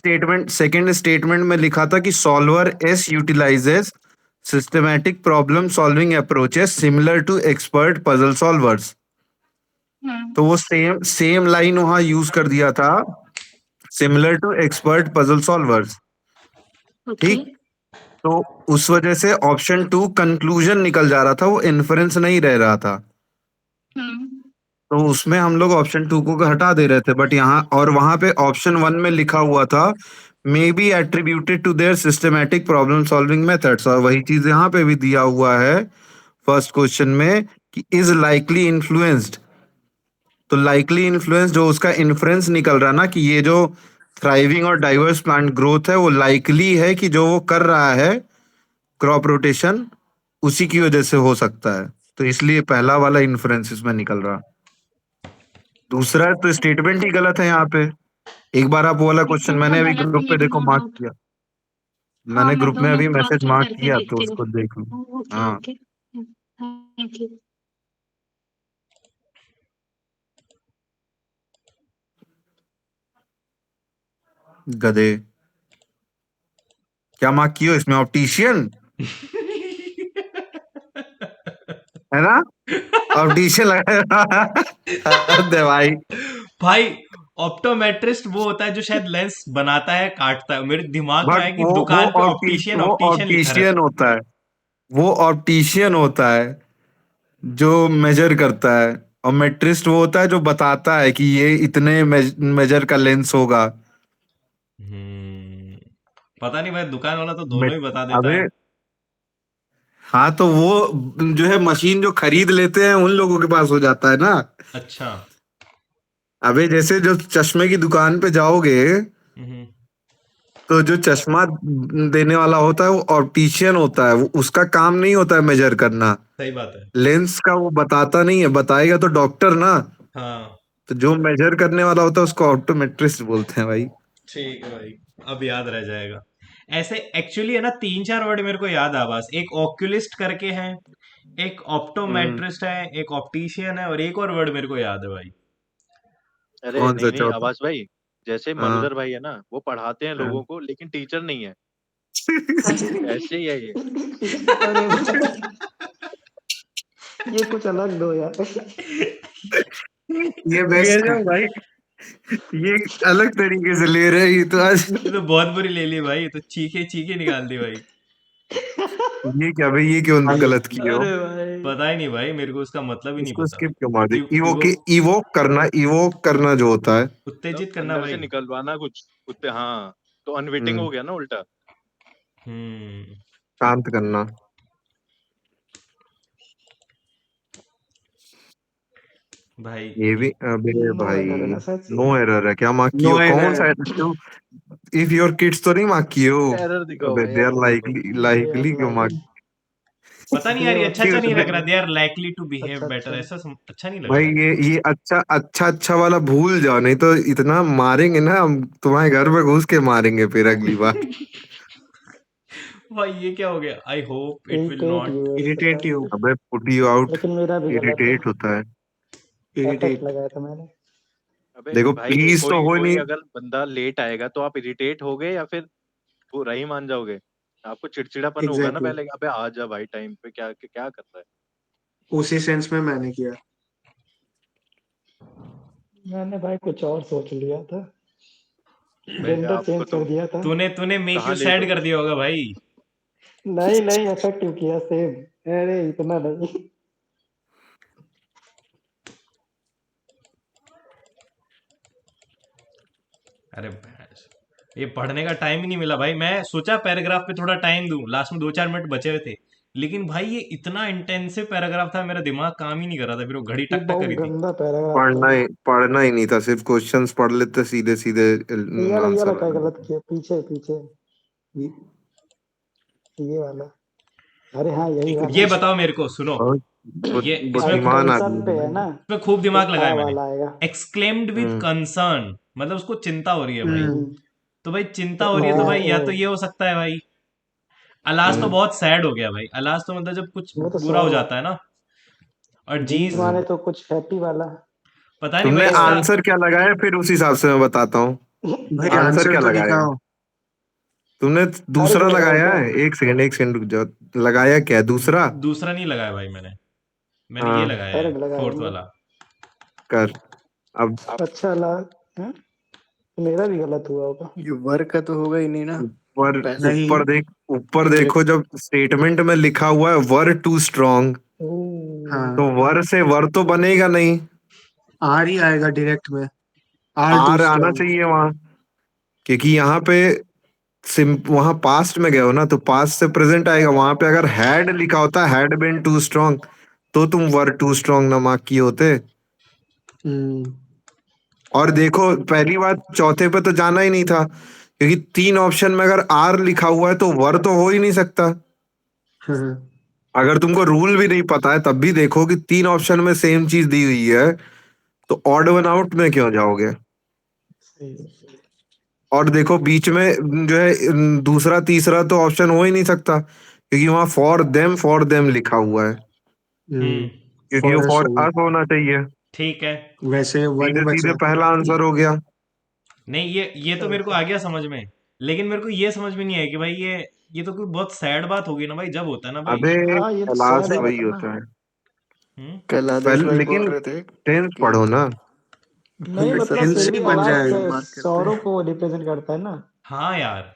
स्टेटमेंट में लिखा था कि solvers utilises systematic problem solving approaches similar to expert puzzle solvers. तो वो सेम सेम लाइन वहां यूज कर दिया था, similar to expert puzzle solvers. Okay. ठीक। तो उस वजह से ऑप्शन 2 कंक्लूजन निकल जा रहा था, वो इन्फरेंस नहीं रह रहा था। तो उसमें हम लोग ऑप्शन 2 को हटा दे रहे थे, बट यहाँ और वहां पे ऑप्शन 1 में लिखा हुआ था may be attributed to their systematic problem solving methods, और वही चीज यहाँ पे भी दिया हुआ है फर्स्ट क्वेश्चन में कि इज लाइकली इन्फ्लुएंस्ड। तो लाइकली इन्फ्लुएंस जो उसका इन्फ्रेंस निकल रहा ना कि ये जो थ्राइविंग और डाइवर्स प्लांट ग्रोथ है वो लाइकली है कि जो वो कर रहा है क्रॉप रोटेशन, उसी की वजह से हो सकता है। तो इसलिए पहला वाला इन्फ्रेंस इसमें निकल रहा। दूसरा तो स्टेटमेंट ही गलत है यहाँ पे। एक बार आप वो वाला क्वेश्चन स्टेटमेंट तो मैंने अभी गलत ग्रुप ही पे है, देखो नो मार्क डाउट। किया, हाँ, मैंने मैं ग्रुप में दोनों अभी क्रॉस मैसेज चेक मार्क करके किया, तो देखती हूँ। उसको देख लो। ओके हाँ, ओके, थैंक यू। गधे। क्या मार्क कियो इसमें, ऑप्टिशियन है ना, ऑप्टिशियन लगाया हद है भाई। भाई ऑप्टोमेट्रिस्ट वो होता है जो शायद लेंस बनाता है, काटता है। मेरे दिमाग में बट आया कि दुकान पे ऑप्टिशियन वो ऑप्टिशियन लिखा रहता ऑप्टिशियन होता है, वो ऑप्टिशियन होता है जो मेजर करता है, और मेट्रिस्ट वो होता है जो बताता है कि ये इतने मेजर का लेंस होगा। है। पता नहीं भाई, दुकान वाला तो दोनों ही बता देता अबे है। हाँ, तो वो जो है मशीन जो खरीद लेते हैं उन लोगों के पास हो जाता है ना। अच्छा। अबे जैसे जो चश्मे की दुकान पे जाओगे, हम्म, तो जो चश्मा देने वाला होता है वो ऑप्टिशियन होता है, वो उसका काम नहीं होता है मेजर करना, सही बात है। लेंस का वो बताता नहीं है, बताएगा तो डॉक्टर ना। हाँ तो जो मेजर करने वाला होता है उसको ऑप्टोमेट्रिस्ट बोलते हैं भाई। ठीक है भाई, अब याद रह जाएगा। ऐसे एक्चुअली है ना, 3-4 वर्ड मेरे को याद आ, बस एक ऑक्यूलिस्ट करके है, एक हम्म। ऑप्टोमेट्रिस्ट है, एक ऑप्टिशियन है, और एक और वर्ड मेरे को याद है भाई। अरे कौन सा नहीं नहीं चौथा? आवाज भाई, जैसे हाँ मनुदर भाई है ना, वो पढ़ाते हैं हाँ। लोगों को लेकिन टीचर नहीं है, ऐसे ही है ये। अरे भाई, ये कुछ अलग दो यार। ये ये बेस्ट जो है। भाई, ये अलग तरीके से ले रहे हैं ये तो आज। ये तो बहुत बुरी ले ली भाई, ये तो चीखे चीखे निकाल दी भाई। ये क्या भाई, ये क्यों भाई गलत किए हो? अरे भाई पता ही नहीं भाई, मेरे को उसका मतलब ही नहीं इसको पता। स्किप क्यों मार दी? इवोक इवोक करना जो होता है। मतलब उत्तेजित करना अंदर से भाई। निकलवाना कुछ उत्ते, हाँ तो अनविटिंग हो गया ना उल्टा। हम्म। शांत करना। भाई ये भी अबे नो भाई, एरर है ना सच? नो एरर है क्या? मार्क नो कियो कौन सा एरर। एरर क्यों? इफ योर किड्स तो नहीं मार्क कियो? एरर दिखाओ अबे भाई, दे आर एरर दिखाओ। लाइकली क्यों मार्क? पता नहीं ये यार, ये अच्छा होता अच्छा है नहीं इसमें। लग रहा। They are likely to behave अच्छा बेटर, अच्छा। ऐसा अच्छा नहीं लग भाई रहा है। ये अच्छा वाला भूल जाओ, नहीं तो इतना मारेंगे ना हम, तुम्हारे घर में घुस के मारेंगे फिर अगली बार। भाई ये क्या हो गया? I hope it will irritate not. US irritate का। यू। अबे पुट यू आउट। लेकिन मेरा भी गलत है। इरिटेट होता है। Apex irritate. लगाया था मैंने। अबे देखो भाई प्लीज तो कोई हो कोई नहीं। अगर बंदा लेट आएगा तो आप इरिटेट हो गए या फिर बुरा ही मान जाओगे? आपको चिड़चिड़ापन होगा ना एग्जैक्टली, पहले कि अबे आ जा भाई टाइम पे, क्या क्या कर रहा है। उसी सेंस में मैंने किया। मैंने भाई कुछ और सोच लिया था। पहले जेंडर आपको चेंज तो कर दिया था। तूने मेक कहाँ यू लेट सैड हो कर गए? दिया होगा भाई। नहीं नहीं, इफेक्टिव किया सेम। अरे इतना नहीं। अरे भैंस, ये पढ़ने का टाइम ही नहीं मिला भाई। मैं सोचा पैराग्राफ पे थोड़ा टाइम दूं, लास्ट में 2-4 मिनट बचे हुए थे, लेकिन भाई ये इतना इंटेंसिव पैराग्राफ था, मेरा दिमाग काम ही नहीं कर रहा था, फिर वो घड़ी ये टक टक बहुत करी थी। गंदा पैराग्राफ था। पढ़ना ही नहीं था, सिर्फ क्वेश्चंस पढ़ लेते सीधे सीधे ये वाला आंसर क्या आ गलत जाता। किया? पीछे पीछे। ये वाला। अरे हाँ यही वाला। ये बताओ मेरे को, सुनो। और ये इसमें बुद्धिमान कंसर्न आदमी है पे है भाई। ना, इसमें खूब तो दिमाग आ लगाया मैंने। वाला आएगा। एक्सक्लेम्ड विद हम्म कंसर्न, मतलब उसको चिंता हो रही है भाई। हम्म। हम्म। तो भाई चिंता तो हो रही है तो आ भाई ओ। या तो ये हो सकता है भाई। अलास तो हम्म बहुत सैड हो गया भाई। अलास तो मतलब जब कुछ वो तो बुरा हो सॉरो। जाता है ना। और जीन्स जीज, माने हम्म। तो कुछ हैप्पी वाला। पता नहीं भाई तुमने इसका। आंसर क्या लगाया फिर उस हिसाब से मैं बताता हूँ। भाई आंसर आंसर क्या तो लगाया? दिखाओ। तुमने अरे दूसरा तो लगाया क्या? है? एक सेकंड रुक जाओ। लगाया क्या दूसरा? दूसरा नहीं लगाया भाई मैंने। मैंने ये हाँ लगाया है, थर्ड लगाया फोर्थ हमने। वाला। कर। अब अच्छा लग। हाँ? तो मेरा भी गलत हुआ होगा। ये वर्क का तो होगा ही नहीं ना। ऊपर पैसिव। नहीं, ऊपर देखो, जब स्टेटमेंट में लिखा हुआ है वर टू स्ट्रांग, ओह। तो हाँ वर से वर तो बनेगा नहीं। आर ही आएगा डायरेक्ट में। आर टू आर आना स्ट्रांग। चाहिए वहां, क्योंकि यहाँ पे वहां पास्ट में गए हो ना, तो पास्ट से प्रेजेंट आएगा। वहां पे अगर हैड लिखा होता, हैड बीन टू स्ट्रांग, तो तुम वर टू स्ट्रांग ना मार्क किए होते। हम्म। और देखो पहली बात, चौथे पे तो जाना ही नहीं था, क्योंकि 3 ऑप्शन में अगर आर लिखा हुआ है तो वर तो हो ही नहीं सकता। हाँ, अगर तुमको रूल भी नहीं पता है तब भी देखो कि 3 ऑप्शन में सेम चीज दी हुई है, तो ऑड वन आउट में क्यों जाओगे? सही। और देखो बीच में जो है दूसरा तीसरा तो ऑप्शन हो ही नहीं सकता, क्योंकि वहां फॉर देम लिखा हुआ है, हम्म। क्योंकि वो फॉर अस फॉर होगा। अस होना चाहिए। ठीक है। वैसे वन ही सीधे सीधे बचा। पहला आंसर हो गया। नहीं, ये तो सही मेरे को आ सही। गया समझ में। लेकिन मेरे को ये समझ में नहीं आया कि भाई ये तो कोई बहुत सैड बात होगी ना भाई, जब होता है ना भाई। अबे हाँ ये तो लास्ट सैड हुआ वही था ना। होता है। हम्म। कल आदेश पहले भाई बोल लेकिन रहे थे टेंस कि पढ़ो ना। नहीं ये मतलब सबसे टेंस फिर ही भी बन अलास कम जाएगा। मार्क करते सौरव हैं। को रिप्रेजेंट करता है ना। हाँ यार,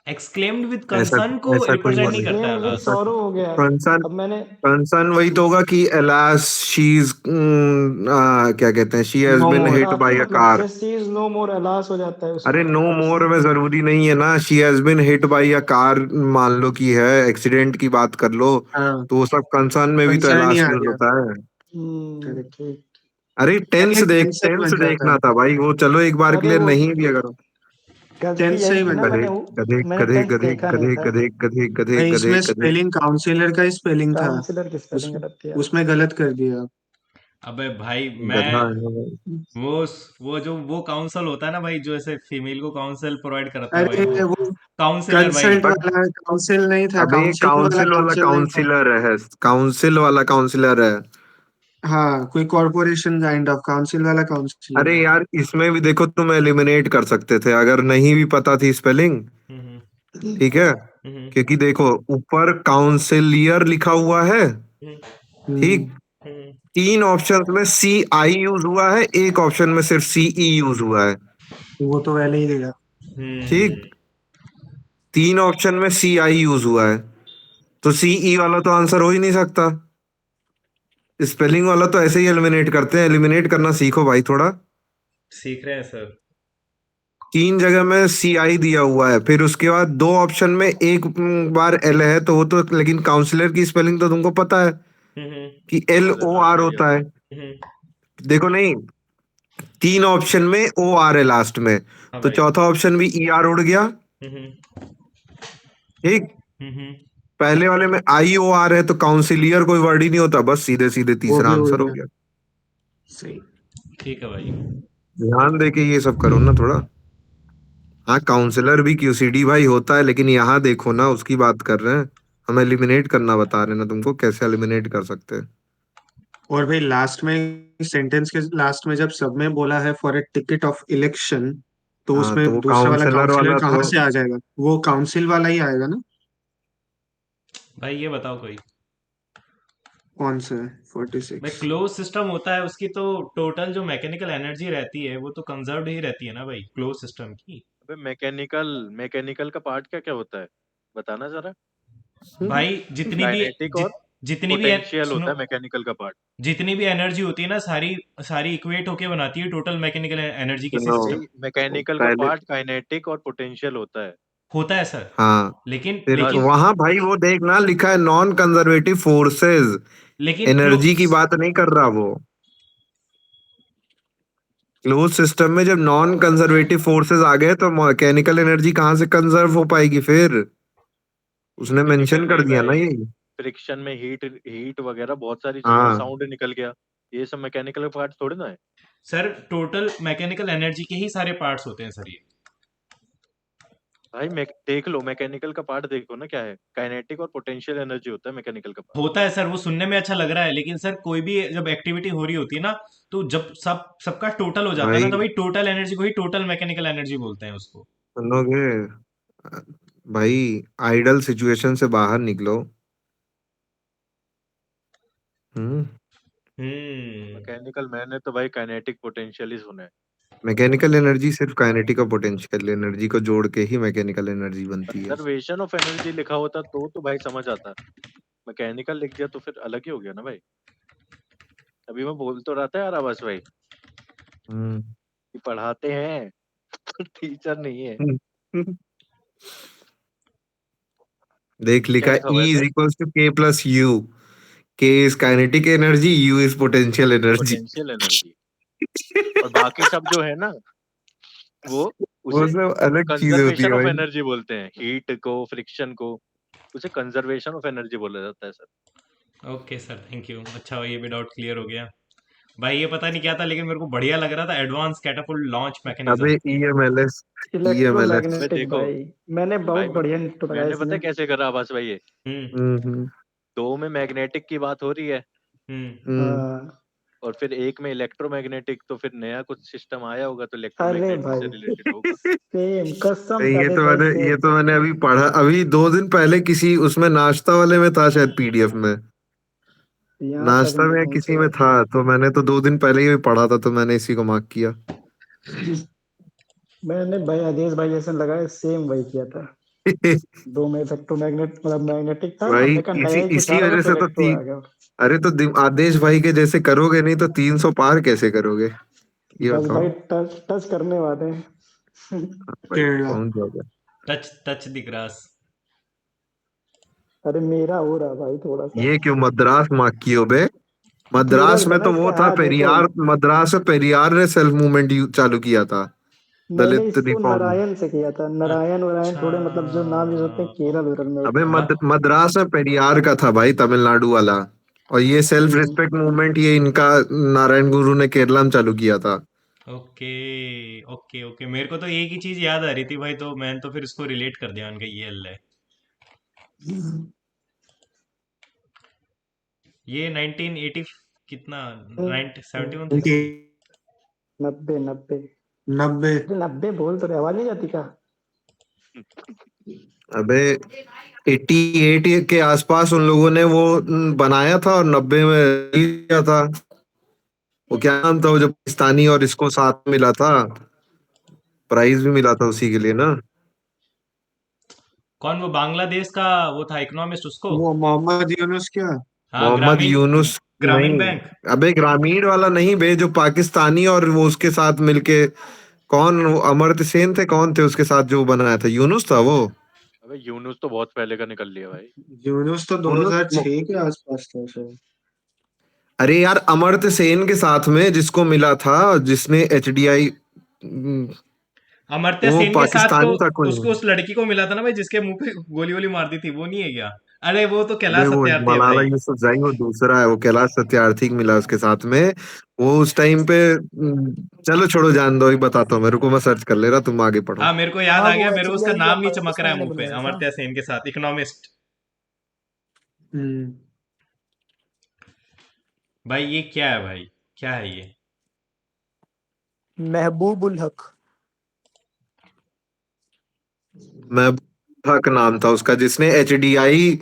एक्सक्लेम्ड विद ऐसा कंसर्न को ऐसा कोई रिप्रेजेंट वो नहीं नहीं। करता है एक्सक्लेम विद अलास। ऐसा सौरव हो गया। कंसर्न अब मैंने कंसर्न वही तो होगा कि अलास शी इज, क्या कहते हैं, she has no been more. Hit काफी बाय अ मतलब car. Just is no more alas हो जाता है अरे उसमें नो अलास। मोर में जरूरी नहीं है ना, she has been hit by a car मान लो कि है, एक्सीडेंट की बात कर लो, हाँ, तो वो सब कंसर्न में भी तो कंसर्न ही अलास आ यूज गया। होता है। करेक्ट। ठीक। अरे टेंस डायरेक्ट देख, टेंस से ही टेंस बन जाता देखना है। था भाई, वो चलो एक बार के अरे लिए वो नहीं भी अगर। गलती टेंस से यही ही थी बन ना, जाता गधे मैंने गधे मैंने गधे टेंस गधे देखा नहीं गधे था। गधे गधे है। गधे भाई गधे इसमें गधे। स्पेलिंग काउंसिलर का ही स्पेलिंग था। काउंसिलर की उस स्पेलिंग गलत किया। उसमें गलत कर दिया। अबे भाई गधा मैं, है ना भाई। वो वो जो वो काउंसिल होता है ना भाई, जो ऐसे फीमेल को काउंसिल प्रोवाइड करता है भाई, अरे वो वो काउंसिलर भाई। कंसल्ट वाला काउंसिल नहीं था, अबे काउंसिल वाला काउंसिल वाला काउंसिल नहीं था। काउंसिलर है, काउंसिल वाला काउंसिलर है। हाँ, कोई कॉर्पोरेशन काइंड ऑफ काउंसिल वाला काउंसिलर अरे है। यार इसमें भी देखो, तुम एलिमिनेट कर सकते थे अगर नहीं भी पता थी स्पेलिंग। हम्म। ठीक है, हम्म। क्योंकि देखो ऊपर काउंसिलियर लिखा हुआ है। हम्म। ठीक, हम्म। 3 ऑप्शन में सी आई यूज हुआ है, एक ऑप्शन में सिर्फ सी ई यूज हुआ है। वो तो पहले ही दिया। हम्म। ठीक, 3 ऑप्शन में सी आई यूज हुआ है, तो सीई वाला तो आंसर हो ही नहीं सकता। स्पेलिंग वाला तो ऐसे ही एलिमिनेट करते हैं, एलिमिनेट करना सीखो भाई थोड़ा। सीख रहे हैं सर। 3 जगह में सी आई दिया हुआ है, फिर उसके बाद 2 ऑप्शन में एक बार एल है, तो वो तो, लेकिन काउंसलर की स्पेलिंग तो तुमको पता है हम्म कि एल अरे ओ लास्ट आर में ये होता है। हम्म। देखो नहीं, 3 ऑप्शन में ओ आर है लास्ट में, हाँ तो भाई। चौथा ऑप्शन भी ई आर उड़ गया। हम्म ठीक। हम्म। पहले वाले में आई ओ आर है, तो काउंसिलियर कोई वर्ड ही नहीं होता, बस सीधे सीधे वो तीसरा भी उड़ आंसर हो गया। गया। सही। ठीक है भाई। ध्यान दे के ये सब करो ना थोड़ा। हाँ, काउंसलर भी क्यूसीडी भाई होता है, लेकिन यहाँ देखो ना, उसकी बात कर रहे हैं हम, एलिमिनेट करना बता रहे हैं ना तुमको, कैसे एलिमिनेट कर सकते हैं। और भाई लास्ट में, सेंटेंस के लास्ट में जब सब में बोला है for a ticket of election, तो हाँ, तो उसमें वो दूसरा वाला काउंसलर काउंसिलर वाला कहाँ तो से आ जाएगा? वो काउंसिल वाला ही आएगा ना? भाई ये बताओ कोई। कौन सा है भाई 46? क्लोज सिस्टम होता है उसकी तो टोटल जो मैकेनिकल एनर्जी रहती है वो तो कंजर्व्ड ही रहती है ना भाई, क्लोज सिस्टम की। अबे मैकेनिकल मैकेनिकल का पार्ट क्या क्या होता है, बताना जरा। भाई जितनी भी काइनेटिक और जितनी भी पोटेंशियल सुनो, होता है मैकेनिकल का पार्ट। जितनी भी एनर्जी होती है ना, सारी सारी इक्वेट होके बनाती है टोटल मैकेनिकल एनर्जी की सुनो, सिस्टम। भाई मैकेनिकल का पहले, पार्ट काइनेटिक और पोटेंशियल होता है। होता है सर। हाँ, लेकिन फिर लेकिन बस वहां भाई वो देखना लिखा है नॉन कंजर्वेटिव फोर्सेस, लेकिन एनर्जी की बात नहीं कर रहा वो। क्लोज सिस्टम में जब नॉन कंजर्वेटिव फोर्सेस आ गए, तो मैकेनिकल एनर्जी कहाँ से कंजर्व हो पाएगी फिर? उसने मैकेनिकल मेंशन कर नहीं दिया भाई, ना ये। फ्रिक्शन में हीट हीट वगैरह बहुत सारी चीजें, हाँ साउंड निकल गया, ये सब मैकेनिकल पार्ट थोड़ी ना है। सर टोटल मैकेनिकल एनर्जी के ही सारे पार्ट्स होते हैं सर ये। भाई मैं देख लो मैकेनिकल का पार्ट देखो ना क्या है, काइनेटिक और पोटेंशियल एनर्जी होता है मैकेनिकल का पार्ट। होता है सर, वो सुनने में अच्छा लग रहा है, लेकिन सर कोई भी जब एक्टिविटी हो रही होती है ना, तो जब सबका टोटल हो जाता है ना, भाई, तो भाई टोटल एनर्जी को ही टोटल मैकेनिकल एनर्जी बोलते हैं उसको। सुनोगे भाई, आइडल सिचुएशन से बाहर निकलो। हम्म। हम्म। मैकेनिकल मैंने तो भाई काइनेटिक पोटेंशियल ही सुना है। मैकेनिकल एनर्जी सिर्फ काइनेटिक और पोटेंशियल एनर्जी को जोड़ के ही मैकेनिकल एनर्जी बनती है। कंजर्वेशन ऑफ एनर्जी लिखा होता तो भाई समझ आता, मैकेनिकल लिख दिया तो फिर अलग ही हो गया ना भाई। अभी मैं बोल तो रहा था यार आवाज भाई हम्म। कि पढ़ाते हैं टीचर नहीं है। देख, क्या लिखा लिखा E हुआ है is sir? Equals to K plus U। K is kinetic energy, U is potential energy. Potential energy. और बाकी सब जो है ना वो वो उसे सब अलग चीजें होती है कंजर्वेशन ऑफ भाई। एनर्जी बोलते हैं, हीट को फ्रिक्शन को उसे कंजर्वेशन ऑफ एनर्जी बोला जाता है sir. Okay sir, thank you. अच्छा ये भी डाउट क्लियर हो गया। भाई ये पता नहीं क्या था, लेकिन मेरे को बढ़िया लग रहा था, एडवांस कैटापुल्ट लॉन्च मैकेनिज्म। अबे EMLS, EMLS। अबे इलेक्ट्रोमैग्नेटिक देखो भाई, मैंने भाई बहुत बढ़िया इंट्रो लगाया मैंने पता इसमें। है कैसे करा आवाज भाई, ये हम्म हम्म। दो में मैग्नेटिक की बात हो रही है हम्म। हम्म। हाँ, और फिर एक में इलेक्ट्रोमैग्नेटिक, तो फिर नया कुछ सिस्टम आया होगा तो अरे इलेक्ट्रोमैग्नेटिक से भाई रिलेटेड होगा। सेम कसम से, ये अबे तो भाई मैंने ये सेम। तो मैंने अभी पढ़ा, अभी 2 दिन पहले किसी उसमें नाश्ता वाले में था शायद, पीडीएफ में। यहाँ तक नाश्ता नहीं में या पहुंचे किसी में भाई। था, तो मैंने तो 2 दिन पहले ही पढ़ा था, तो मैंने इसी को मार्क किया। मैंने भाई आदेश भाई जैसे लगाया, सेम वही किया था। दो में इलेक्ट्रोमैग्नेट मतलब मैग्नेटिक था, भाई हमने कहा नया इसी ही कुछ आ इसी रहा होगा वजह तो से तो इलेक्ट्रो आ गया। अरे तो आदेश भाई के जैसे करोगे नहीं तो 300 पार कैसे करोगे? ये बस बताओ। भाई टच टच करने वाले हैं। भाई केरला। पहुंच जाओगे। Touch touch the grass. अरे मेरा हो रहा भाई थोड़ा सा। ये क्यों मद्रास मार्क कियो बे? मेरा मद्रास भी था में ना तो इससे, वो था हाँ देखो, पेरियार, मद्रास में पेरियार ने सेल्फ मूवमेंट चालू किया था, मैंने दलित इसको रिफॉर्म। नारायण से किया था। नारायण वारायण अच्छा। थोड़े मतलब जो नाम यूज होते हैं केरल वेरल में अबे होते हैं। मद्रास में पेरियार का था भाई, तमिलनाडु वाला। और ये सेल्फ हम्म, रिस्पेक्ट मूवमेंट, ये इनका नारायण गुरु ने केरला में चालू किया था। ओके ओके ओके, मेरे को तो एक ही चीज याद आ रही थी भाई, तो मैंने तो फिर इसको रिलेट कर दिया, उनका ये एल है। ये 1980 कितना, 71 था क्या? 90 90। 90। अरे 90 बोल तो रहे, आवाज नहीं जाती क्या? अबे 88 के आसपास उन लोगों ने वो बनाया था, और 90 में किया था। वो क्या नाम था वो जो पाकिस्तानी और इसको साथ मिला था, प्राइज भी मिला था उसी के लिए ना। कौन वो बांग्लादेश का वो था इकोनॉमिस्ट उसको? वो मोहम्मद यूनुस क्या? हाँ, मोहम्मद ग्रामीण यूनुस ग्रामीण नहीं। बैंक। अबे ग्रामीण वाला नहीं बे, जो पाकिस्तानी और वो उसके साथ मिलके, कौन वो अमर्त्य सेन थे, कौन थे उसके साथ जो बनाया था? यूनुस था वो। अबे यूनुस तो बहुत पहले का निकल लिया भाई। यूनुस तो यूनुस 2006 के आसपास था शायद। अरे यार, अमर्त्य सेन के साथ में जिसको मिला था, जिसने एचडीआई, अमर्त्य वो सेन के साथ तो पाकिस्तानी था कोई। उसको उस लड़की को मिला था ना भाई, जिसके मुंह पे गोली वोली मार दी थी, वो नहीं है क्या? अरे वो तो अबे कैलाश वो सत्यार्थी है मलाला भाई। यूसुफजई, वो दूसरा है, वो कैलाश सत्यार्थी को मिला उसके साथ में। वो उस टाइम पे चलो छोड़ो, जान दो, ही बताता हूँ मैं, रुको मैं सर्च कर ले रहा, तुम आगे पढ़ो। हाँ, मेरे को याद हाँ, आ वो गया, मेरे को उसका एचडीआई नाम नहीं चमक रहा है पाकिस्तान ने मुंह पे, बनवाया था। अमर्त्य सेन के साथ इकोनॉमिस्ट। हम्म। भाई ये क्या है भाई? क्या है ये? महबूबुल हक। मैं हक नाम था उसका, जिसने एचडीआई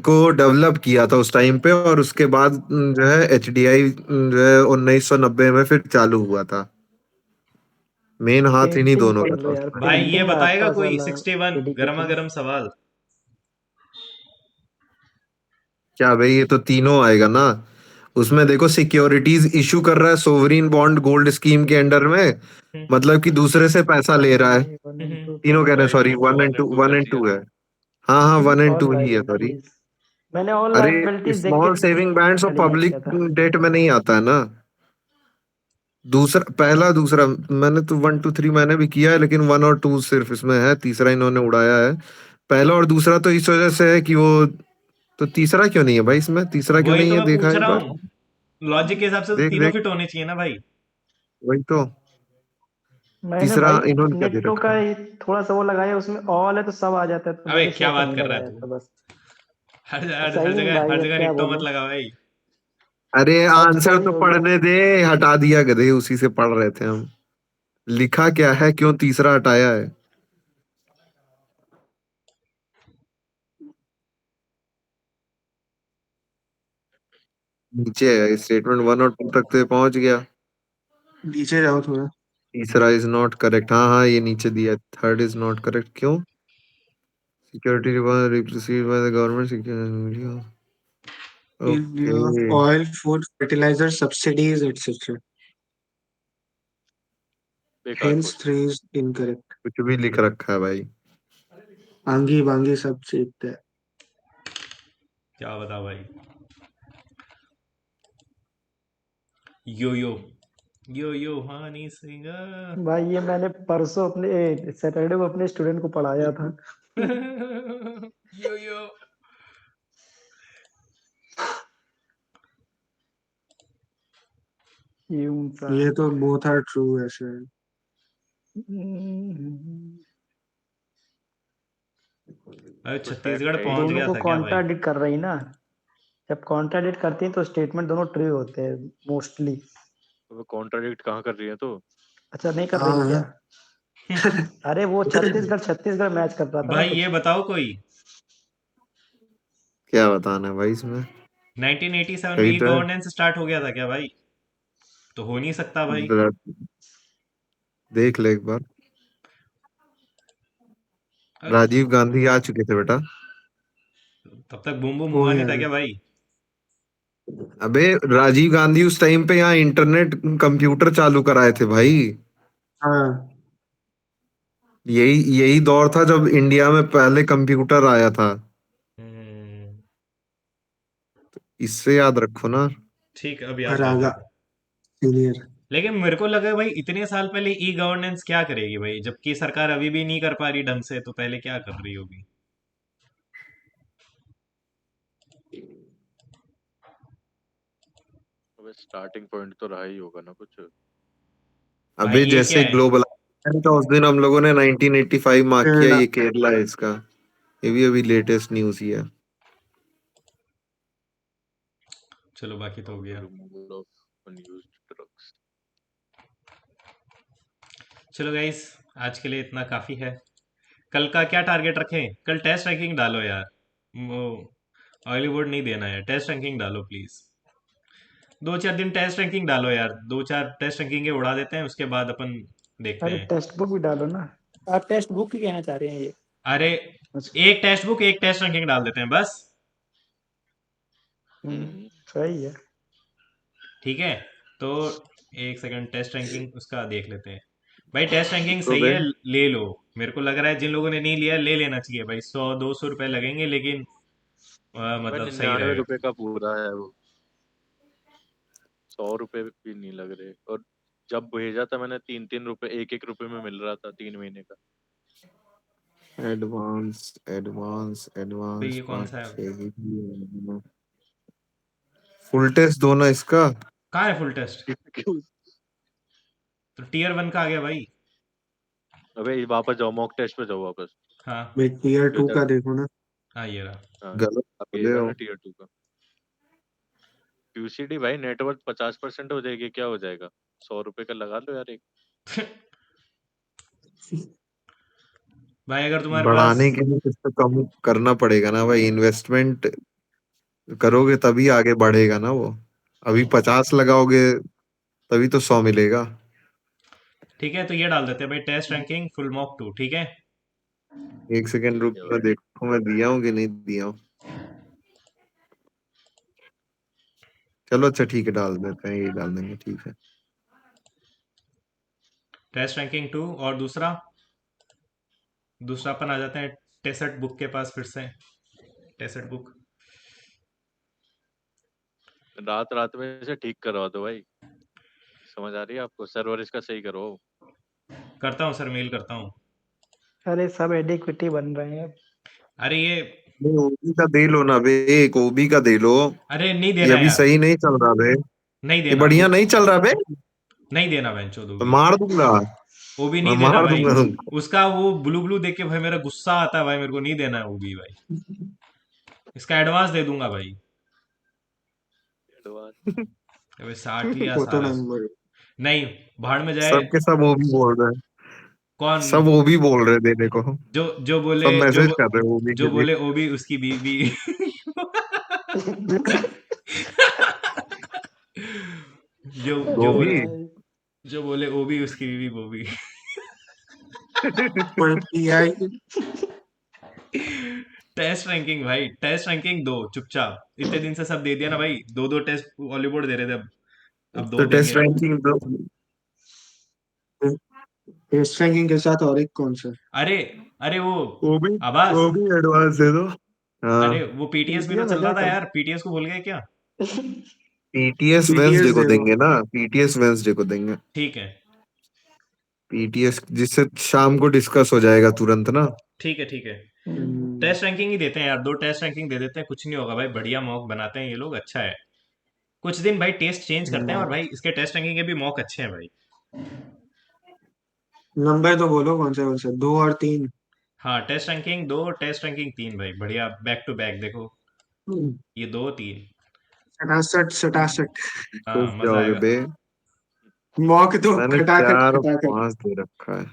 को डेवलप किया था उस टाइम पे, और उसके बाद जो है एचडीआई जो है 1990 में फिर चालू हुआ था। मेन हाथ इन्हीं पेंटिंग दोनों पढ़ का लो था यार, उसमें। भाई ये पेंटिंग में बताएगा आता कोई? साला 61 गरमा डेडिकेशन। गरम सवाल। क्या भाई, ये तो तीनों आएगा ना। उसमें देखो, सिक्योरिटीज इशू कर रहा है सोवरिन बॉन्ड गोल्ड स्कीम के अंडर में, हम्म, मतलब कि दूसरे से पैसा ले रहा है। ये 1 एंड हम्म। 2 तो तीनों कह रहे हैं, राइट सॉरी, है। One and two, one and two है। हाँ हाँ, वन एंड ऑल टू ही है, सॉरी। लाइबिलिटीज, मैंने ऑल अरे लाइबिलिटीज देख के स्मॉल सेविंग बैंड्स और खाली याद पब्लिक किया था। डेट में नहीं आता है ना। दूसरा, पहला दूसरा, मैंने तो 1 2 3 मैंने भी किया है, लेकिन 1 और 2 सिर्फ इसमें है, तीसरा इन्होंने उड़ाया है। पहला और दूसरा तो इस वजह से है कि वो, तो तीसरा क्यों नहीं है भाई इसमें? तीसरा क्यों वही नहीं तो है, मैं देखा पूछ एक रहा बार। हूँ। लॉजिक के हिसाब से तो देख तीनों देख, फिट होने चाहिए ना भाई। वही तो। मैंने तीसरा भाई इन्होंने क्या दे नेटो रखा का है? थोड़ा सा वो लगाया, उसमें ऑल है तो सब आ जाता है, तो अबे मैंने इसलिए क्या ऐसा बात नहीं कर रहा है लगाया तू? था बस। हर सही में जगह भाई, हर अब जगह क्या हिट्टो मत बोलूं, लगा भाई। अरे सच आंसर सही तो हो गया। पढ़ने दे, हटा दिया गधे, उसी से पढ़ रहे थे हम। लिखा क्या है, क्यों तीसरा हटाया है? नीचे है, स्टेटमेंट 1 और 2 तक तो ये पहुंच गया। नीचे जाओ थोड़ा। तीसरा इज नॉट करेक्ट, हाँ हाँ, ये नीचे दिया, थर्ड इज नॉट करेक्ट, क्यों? Security received by the government security. In okay, lieu of oil, food, fertilizer, subsidies, etc. बेकार Hence, क्वेश्चन। 3 is incorrect. कुछ भी लिख रखा है भाई। आंगी बांगी सब चीखते हैं। क्या बता भाई? यो यो यो यो हनी सिंह। भाई ये मैंने परसों अपने सैटरडे को अपने स्टूडेंट को पढ़ाया था। यो यो। यूं सा। ये तो both are true ऐसे। अरे कुछ फैक्ट छत्तीसगढ़ है ही पहुंच नहीं दोनों गया को था क्या भाई? कॉन्ट्राडिक्ट कर रही ना, जब कॉन्ट्राडिक्ट करती है तो स्टेटमेंट दोनों ट्रू होते हैं मोस्टली। तो वो कॉन्ट्राडिक्ट कहाँ कर रही है तो? अच्छा नहीं कर रही थी क्या? हाँ। अरे वो छत्तीसगढ़ छत्तीसगढ़ मैच कर रहा था ना भाई ये कुछ। बताओ कोई, क्या बताना है भाई इसमें? 1987 में कही ई तो है। गवर्नेंस स्टार्ट हो गया था क्या भाई? तो हो नहीं सकता भाई। देख ले एक बार। अरे राजीव गांधी आ चुके थे बेटा। तब तक बूम बूम हो हुआ नहीं गया था है। क्या भाई? अबे राजीव गांधी उस टाइम पे यहाँ इंटरनेट कंप्यूटर चालू कराए थे भाई। हाँ। यही यही दौर था जब इंडिया में पहले कंप्यूटर आया था। हम्म, इससे याद रखो ना। ठीक, अब याद कर परागा लेता। सीनियर। लेकिन मेरे को लगा भाई, इतने साल पहले ई गवर्नेंस क्या करेगी भाई, जबकि सरकार अभी भी नहीं कर पा रही ढंग से, तो पहले क्या कर रही होगी? अबे स्टार्टिंग पॉइंट तो रहा ही होगा ना कुछ। भाई अबे ये क्या जैसे है? ग्लोबलाइजेशन का उस दिन हम लोगों ने 1985 मार्क किया, केरला। ये केरला है इसका। ये भी अभी लेटेस्ट न्यूज ही है। चलो बाकी तो हो गया। Removal of unused drugs. चलो गाइस, आज के लिए इतना काफी है। कल का क्या टारगेट रखें? कल टेस्ट रैंकिंग डालो यार। वो हॉलीवुड नहीं देना है, टेस्ट रैंकिंग डालो प्लीज। 2 4 दिन टेस्ट रैंकिंग डालो यार, 2 4 टेस्ट रैंकिंग के उड़ा देते हैं, उसके बाद अपन देखते अरे हैं। टेक्स्ट बुक भी डालो ना। आप टेक्स्ट बुक ही कहना चाह रहे हैं ये? अरे अच्छा। एक टेक्स्ट बुक एक टेस्ट रैंकिंग डाल देते हैं बस। सही है। ठीक है, तो एक सेकंड, टेस्ट रैंकिंग उसका देख लेते हैं भाई। टेस्ट रैंकिंग तो सही बे है, ले लो। मेरे को लग रहा है जिन लोगों ने नहीं लिया ले लेना चाहिए भाई। 100-200 रुपए लगेंगे लेकिन भाई मतलब सही 99 रुपए रहेगा। का पूरा है वो, 100 रुपए भी नहीं लग रहे। और जब भेजा था मैंने 3-3 रुपए, 1-1 रुपए में मिल रहा था 3 महीने का। एडवांस एडवांस भाई एडवांस ये कौन सा है? फुल टेस्ट दो ना इसका। कहाँ है फुल टेस्ट? क्यों? तो टीयर 1 का आ गया भाई। अबे वापस जाओ, मॉक टेस्ट पे जाओ वापस। हाँ भाई टीयर जो 2 का जगह, देखो ना। हाँ, ये रहा। हाँ गलत बोले आएगा हो। ना टीयर 2 का। क्यूसीडी भाई नेटवर्क 50% हो जाएगी, क्या हो जाएगा? 100 रुपए का लगा लो यार एक। भाई अगर तुम्हारे पास, बढ़ाने के लिए कुछ तो कम करना पड़ेगा ना भाई, इन्वेस्टमेंट करोगे तभी आगे बढ़ेगा ना वो। अभी 50 लगाओगे तभी तो 100 मिलेगा। ठीक है तो ये डाल देते हैं भाई, टेस्ट रैंकिंग फुल मॉक 2। ठीक है, एक सेकंड रुक, ठीक है मैं भाई। देखूं मैं दिया हूँ कि नहीं दिया हूँ। चलो अच्छा ठीक है, डाल देते हैं, ये डाल देंगे, ठीक है। Test ranking 2। और दूसरा दूसरा अपन आ जाते हैं टेसेट बुक के पास फिर से। टेसेट बुक रात रात में से ठीक करवा दो भाई। समझ आ रही है आपको? सर्वर इसका सही करो। करता हूँ सर, मेल करता हूँ। अरे सब एडिक्विटी बन रहे हैं। अरे ये, नहीं, ओबी का दे लो ना बे, एक ओबी का दे लो। अरे नहीं ये देना अभी यार, सही नहीं चल रहा बे, नहीं ये देना बढ़िया वो, नहीं चल रहा बे। नहीं देना बेंचो मैं भी। मार दूंगा, वो भी मैं नहीं देना मार भाई। दूंगा तुमको। उसका वो ब्लू ब्लू देख के भाई मेरा गुस्सा आता है भाई, मेरे को नहीं देना है वो भी भाई। इसका एडवांस दे दूंगा भाई। एडवांस। अबे 60 लिया वो तो सारा। नंबर। नहीं, भाड़ में जाए। सबके सब ओबी बोल रहे हैं, कौन? सब ओबी बोल रहे हैं देने को। जो जो बोले, सब मैसेज कर रहे हैं ओबी जो के लिए। बोले ओबी उसकी बीवी। जो जो गोभी। बोले, भाई जो बोले ओबी उसकी बीवी बोबी। पर पीआई टेस्ट रैंकिंग भाई, टेस्ट रैंकिंग 2 चुपचाप। इतने दिन से सब दे दिया ना भाई, 2-2 टेस्ट हॉलीवुड दे रहे थे, अब 2 तो टेस्ट देंगे। रैंकिंग दो। टेस्ट रैंकिंग के साथ और एक कौन सा? अरे, अरे वो ओबी, आवाज, ओबी एडवांस दे दो। अरे हाँ। वो पीटीएस भी तो पीटीएम है चल रहा क्या था कल? यार, पीटीएस को भूल गए क्या? पीटीएस वेंसडे पीटीएस को दे दो। देंगे ना, पीटीएस वेंसडे को देंगे। ठीक है, पीटीएस जिससे शाम को डिस्कस हो जाएगा तुरंत ना। ठीक है, ठीक है। हम्म, टेस्ट रैंकिंग ही देते हैं यार, 2 टेस्ट रैंकिंग दे देते हैं, कुछ नहीं होगा भाई। बढ़िया मॉक बनाते हैं ये लोग, अच्छा है। कुछ दिन भाई टेस्ट चेंज करते हैं, और भाई इसके टेस्ट रैंकिंग के भी मॉक अच्छे हैं भाई। नंबर तो बोलो कौन सा 2 और 3। हाँ, टेस्ट रैंकिंग 2, टेस्ट रैंकिंग 3 भाई, बढ़िया बैक टू बैक देखो। ये 2-3। 67 67। हाँ, घुस मजा जाओगे आएगा। बे। मॉक तो मैंने खटाखट 4 और खटाखट। 5 दे रखा है।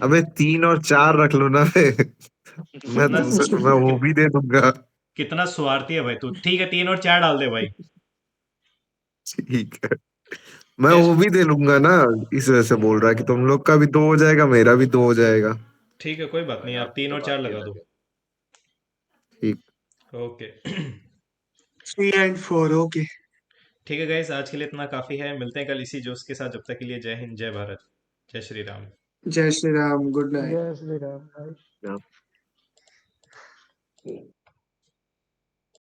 अबे 3 और 4 रख लो ना बे। मैं कितना तुमसे मैं वो कि, भी दे दूंगा। कितना स्वार्थी है भाई तू। ठीक है, 3 और 4 डाल दे भाई। ठीक है, मैं वो टेस्ट, भी दे लूंगा ना। इस वजह से बोल रहा है कि तुम लोग का भी 2 हो जाएगा, मेरा भी 2 हो जाएगा। ठीक है कोई बात भाई नहीं, आप आपकी तीन तो और चार बात ही लगा दो। अलग है। ठीक। ओके। 3 and 4 okay. ठीक है गाइस, आज के लिए इतना काफी है। मिलते हैं कल इसी जोश के साथ। जब तक के लिए जय हिंद, जय भारत, जय श्री राम। जय श्री राम, गुड नाइट। जय श्री राम भाई।